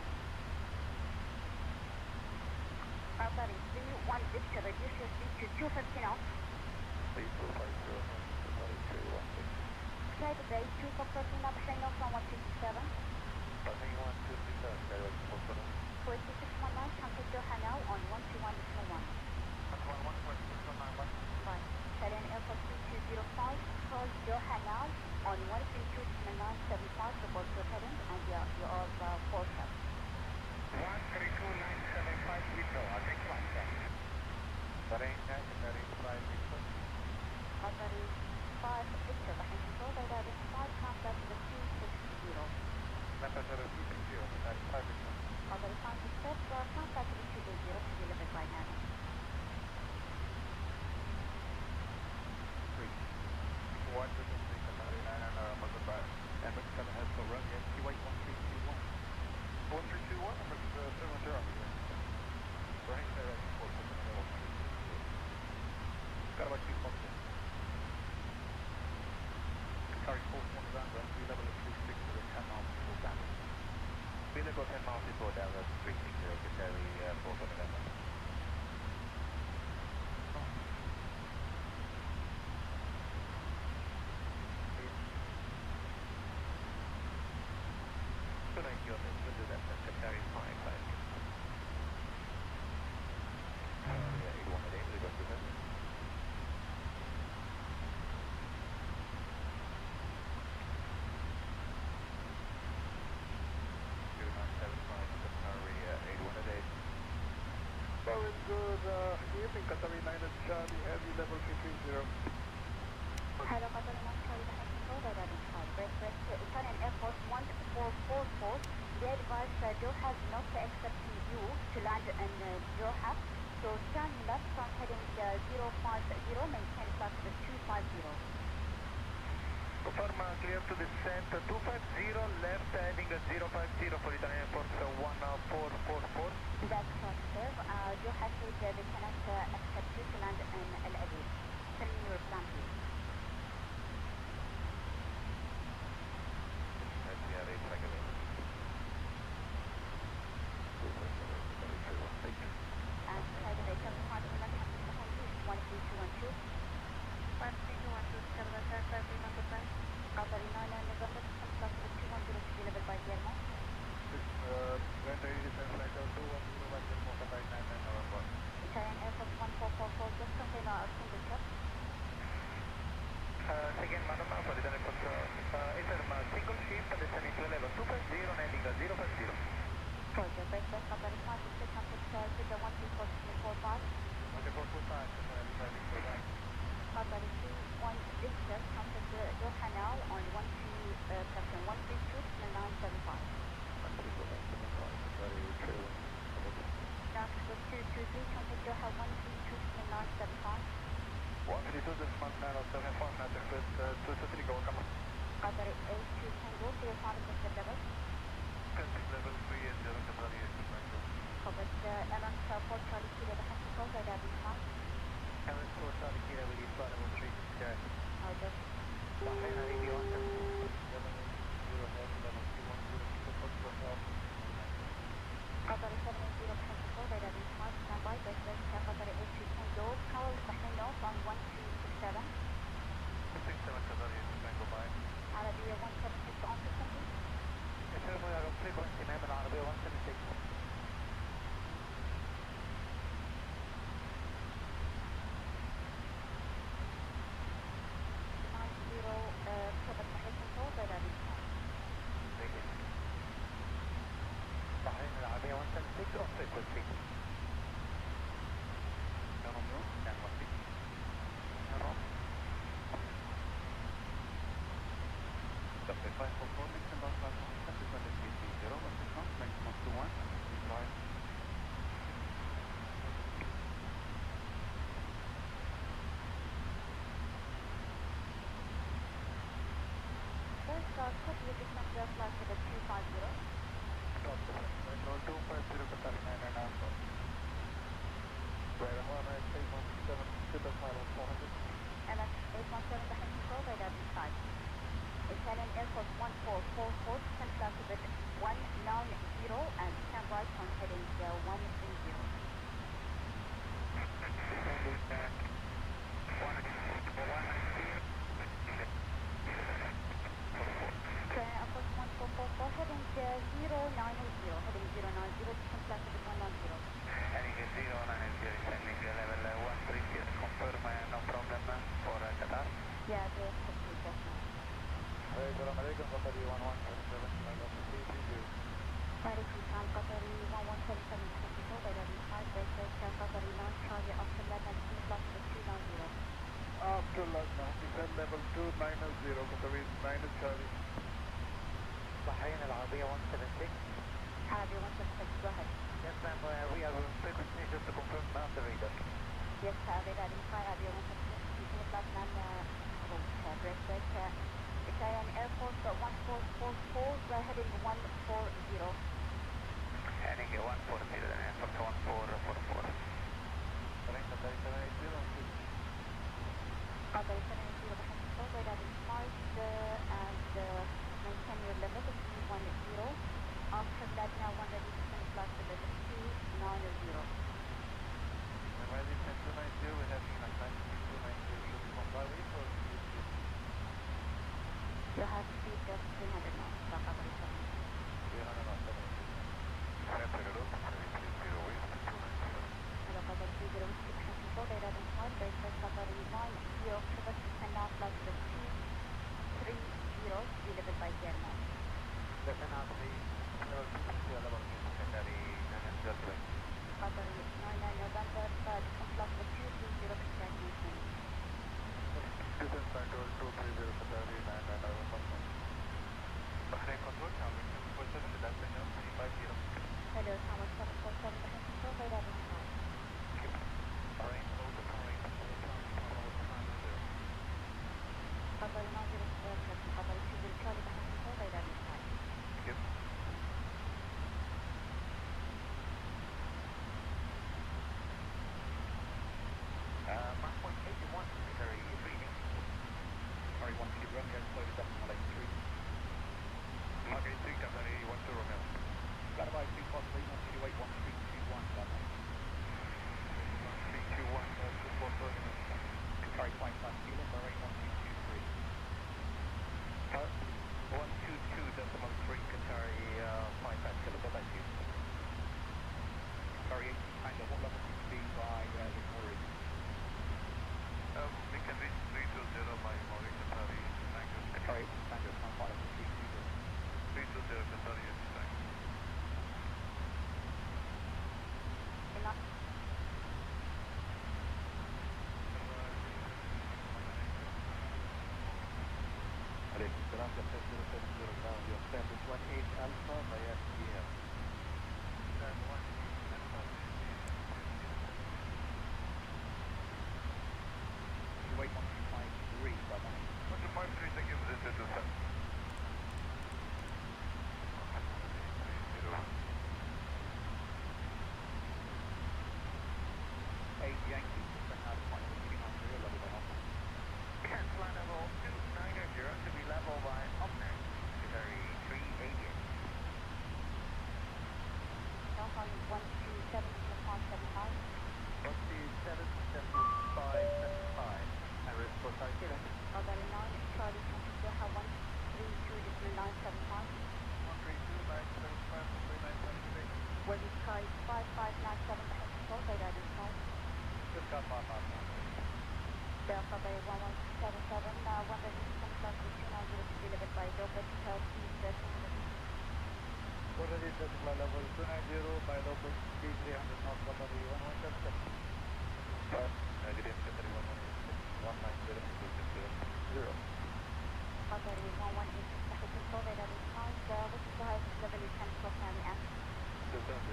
Qatar 316, reduces to 250 knots. 3250, Flight Bay 2413, Bahrain from 157. Bahrain 127, direct for Kuwait 619, contact Doha now on 121.1. 111, Right. Italian Airport 3205, call Doha now on 132.975, report your heading, and you are forecast. 132975 with Noah, take flight, Bahrain, Qatari, fly Victor. Qatar 5 Victor, Bahrain control, diving 5, contact the 260. Qatar 260, Qatari, fly Victor. Qatar 5 Victor, contact the 280 to deliver by now. One to the Qatari, and Mazabad. Emirates 7 has for run, yes, Kuwait 1321. 1321, Emirates 7 Bahrain, direct for Qatari, 132. Karachi Foxtrot. Qatari 41 ground, run, level of 36 to the 10 miles before downwind. We'll go 10 miles before downwind, 360, Qatari, 4th of November. Boeing, good evening, Qatari 9 at Charlie, heavy level 330. Hello, Qatar 9 Charlie, Bahrain control, diving 5. Break, Italian Airport 1444, be advised Doha is not accepting you to land in Doha, so turn left from heading 050, maintain flight to 250. Confirm clear to descent 250, left heading 050 for Italian Airport 1444. That's positive. Doha said they cannot accept you to land in Al Aviv. Tell me your plan, please. And private item department, 13212. 13212, Scarlet Air 5 Qatar 9 November, some flight to 210 to be delivered by Guillermo. Italian Airport 1444, just container our single trip. Again, madam, for Italian Airport, it's a single ship descending to level 250, landing 050. Roger, break back Qatar 5 to contact to the 13445. 1445, Qatar 31 Victor, contact Doha now on 132.975. Knox 223, contact Doha 132.975. 132, this month 907, Magic with 223, go, come on. Qatar 82 Tango, clear final of the level. Level 3 and 0, Qatari 82, Covered MX 4 Charlie Kilo, the hospital, by diving 5. Emirates 4 Charlie Kilo, we need flight level 3, sky. Roger. Bahrain, Arabi 172. Qatar 70 hospital, by diving 5. Standby, break Qatar 82 Tango, call Bahrain North on 1267. 267, Qatari 82, go by. Arabiya 176 on 20. 544, Nixon bound platform 10 to 2330, and 6 knots, maximum 21, please rise. First start, copy with this number flight for the 250. Stop the no 250 Qatar 9 Alpha. Right, I'm on 817, Jeddah final 400. MS 817 behind control by Dublin 5. Italian Air Force 1444, descend flight with 190 and stand right on heading 130. Italian Air Force 1444, heading 090, heading 090, descend flight with 190. Heading 090, descending level 130, confirm no problem for Qatar? Yeah, the complete just now. Assalamu alaikum, Qatari 1177, I got the 330. Malaysian time, Qatari 1177 behind control by Dublin 5, break Qatari 9, Charlie after London, descend flight with 290. After Lagna, descend level 290, Qatari 9 Charlie. بحرين العربية 176. Arabic 176, go ahead. Yes ma'am, we have a frequency just to confirm the radar. Yes, Dublin 5, Arabic 176, descend flight break Italian Air Force 1444, we're heading 140. Heading 140, Air Force 1444. Qatari 780, Qatari 780 behind control by Dublin 5 and maintain your level of 310. After that, now 1 ready to send flight to the 290. Ready 290, we have a time 290, should we comply with or You have speed of 300 knots, Qatari 7. 300 knots, 780. Hello, Qatari 306 behind control by Dublin 5, break Qatari 90, triple descend now flight to the 230, be level by Air now. Descend out the level 260, level 2 secondary, and Delta. Qatari 99 November, descend flight to the 230 to track maintenance. Descent control 230, Qatari 9 Alpha. Bahrain control, tower 747, that's the note 350. Hello, Tower 747 behind control by Dublin 5. Bahrain, hold the Bahrain, control, tower 9 Qatari 90, Qatari 20 Charlie behind control by Dublin 5. Yep. Mach 181, Qatari reading. Sorry, 1 to Romeo, slow to decimal 83. Mach 83, Qatari 12 Romeo. Standby 253, 128, 1321, standby. 321, 244 Romeo. Qatari 55, Kilo, Bahrain 1223. 122 decimal 3, Qatari 55 kilo, go back to you. Qatari 80, Tango, what level can you be by Victoria? We can reach 320 by Maureen Qatari, Tango. Qatari 80, Tango, climb pilot 320. 320 Qatari 80, Tango. Enough. Alaikum salam, Delta 070 ground, your status 18 Alpha via SDM. You wait 1253, by the way. 153, thank you for this, to 7. 8 Yankee, descend out of flight 290, level by Alpha. Cancel level 290 to be level by Omnex, Qatari 388. Now on 127 to 575. 127.575, and risk for 5 kilo. Qatari 9, Charlie 22, have 132 decimal 975. 132, 975, 3973. Where the sky is 5597 behind control by Dublin 5. Just got 559. Delta by 1177, 1 ready to send flight to 290 to be delivered by Dobbit, please Already decimal level 290 by local speed 300 knots, Qatari 1177. Negative Qatari 190, 190, 0. Qatari 1186 behind control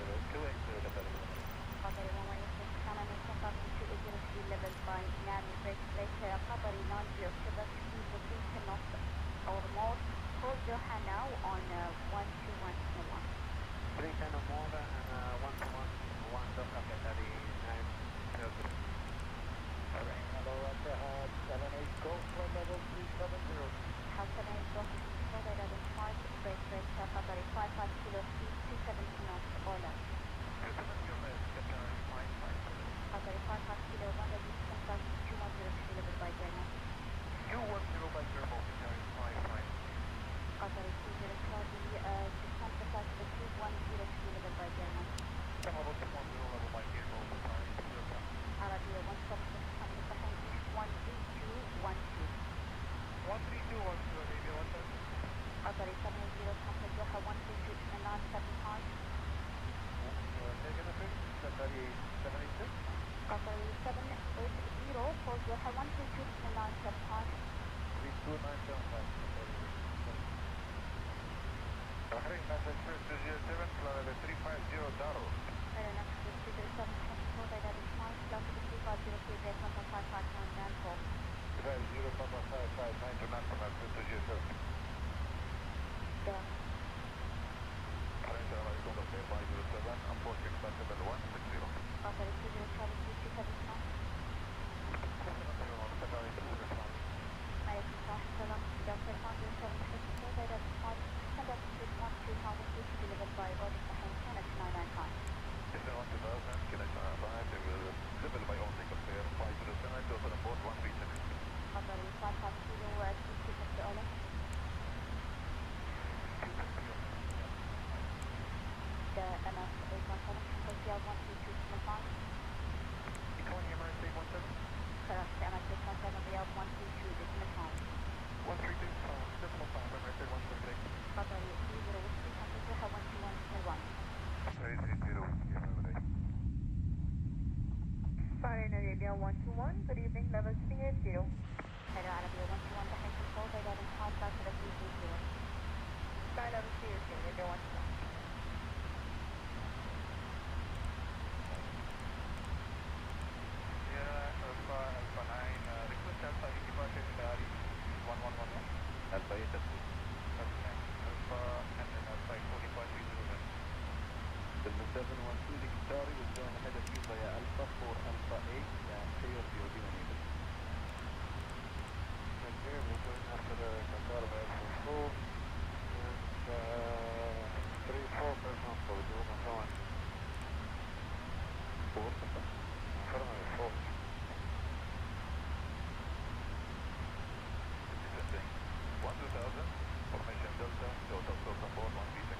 280 Qatari 118. Qatari 118, Sana Nation passing 280 speed level by Nami Bridge Plate, Qatari non-zero, Quebec speed between 10 knots or more. Call Doha now on 121. 310 or more and 121 Doha Qatari 900. Alright, hello Etihad 78 Golf flight level 370. House 78 Golf 370, identified, break, Qatari 55 kilo speed, 270 knots, Ola. 270 Qatari 55 kilo, 110,210 speed level by German. 210 by German, Qatari 55. Qatari 20 Claudia, descent the flight to 210 speed level by German. Level 210 level by German, Qatari 0. Arabia 176, Hamza Bahrain East 13212. 13212 Arabia 176. Qatari 70, Hamza Doha 132, Milan 75. Negative, Qatari 76. Qatari 780, for Doha 132, Milan 75. 32975. Bahrain message first to 07, flight 350 Daro. Aeronautics 207, 24, identified, flight to 350, Vietnam 5559 landfall. 50 Papa 559 to Nantamat to 07. Doha. Bahrain Tower, you contact 507, on board 657 160. Qatari 20, Charlie 279. Qatari 275. Alaikum salam, Delta 107, identified, conduct 612, delivered by Audit Bahrain, China 995. Is there 1000, connection 5, level by all take fair 507, total on board 136. Qatari 55 kilo, speed Mr. Ola. The MS 817, Hotel 132, Smithon. E20 Emirates 817. Correct, MS 817, Riyadh 132, Smithon. 132, decimal 5, Emirates 816. Qatari 30, Whiskey, Hamza Doha 121, Smithon. 330, Emirates. Bahrain Arabia 121, good evening, level 380. Hello, Arabia 121, Bahrain Control, by guidance hard flight to W30. Sky level 380, Arabia 121. Alpha 9, request Alpha 8 departure in the RE 1111. Alpha 8 at 2. Alpha and then Alpha 8 4 departure 0. Delta 712, the Qatari will join ahead of you via Alpha 4 Alpha 8 and clear POD when needed. Okay, we're going after the Qatar by Alpha 4 and 3-4 personal for the Juma 4. 4, Affirmative 4. Descending 12000, formation Delta, total source on board 1V6.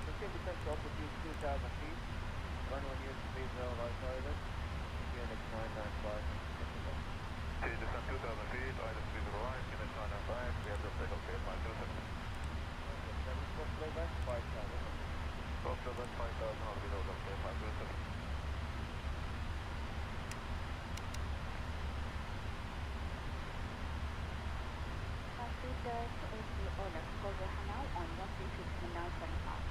Continue descent to altitude 2000 feet, runway near speed 0 right pilot, QNX 995. Okay, descent 2000 feet, item speed 0 right, QNX 995, we have just takeoff clear 527. Cost playback 5000. Cost level 5000 or below, just clear 527. Speed 280, Ola, call Doha now on 132, 975.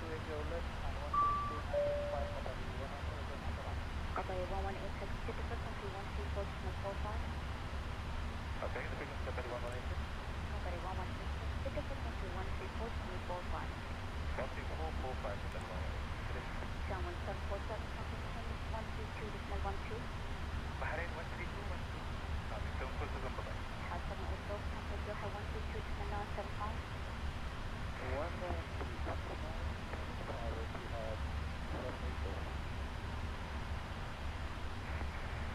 3280 left and 13295 Qatari 1186, typical country 134.45. Okay, the frequency Qatari 118. Qatari 1186, typical country 134.45. 13445 Qatari 118. Downwind 747, country 132, 12. Bahrain 13212. Still full to Zumba. House 78 Golf, country Doha 132, 975. 192.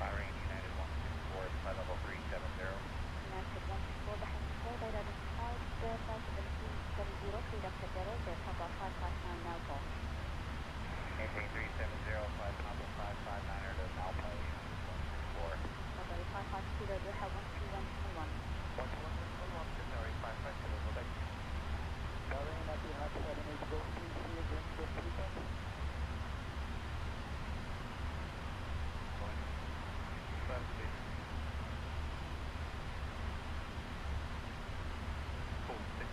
Bahrain United 164, flight level 370. United 164, Bahrain Control, by identified, flight to the 370, feet up to Jeddah, Papa 559 now call. Maintain 370, flight Papa 559er to Malpa 164. Qatari 55 kilo, Doha 121, 121, Qatari 55 kilo, go back. Bahrain Etihad 78 Golf 33 again, go 3 times. Fast speed. Full 6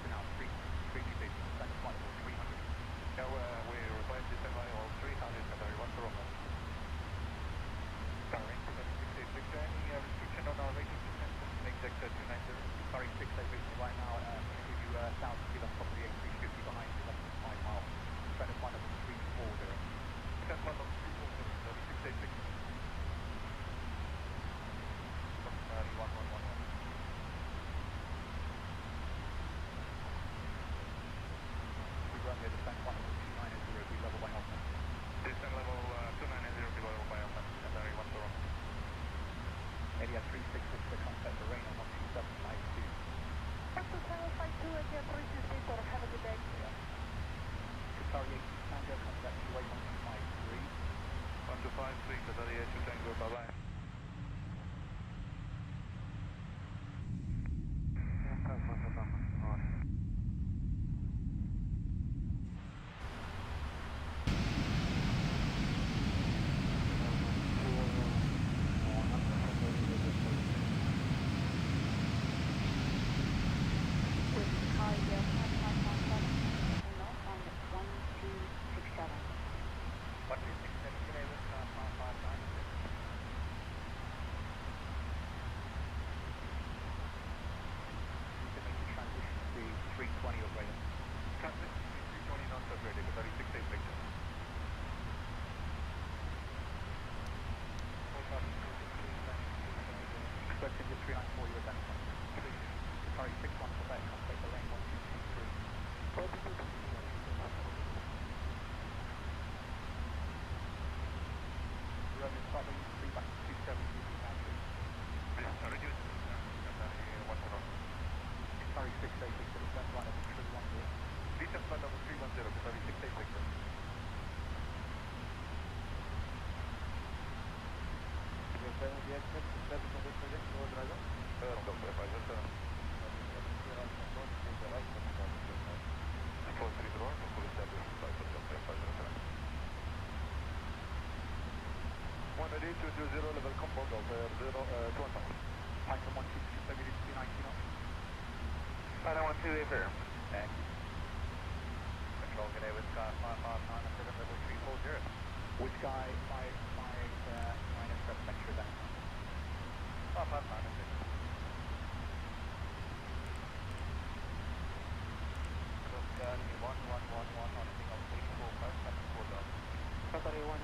36 Victor, contact the rain on 12752. 12752 at your 360, have a good day. Qatari 8 Tango, contact QA 1253. 1253, Qatari 8 Tango, bye-bye. Expecting your 394, you're back. Sorry, 61 for that, contact the lane 1223. Roman stopping, 3 back to 270, boundary. Reduce. Qatari 10. Sorry, 68, Victor, that's right, over 310. Descent flight level 310, Qatari 68 Victor. level comfort of 020. Python 122, February 290 knots. Python 128 fair. Thank you. Control G'day with Sky 559 7 level 340. With Sky 55 minus press vector down. 559 6. Gulf 1111 on single 34 post, 74 Qatari 1111,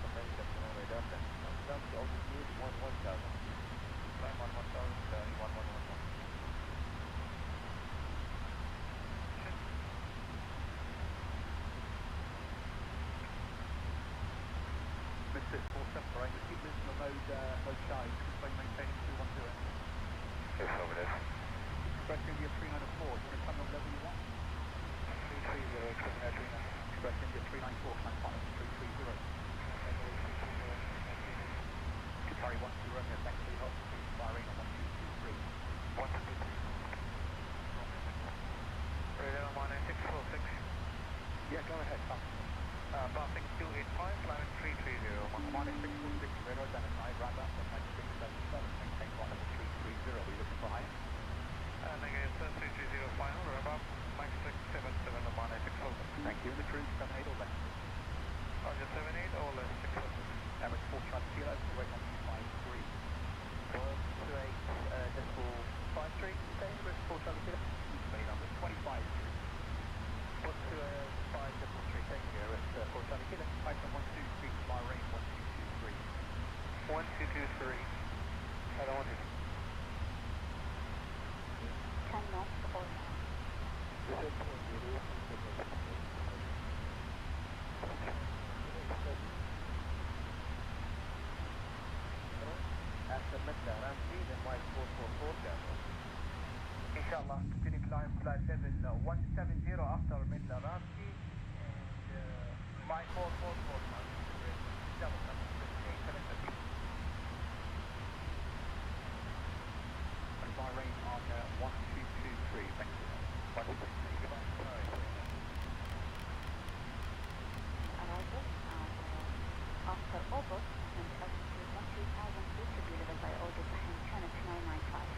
defense captain on radar, down to altitude 11,000. Climb on 1000, 1111. Mr. 47, right, keep losing the mode shy, keep maintaining 210. Yes, over there. Express India 394, do you want to come on level you want? 330, coming out 39. Express India 394, climb final 330. Qatari 12 Romeo, thanks for your help, please firing on 1223. 123. Radar 19646. Yeah, go ahead, come. Passing 285, climbing 330. 11646, radar identified, round up at 9677, maintain one level 330, are you looking for higher? Negative 330 final, we're above Mike 677 on 19646. Thank you, the cruise 78 or less. Roger 78 or less 646. Average 4 Charlie Kilo, rate 1253. 128 decimal 53, okay, with 4 Charlie Kilo. Main number 253. 125 decimal 3, take care, it's 4 Charlie Kilo. Python 123, fly range 1223. 1223. I don't want to. 10 knots or more. After Medda Ramsey, then Mike 444 down. Inshallah, continue climb flight level 170 after Medda Ramsey and Mike 444. Fly range on 1223, thank you. 123, goodbye. Arrival after over and altitude 13,000 feet to be level by order behind Channel 995.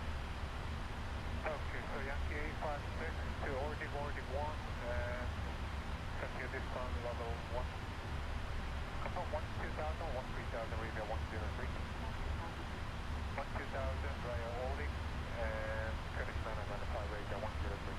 Okay, so Yankee 856 to order 1 and set your distance level 1. Confirm 12,000 or 13,000 radio 103. 12,000 radio holding and finish 995 radio 103.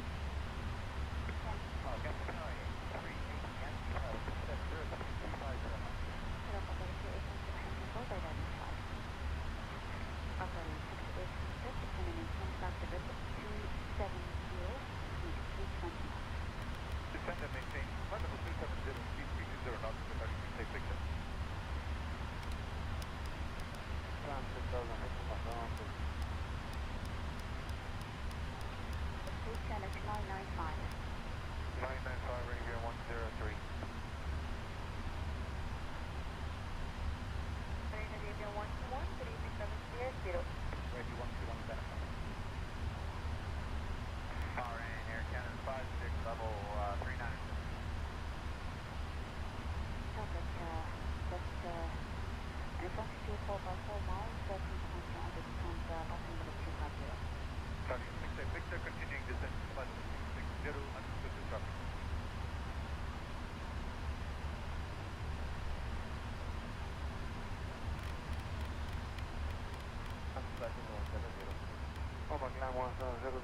Over climb 170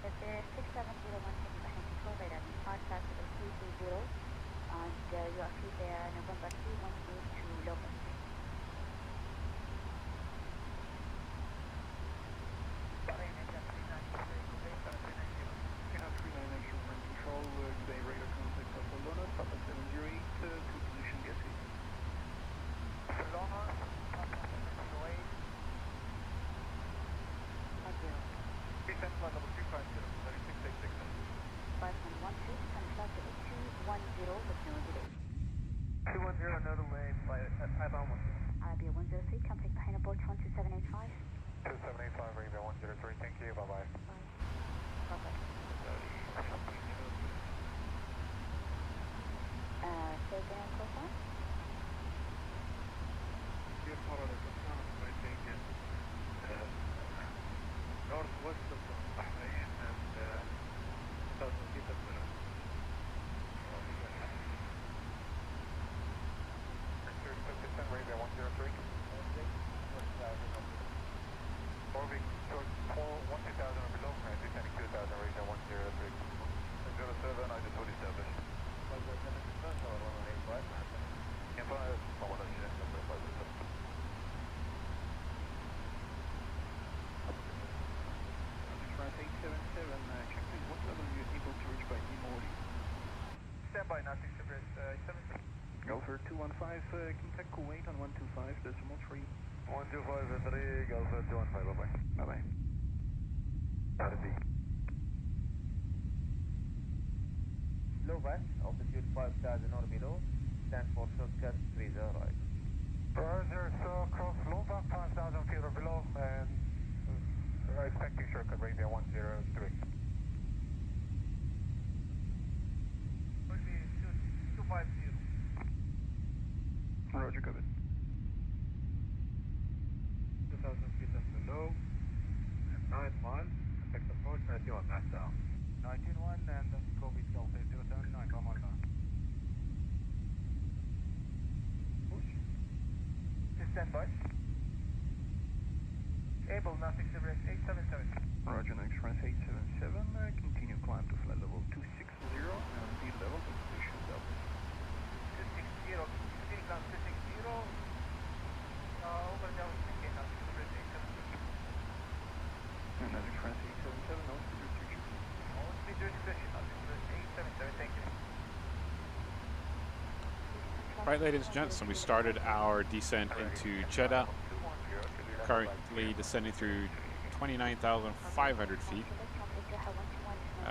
If there's 6701 taking behind control radar, hard taxiable 330, and your feet there, November 318 to Locust. Bahrain, India 393, good day, 390. China 39 action from control, good day, radar contact Barcelona, Papa 708 to position Getty. Barcelona, Papa 708. Descent flight level 250, 3686. 5112, and flight level 210 with no delay. 210, no delay, flight at Python 1. Arabia 103, complete behind aboard 12785. 2785, Arabia 103, thank you, bye-bye. Bye. Bye-bye. Say again, profile. Dear Florida, I think northwest of Bahrain and south of Jeddah. Descent Arabia 103. Orbit short 12,000 or below, and descending 2,000, Arabia 103. 07, I just fully established. France 877, check please, what level are you able to reach by E-Modi? Stand by, not 6 Cigarette, 7. Gulfer 215, contact Kuwait on 125, decimal 3. 125 3, Gulfer 215, bye-bye. Bye-bye. RD. Slovak, altitude 5,000 or below, stand for shortcut 30 right. Roger, so cross Slovak 5,000 feet or below, and expecting shortcut Arabia 103. Will be 250. Roger, go ahead. 2,000 feet and below, and 9 miles, effect approach 91 knots down. 19-1 and Kobe Delta 079, come on down. Push. Stand by. Able, now 6 Cigarette 877. Roger, next France 877, continue climb to flight level 260 and be level to position Delta. 260, continue down 260, over down, again, now 6 Cigarette 877. And next France 877, no speed restriction. All speed restriction, now 6 Cigarette 877, thank you. Right, ladies and gents, so we started our descent into Jeddah, currently descending through 29,500 feet.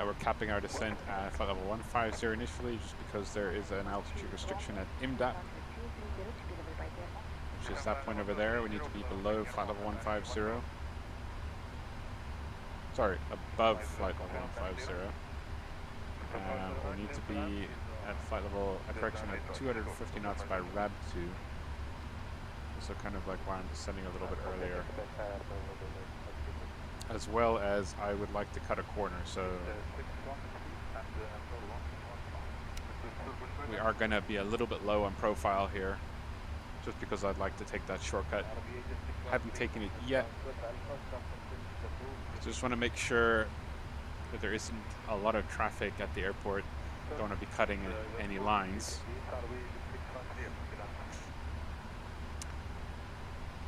We're capping our descent at flight level 150 initially, just because there is an altitude restriction at IMDA, which is that point over there. We need to be below flight level 150. Sorry, above flight level 150. We need to be at flight level, correction, at 250 knots by RAB2. So kind of like why I'm descending a little bit earlier. As well as I would like to cut a corner, so we are going to be a little bit low on profile here, just because I'd like to take that shortcut. Haven't taken it yet. Just want to make sure that there isn't a lot of traffic at the airport. Don't want to be cutting any lines.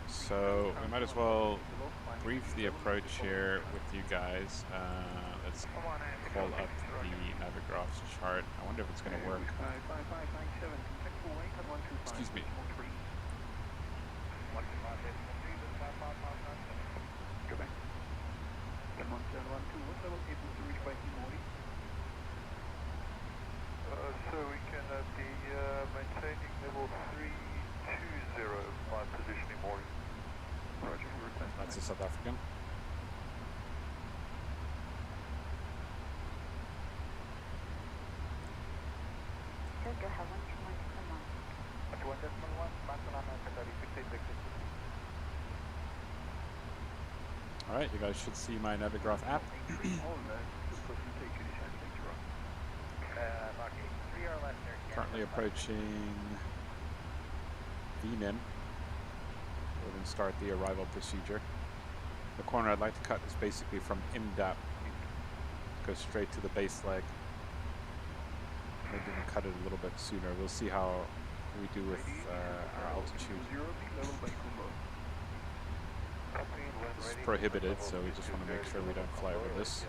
So we might as well brief the approach here with you guys. Let's pull up the Navigraph chart. I wonder if it's going to work. Excuse me. Go back. 17112, what level able to reach by E-Modi? So we can be maintaining level 320 by positioning more. Roger, That's a South African. Jeddah have 121.1. 1.1, Barcelona, 3686. Alright, you guys should see my Navigraph app. Currently approaching VMIN. We're going to start the arrival procedure. The corner I'd like to cut is basically from IMDAP. Go straight to the base leg. Maybe even cut it a little bit sooner. We'll see how we do with our altitude. This is prohibited, so we just want to make sure we don't fly over this.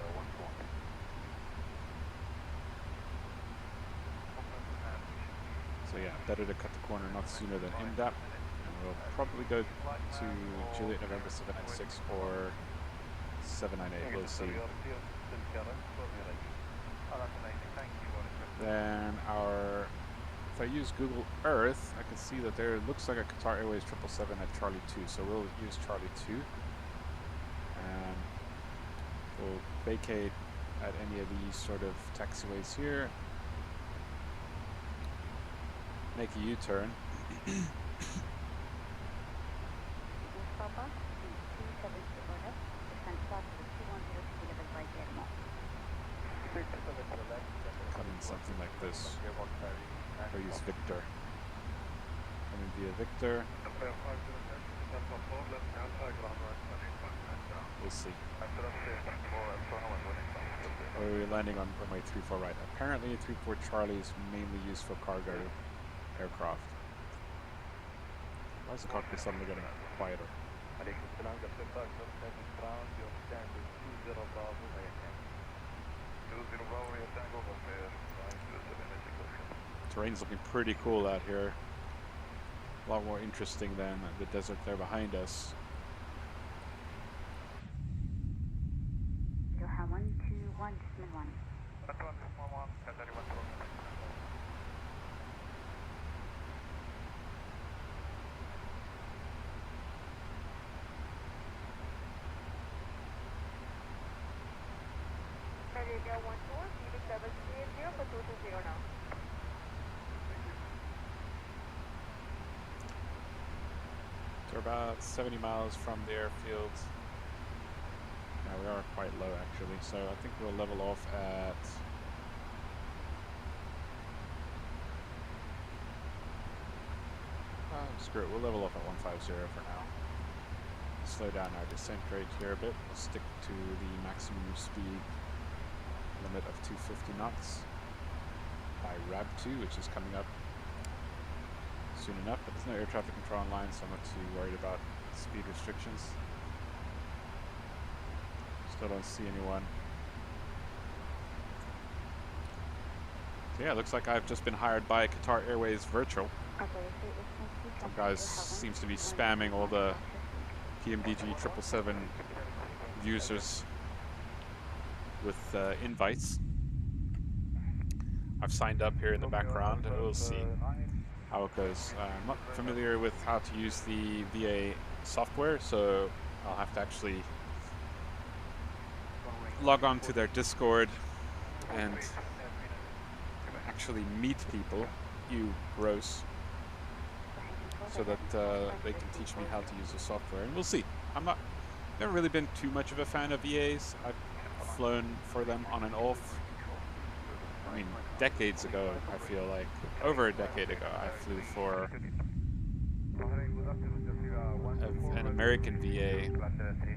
So yeah, better to cut the corner not sooner than IMDAP. And we'll probably go to Juliet November 796 or 798. We'll see. Then if I use Google Earth, I can see that there looks like a Qatar Airways 777 at Charlie 2. So we'll use Charlie 2. And we'll vacate at any of these sort of taxiways here. Make a U-turn. Come in something like this. Or use Victor. Come in via Victor. We'll see. Or we're landing on runway 34 right. Apparently 34 Charlie is mainly used for cargo aircraft. Why is the cockpit suddenly getting quieter? Terrain's looking pretty cool out here. A lot more interesting than the desert there behind us. Doha 121 decimal 1. Malaysia 12, Phoenix 730 for 220 now. So we're about 70 miles from the airfield. Now we are quite low actually, so I think we'll level off at screw it, we'll level off at 150 for now. Slow down our descent rate here a bit. We'll stick to the maximum speed limit of 250 knots by RAB2, which is coming up soon enough, but there's no air traffic control online, so I'm not too worried about speed restrictions. Still don't see anyone. So yeah, looks like I've just been hired by Qatar Airways Virtual. Some guys seems to be spamming all the PMDG 777 users with invites. I've signed up here in the background and we'll see how it goes. I'm not familiar with how to use the VA software, so I'll have to actually log on to their Discord and actually meet people, you gross, so that they can teach me how to use the software, and we'll see. Never really been too much of a fan of VAs. I've flown for them on and off. I mean, decades ago, I feel like. Over a decade ago, I flew for an American VA,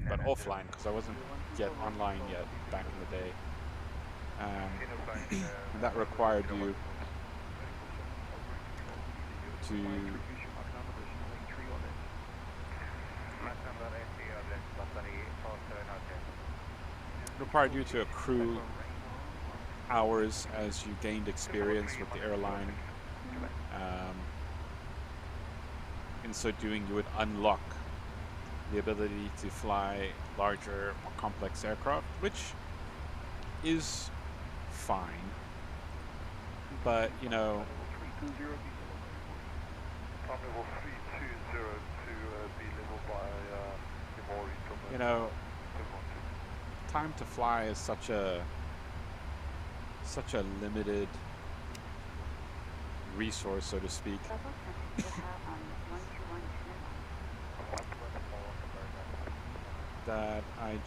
but offline, because I wasn't yet online yet back in the day. And that required you to accrue hours as you gained experience with the airline. In so doing, you would unlock the ability to fly larger, more complex aircraft, which is fine. But, you know, time to fly is such a limited resource, so to speak. That I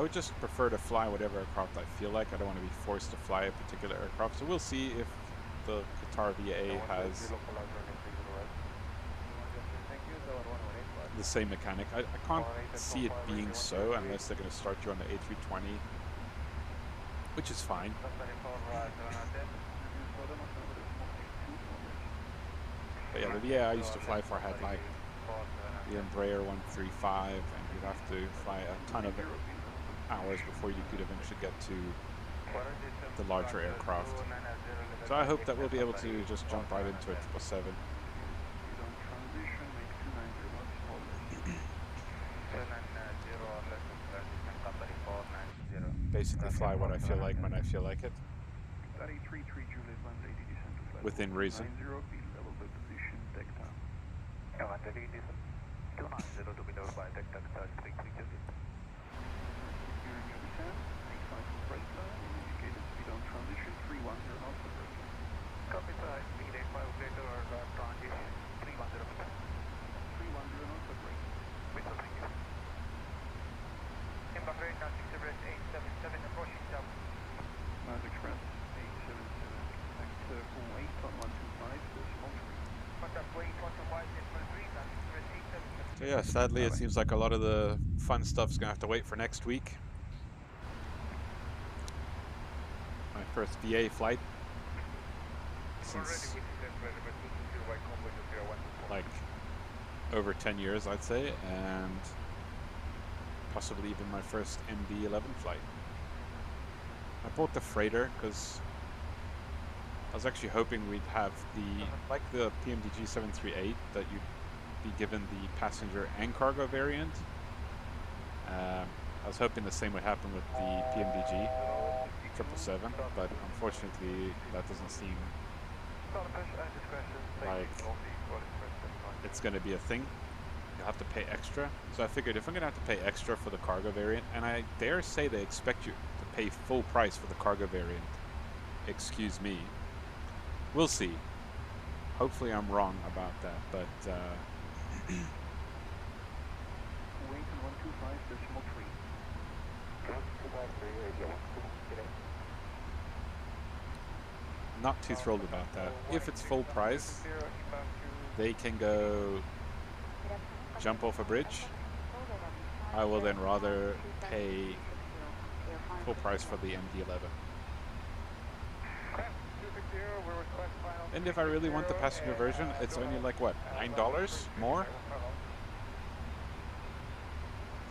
would just prefer to fly whatever aircraft I feel like. I don't want to be forced to fly a particular aircraft. So we'll see if the Qatar VA has the same mechanic. I can't see it being so unless they're going to start you on the A320, which is fine. But yeah, the VA I used to fly for had like the Embraer 135, and you'd have to fly a ton of hours before you could eventually get to the larger aircraft. So I hope that we'll be able to just jump right into a 777. Basically fly what I feel like when I feel like it. Within reason. So yeah, sadly it seems like a lot of the fun stuff's gonna have to wait for next week. My first VA flight since like over 10 years, I'd say, and possibly even my first MD-11 flight. I bought the freighter because I was actually hoping we'd have like the PMDG 738, that you'd be given the passenger and cargo variant. I was hoping the same would happen with the PMDG 777, but unfortunately that doesn't seem like it's going to be a thing. You'll have to pay extra. So I figured if I'm going to have to pay extra for the cargo variant, and I dare say they expect you to pay full price for the cargo variant, excuse me, we'll see. Hopefully I'm wrong about that, but not too thrilled about that. If it's full price, they can go jump off a bridge. I will then rather pay full price for the MD-11. And if I really want the passenger version, it's only like what, $9 more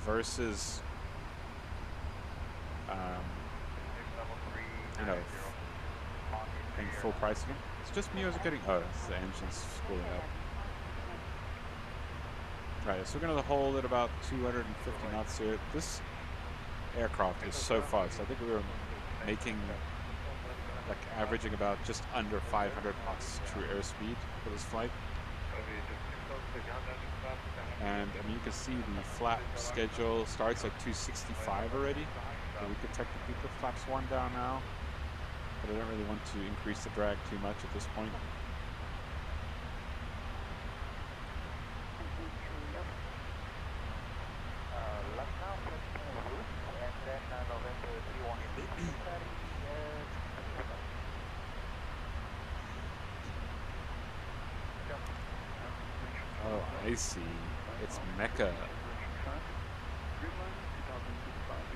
versus you know, paying full price again. It's just me, or is it getting, oh, it's the engine's spooling up. Right, so we're going to hold at about 250 knots here. This aircraft is so fast. I think we were making, like, averaging about just under 500 knots true airspeed for this flight. And I mean, you can see the flap schedule starts at 265 already. So we could technically put flaps 1 down now, but I don't really want to increase the drag too much at this point. Oh, I see. It's Mecca.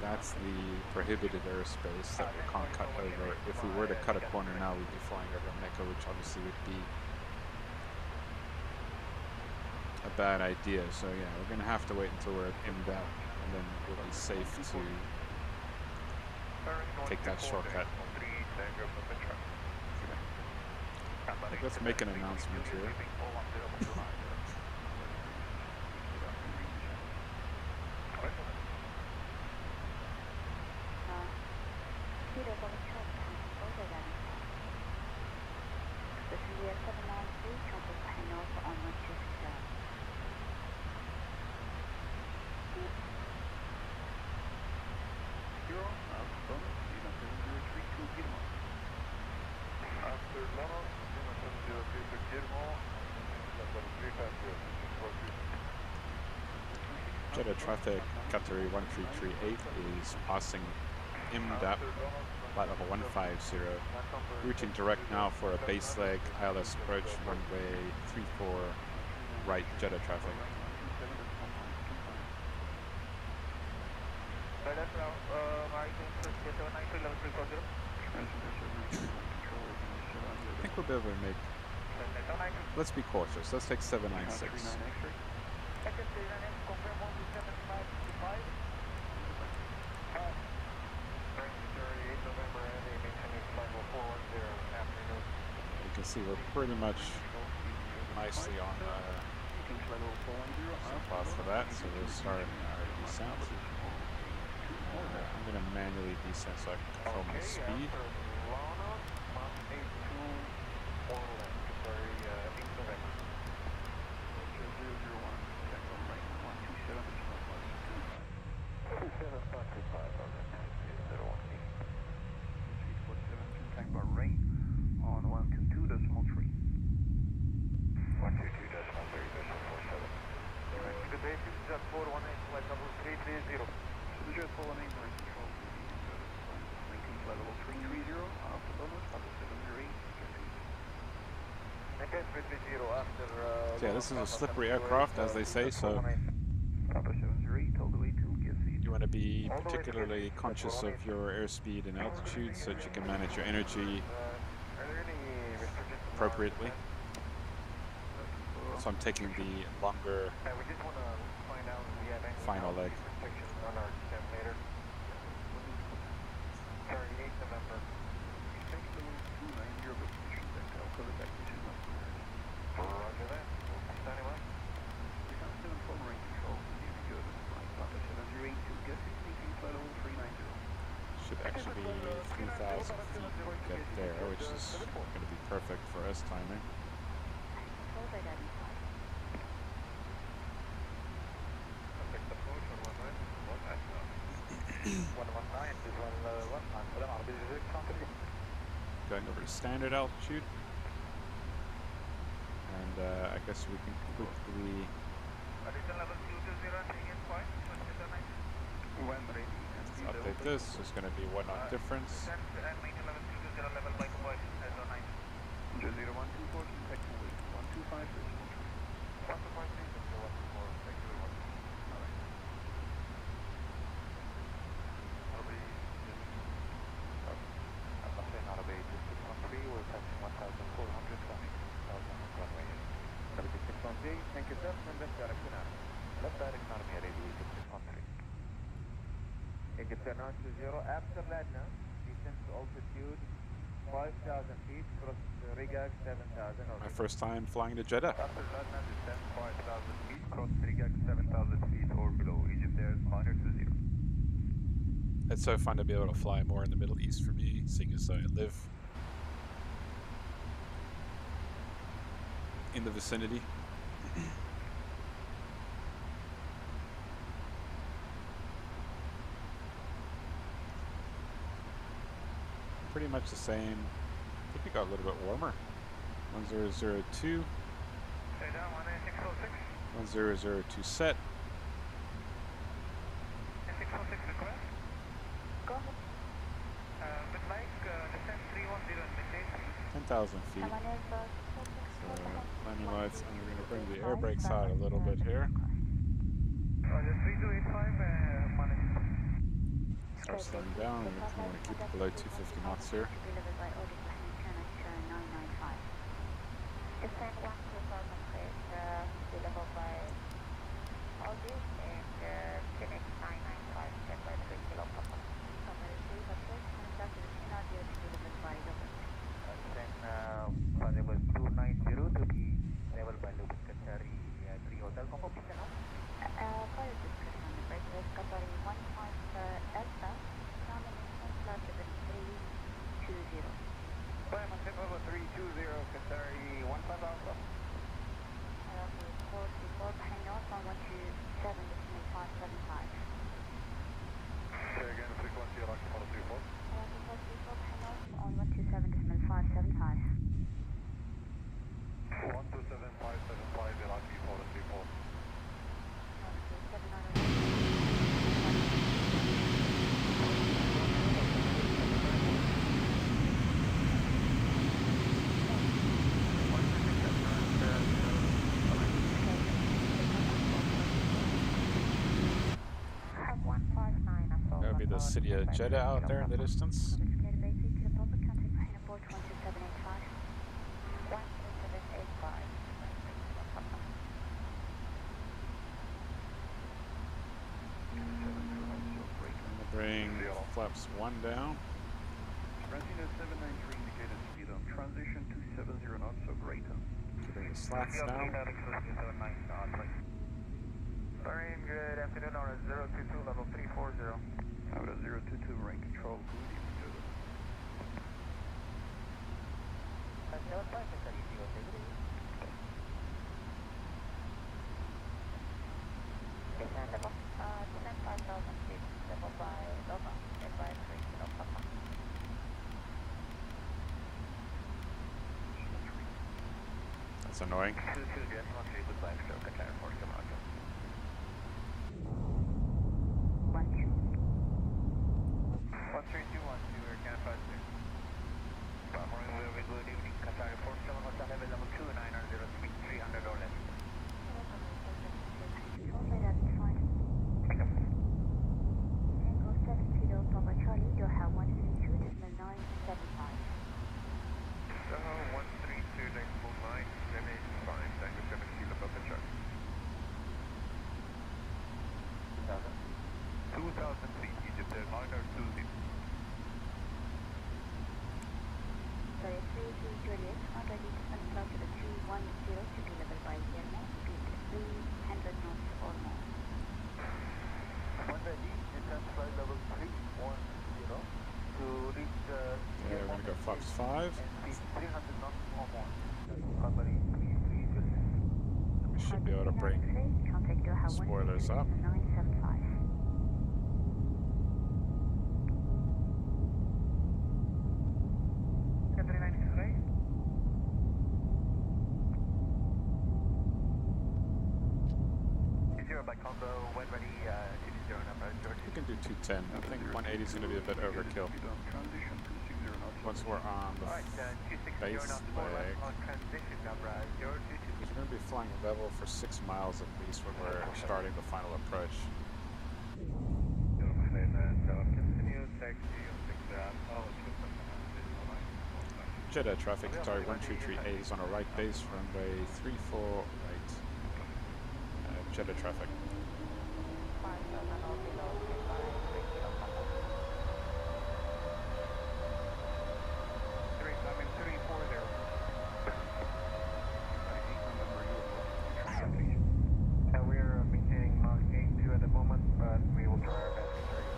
That's the prohibited airspace that we can't cut over. If we were to cut a corner now, we'd be flying over Mecca, which obviously would be a bad idea. So yeah, we're going to have to wait until we're at MDAP, and then we'll be safe to take that shortcut. Let's make an announcement here. Jeddah traffic category 1338 is passing MDAP, flight level 150, routing direct now for a base leg ILS approach, runway 34 right Jeddah traffic. Left now, right into Jeddah 93 level 340. I think we'll be able to make. Let's be cautious. Let's take 796. You can see we're pretty much nicely on path for that, so we'll start our descent. I'm going to manually descend so I can control my speed. On 122.3. 122.3.47. Good day, this is Jet 418, flight level 330. The Jet 418, direct control, maintain flight level 330, after bonus, after 708, Maintain 330 after... Yeah, this is a slippery aircraft, as they say, so Papa 708, all the way to GSC. you want to be particularly conscious of your airspeed and altitude so that you can manage your energy appropriately. So I'm taking the longer we just want to find out if we have any final leg. restrictions on our descent later. 38 November. Take the 290 position back, I'll cover back to 2 months. Roger that. Standing by. We have 7 full range control, here we go, flight Papa 708 to GSC, maintain flight level 390. Should actually be 3,000 feet to get there, which is going to be perfect for us timing. Going over to standard altitude, and I guess we can quickly update this. There's going to be 1 knot difference. Jet 0124, technical weight 125. Thank you, sir. From left direction army. Left direction army ready, 613. Egypt 920, after Ladna, descend to altitude 5,000 feet, cross Rigag 7,000. My first time flying to Jeddah. After Ladna, descend 5,000 feet, cross Rigag 7,000 feet or below. Egypt there is minor to 0. It's so fun to be able to fly more in the Middle East for me, seeing as I live in the vicinity. Pretty much the same. I think it got a little bit warmer. 1002. 1002 set. 606 request. Go ahead. Would like descent 310 in midday. 10,000 feet. My name is Landing lights, and we're going to bring the air brakes out a little bit here. Roger, 3285, manage. Start slowing down. We want to keep it below 250 knots here. Delivered by Audi Channel 995. Descent 1 to 2000 feet, delivered by Audi and Phoenix 995, set by 3 kilo Papa. Papa receive a first contact with Audio delivered by Robert. Then level 290 to be level by Lubin Qatari 3 Hotel. Confirm position now. Fire description on the break was Qatari 15 Alpha, nomination flight level 320. Diamond tip level 320, Qatari 15 Alpha. 44 behind north on 127.575. Say again, 320, Rocky 434. 44 behind north on 127.575. 127.575, Iraqi 434. the city of Jeddah out there in the distance. Square basic to the public, contact Singapore 12785. 12785. Bring flaps 1 down. Brasino 793 indicated speed on transition 270 knots, so greater. Bring the slats down. Bahrain, good afternoon, on 022, level 340. Out of 022, rank control, good evening, Jeddah. Descend level, descend 5,000 feet, level by Loma, advisory, Kilo Papa. That's annoying. 22, Jet 13, goodbye, Stroke, Qatar 47. 1321, Air Canada 56. Morning, good evening, Qatar 47, hotel level level 2, 903, 300 or less. Tango 7 Kilo Papa Charlie, Doha 132.975. Doha 132.949, damage fine, Tango 7 Kilo Papa Charlie. 2000 feet, Egypt airliner 20. Sorry, 33 Juliet, on ready to control to the 210 to be level by Yermo, speed 300 knots or more. 1 ready, descent flight level 310 to reach Okay, we're gonna go flaps 5. and speed 300 knots or more. Company 33 Juliet. We should be able to bring Contact Doha spoilers up. 132.975. We can do 210. I think 180 is going to be a bit overkill. Once we're on the base leg, we're going to be flying level for 6 miles at least when we're starting the final approach. Jeddah traffic, Qatari 1238 is on a right base, runway 34 right. Jeddah traffic. 5,000 or below, goodbye, 3 Kilo Papa. 340. We are maintaining Mach 82 at the moment, but we will try our best to carry it.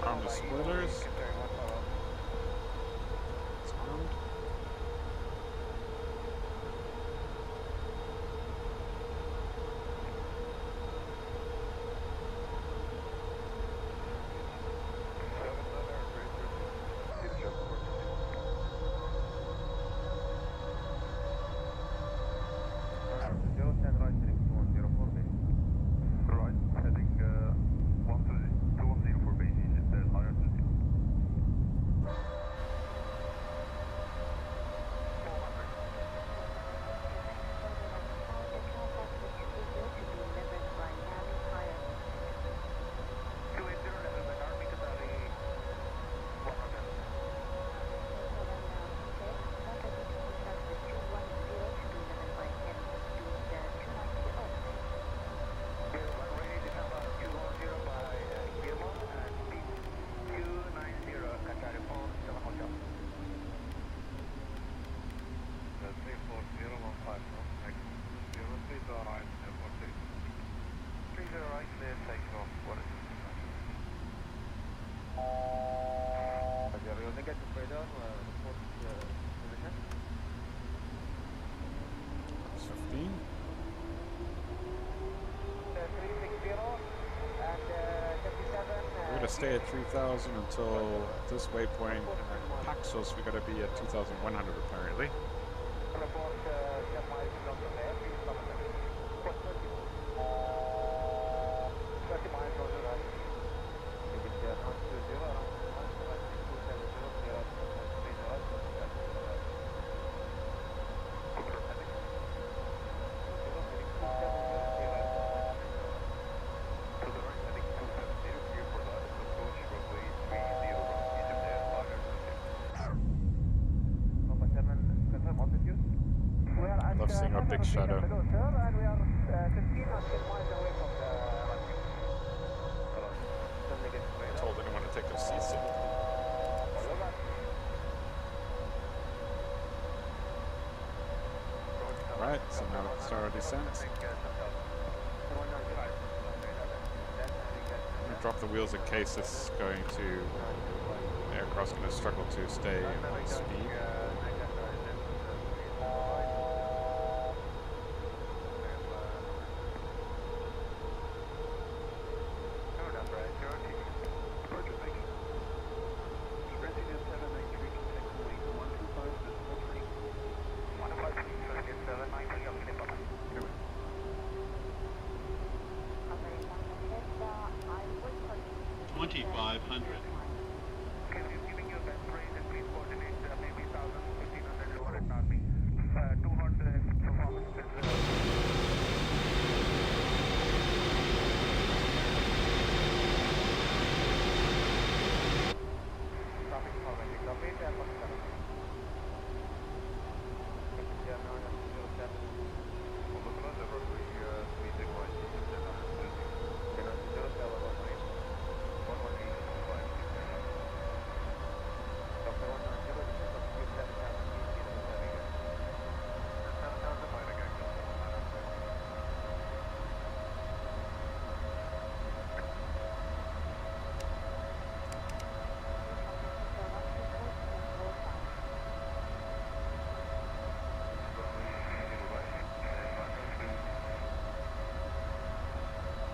Arm the spoilers. It's armed. Right, heading 210 for base Egypt airliner 20. It's 15. We're going to stay at 3,000 until this waypoint, and then Paxos, we got to be at 2,100 apparently. using our big shadow. Below, sir, and we are 15 nautical miles away from the runway. I told anyone to take their seats in. Alright, so now we can start our descent. I'm going to drop the wheels in case it's going to... the aircraft's going to struggle to stay on speed.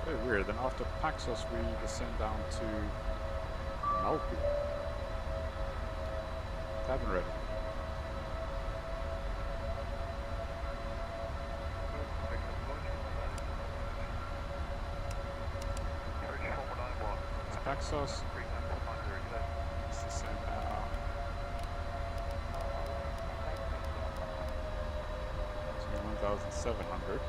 Very weird. Then after Paxos, we descend down to Malpi. Cabin ready. It's Paxos. Let's descend now. It's 1,700.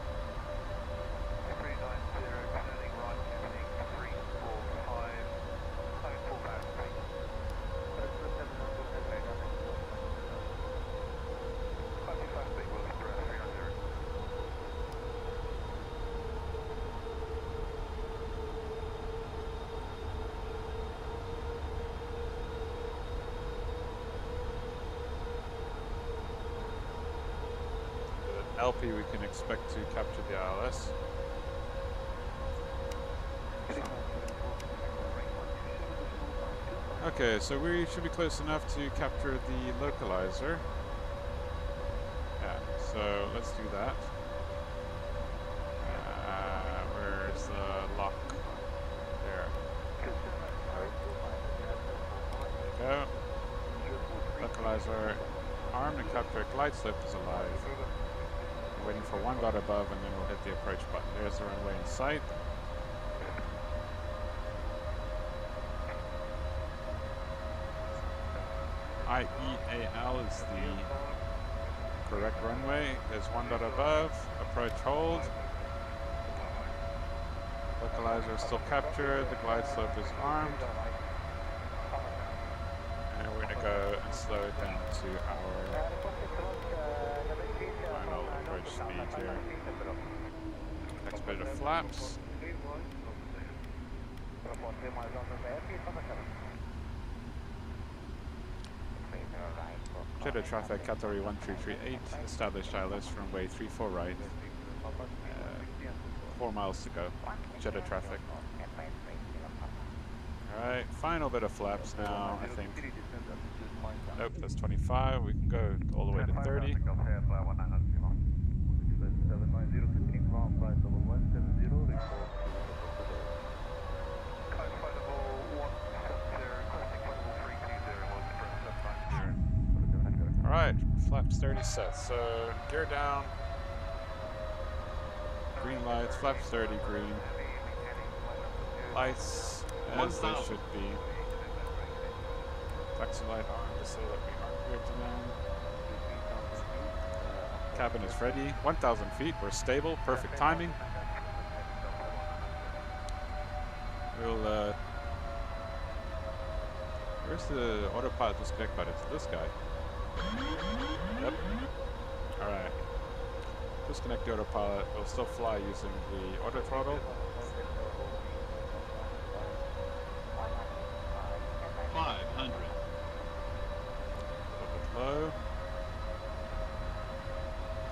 LP, we can expect to capture the ILS. Okay, so we should be close enough to capture the localizer. Yeah, so let's do that. Where's the lock? There. There we go. Localizer armed and capture. Glide slope is alive. Waiting for one dot above, and then we'll hit the approach button. There's the runway in sight. IEAL is the correct runway. There's one dot above. Approach hold. Localizer is still captured. The glide slope is armed. And we're going to go and slow it down to our final approach speed here. Next bit of flaps. Jeddah traffic, Qatari 1338, established ILS runway 34 right. 4 miles to go. Jeddah traffic. Alright, final bit of flaps now, I think. Nope, that's 25. We can go all the way to 30. Alright, flaps 30 set. So, gear down. Green lights, flaps 30 green. Lights as they should be. Taxi light on to say that we are clear to land. Cabin is ready. 1,000 feet, we're stable, perfect timing. We'll, where's the autopilot disconnect button? It's this guy. Yep. Alright. Disconnect the autopilot. We'll still fly using the auto throttle. 500. A bit low.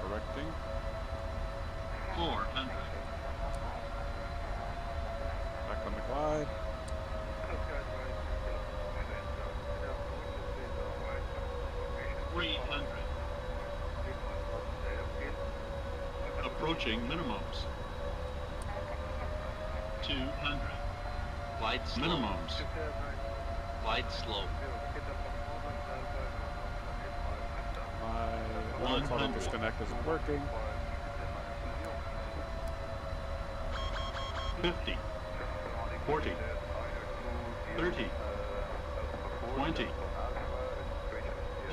Correcting. 400. Back on the glide. 300. Approaching minimums. 200. Glide slow. Minimums. Glide slow. My auto throttle disconnect isn't working. 50. 40. 30. 20.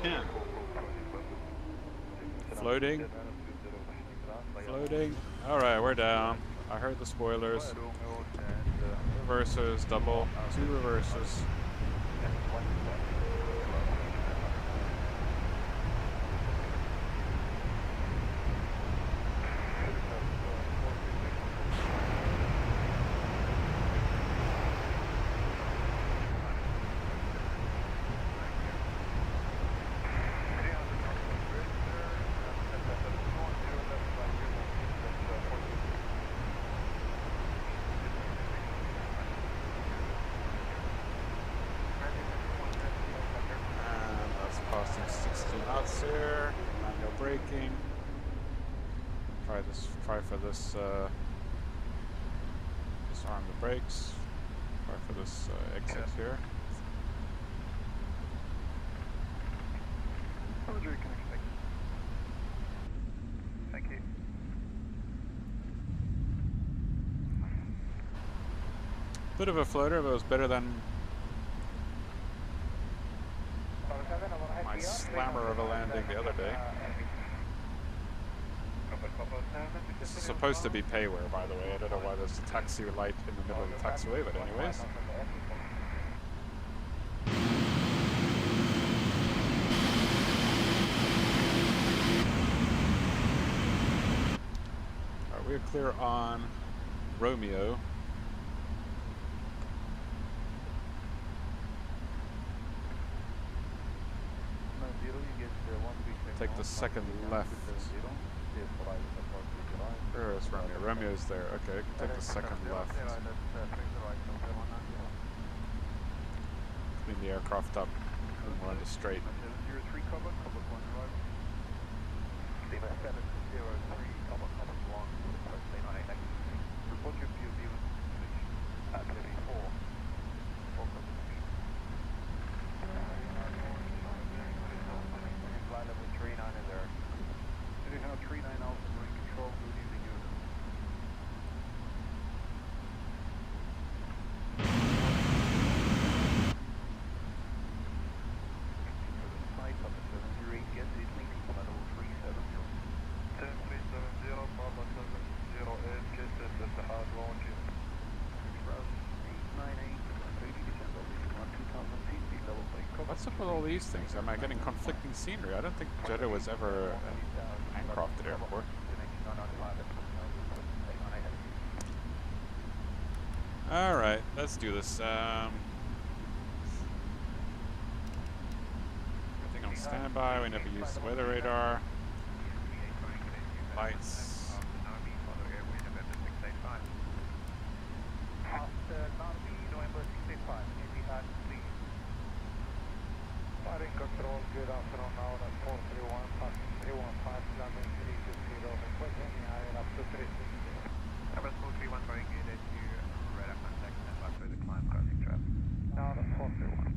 10. Floating. Floating. Alright, we're down. I heard the spoilers. Reversers, double. 2 reversers. Costing 60 knots here. Manual braking. Try for this. Disarm the brakes. Try for this exit here. Roger, you can expect. Thank you. Bit of a floater, but it was better than my slammer of a landing the other day. This is supposed to be payware, by the way. I don't know why there's a taxi light in the middle of the taxiway, but anyways. Alright, we're clear on Romeo. Take the second left. Where is Romeo? Romeo's there. Okay, take the second left. Clean the aircraft up and run it straight. What's up with all these things? Am I getting conflicting scenery? I don't think Jeddah was ever an handcrafted airport. Alright, let's do this. Everything on standby. We never use the weather radar. Lights. Control, good afternoon, now at 431, passing 315, landing 320, request any higher up to 360. Number 431, very good as you radar contact and back for the climb crossing traffic. Now at 431.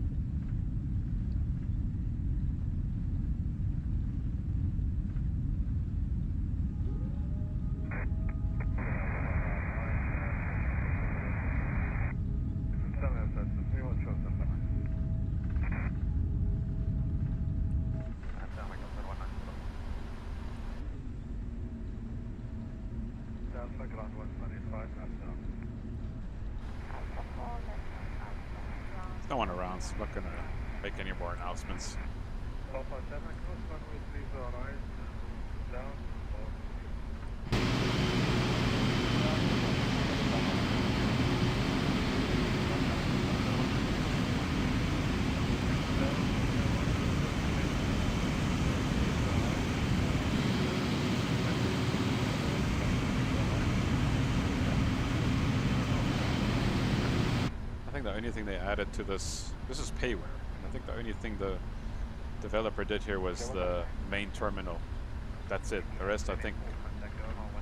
No one around, so I'm not gonna make any more announcements. think the only thing they added to this is payware. And I think the only thing the developer did here was the main terminal. That's it. The rest I think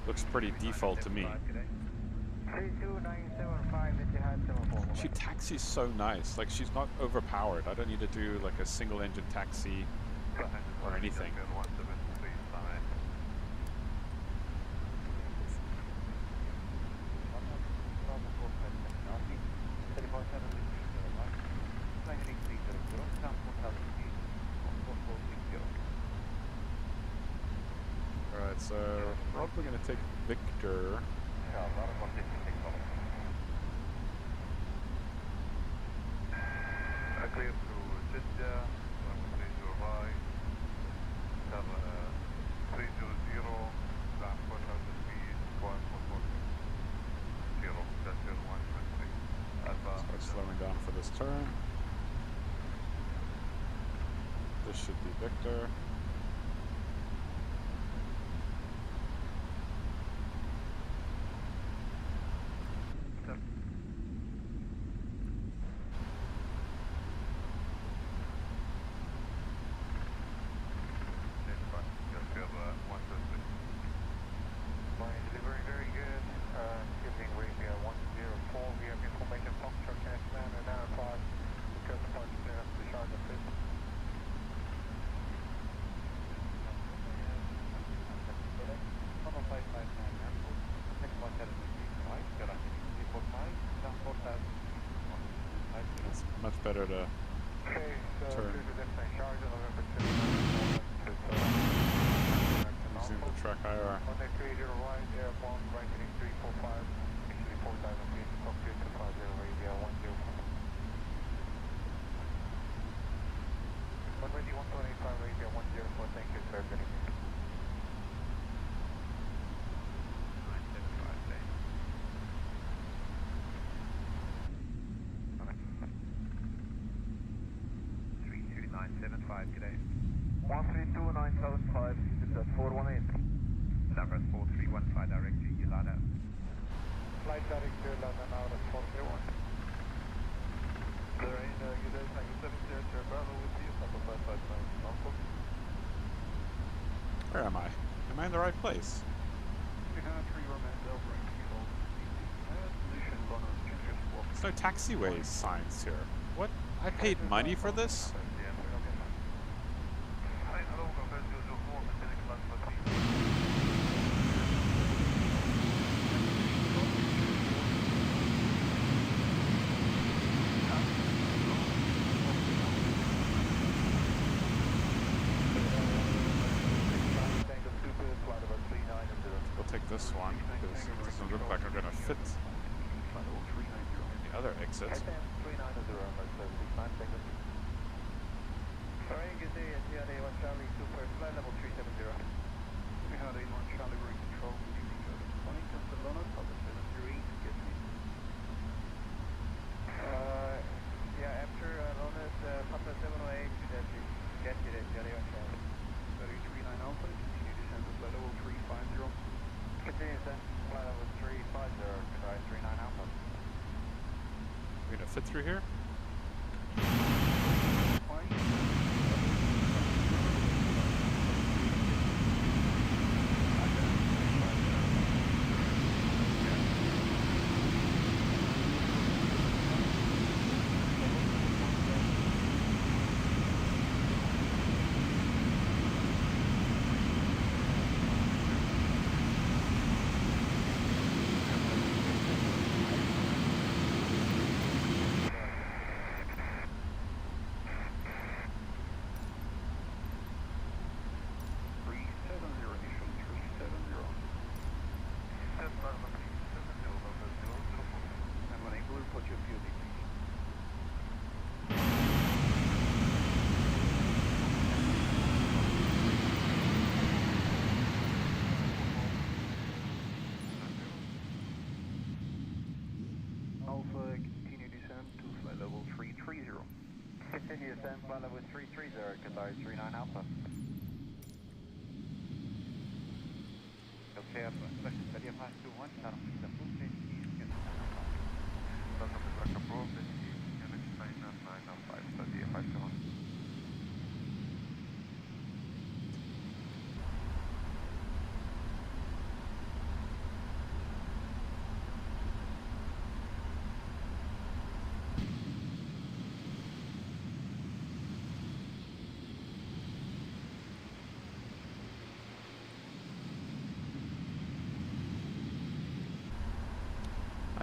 looks pretty default to me. 32975 Etihad 741. She taxis so nice. Like she's not overpowered. I don't need to do like a single engine taxi or anything. Alright, so probably gonna take Victor. Clear to Jeddah, 130 cover 320, last 4,000 feet, 1440, that's 123. Start slowing down for this turn. This should be Victor. It's much better to turn using the track IR. Today. 132975, is at 418. Number 4315, direct to Yolanda. Flight direct to London out at 401. Lorraine, you guys have 7 Bravo with you, number 559, Norfolk. Where am I? Am I in the right place? There's no taxiway signs here. What? I paid money for this? We'll take this one because it doesn't look like I'm gonna fit the other exits. Sorry, good day, Etihad A1 Charlie Super, flight level 370. Etihad A1 Charlie, we're in control. Good evening, Joe. 20 to Barcelona, cover 708, get me. Yeah, after Lonas, Papa 708, get you, Etihad A1 Charlie. 39 Alpha, continue descent to flight level 350. Continue descent, flight level 350, goodbye, 39 Alpha. We're gonna fit through here? Continue descent, flight level 330, Qatar 39 Alpha. Okay, I'm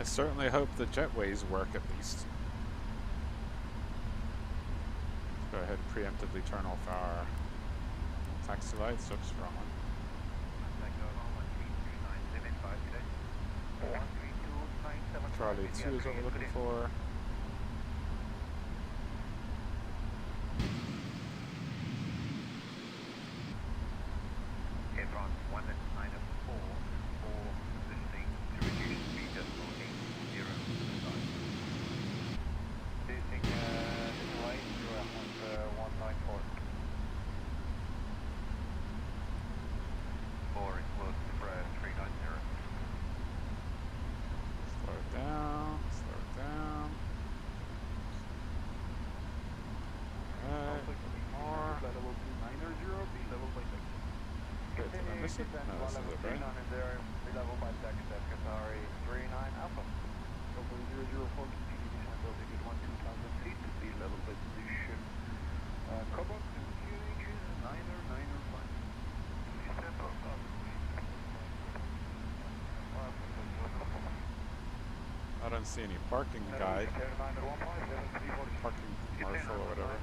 certainly hope the jetways work at least. Let's go ahead and preemptively turn off our taxi lights. Oops, wrong one. Charlie 2 is what we're looking for. This is it, right? Level by taxi, Qatari 39 Alpha. Over 004, continue descent altitude 12,000 feet, be level by position. Cobalt and QH is 905. Descent 12,000 feet. I don't see any parking guy. Parking marshal or whatever.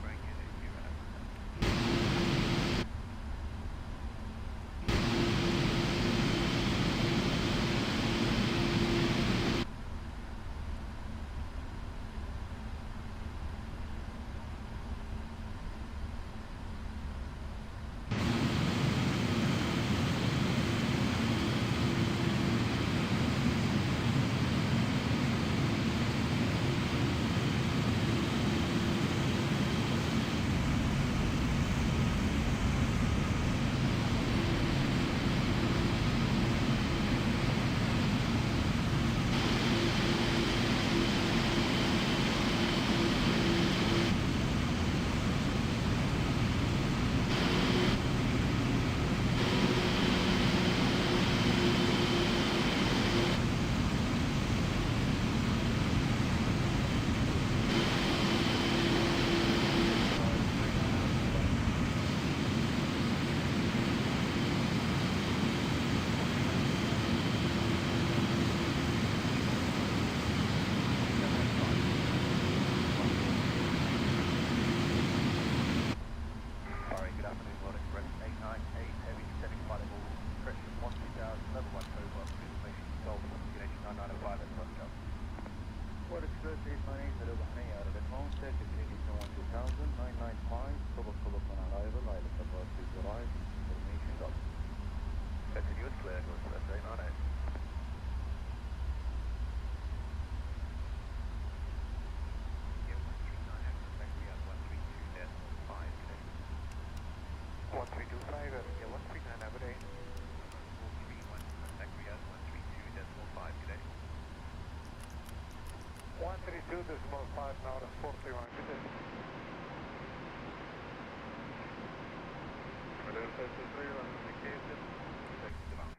Decimal 5 now to 41. Good day. Delta 3 on indicated. Thanks to now.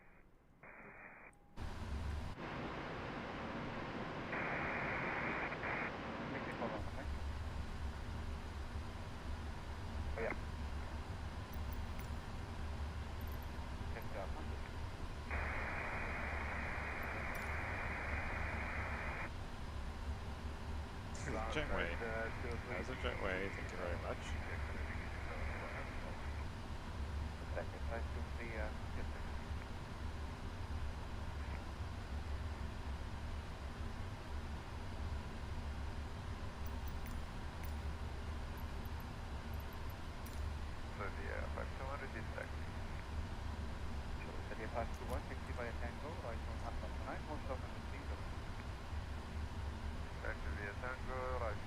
Meeting for one, okay? Oh, yeah. Thank you. Jetway. There's a jetway, thank you very much. So the 5200 is taxi. So the 521, taxi by a Tango, right on half past 9, most of them is single. Taxi via Tango, right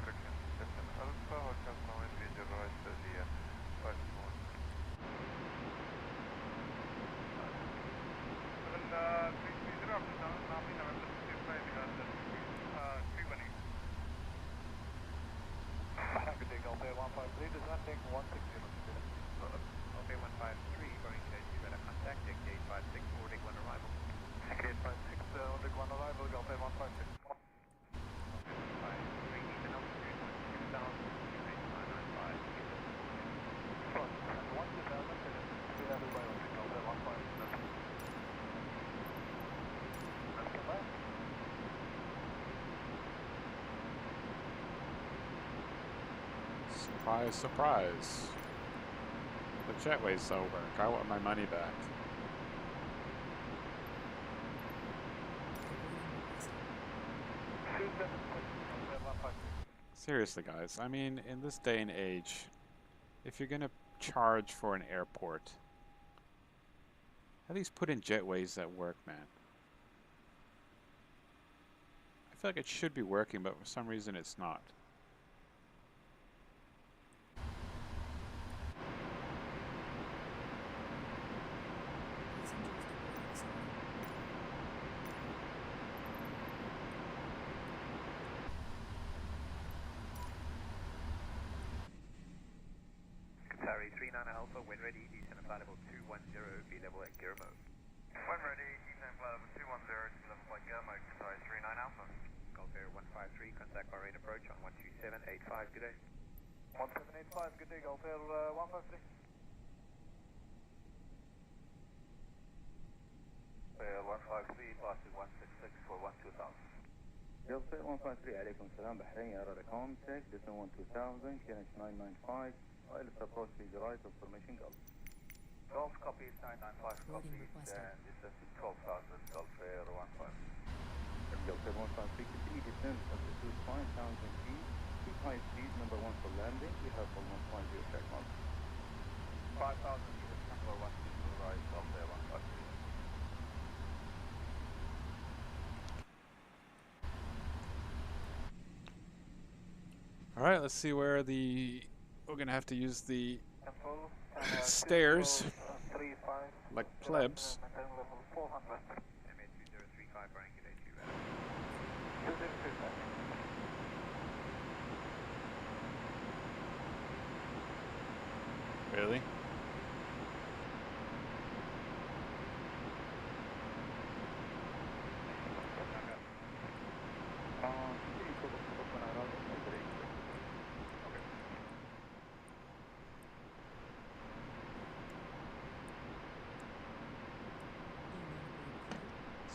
correction, Captain Alpha, Hotel Point, via right to the 521. Well, 330 after Nami November 65 departure 318. Good day, Delta 153, descending 160. Okay, 153, going to better contact, gate 56, Nordic 1 arrival. Gate 56, Nordic 1 arrival, Delta 156. 153, even altitude 12,000, QNH 995, keep it supporting. Front, descend 12,000, telemetry to be level by Nordic, Delta 156. Okay, 1 And come back. Surprise, surprise. The jetways don't work. I want my money back. Seriously, guys. I mean, in this day and age, if you're gonna charge for an airport, at least put in jetways that work, man. I feel like it should be working, but for some reason it's not. Qatari 39 Alpha, when ready, descend flight level 210, be level at gear mode. When ready, descend flight level 210 to level by gear mode, Qatari 39 Alpha. Gulf Air 153, contact our rate approach on 12785, good day. 1785, good day, Gulf Air 153. Air 153, passes 166 for 12000. Gulf Air 153, عليكم السلام بحرين radar contact, descend 12000, KNH 995, wireless approach to the right of formation Gulf. Gulf copies 995 copies, and descend to 12,000, Gulf Air 153. Gulf Air 153, continue descent altitude 5,000 feet, keep high speed, number 1 for landing, we have almost 10 check mark. 5,000 meters, number 1 to the right, Gulf Air 153. Alright, let's see where we're gonna have to use the stairs like plebs. Really?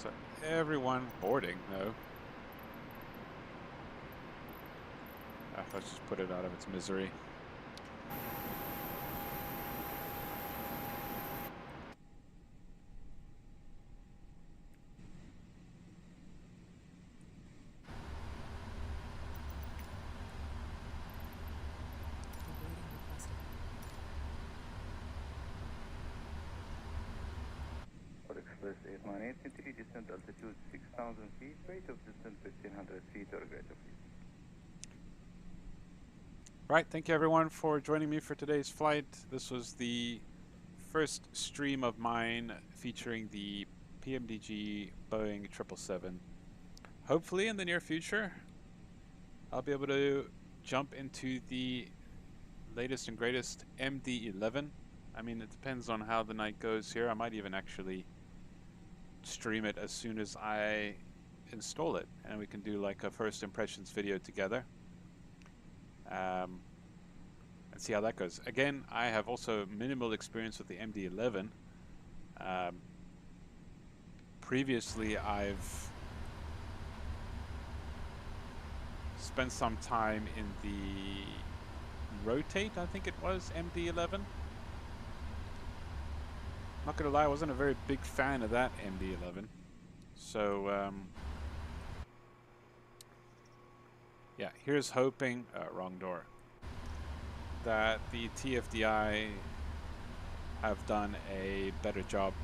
So everyone boarding, no. Let's just put it out of its misery. Express 898, continue descent altitude 6,000 feet, rate of descent 1,500 feet or greater, please. Right, thank you everyone for joining me for today's flight. This was the first stream of mine featuring the PMDG Boeing 777. Hopefully in the near future, I'll be able to jump into the latest and greatest MD-11. I mean, it depends on how the night goes here. I might even actually stream it as soon as I install it, and we can do like a first impressions video together and see how that goes. Again, I have also minimal experience with the MD-11. Previously I've spent some time in the Rotate, I think it was, MD-11. Not gonna lie, I wasn't a very big fan of that MD-11. So, yeah, here's hoping, wrong door, that the TFDI have done a better job.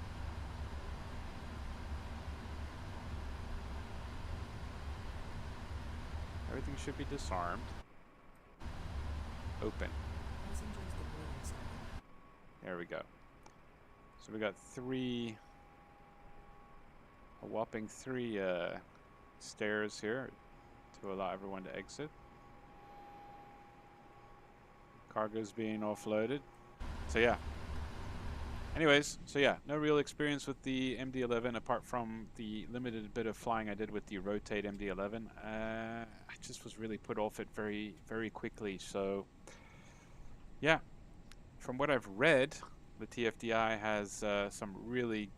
Everything should be disarmed. Open. There we go. So we got a whopping three stairs here to allow everyone to exit. Cargo's being offloaded. So yeah. Anyways, so yeah, no real experience with the MD-11 apart from the limited bit of flying I did with the Rotate MD-11. I just was really put off it very, very quickly. So yeah, from what I've read, the TFDI has some really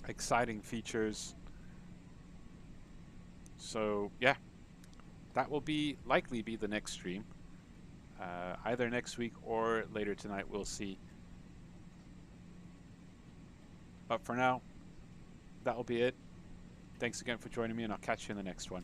exciting features. So yeah, that will likely be the next stream. Either next week or later tonight, we'll see. But for now, that'll be it. Thanks again for joining me, and I'll catch you in the next one.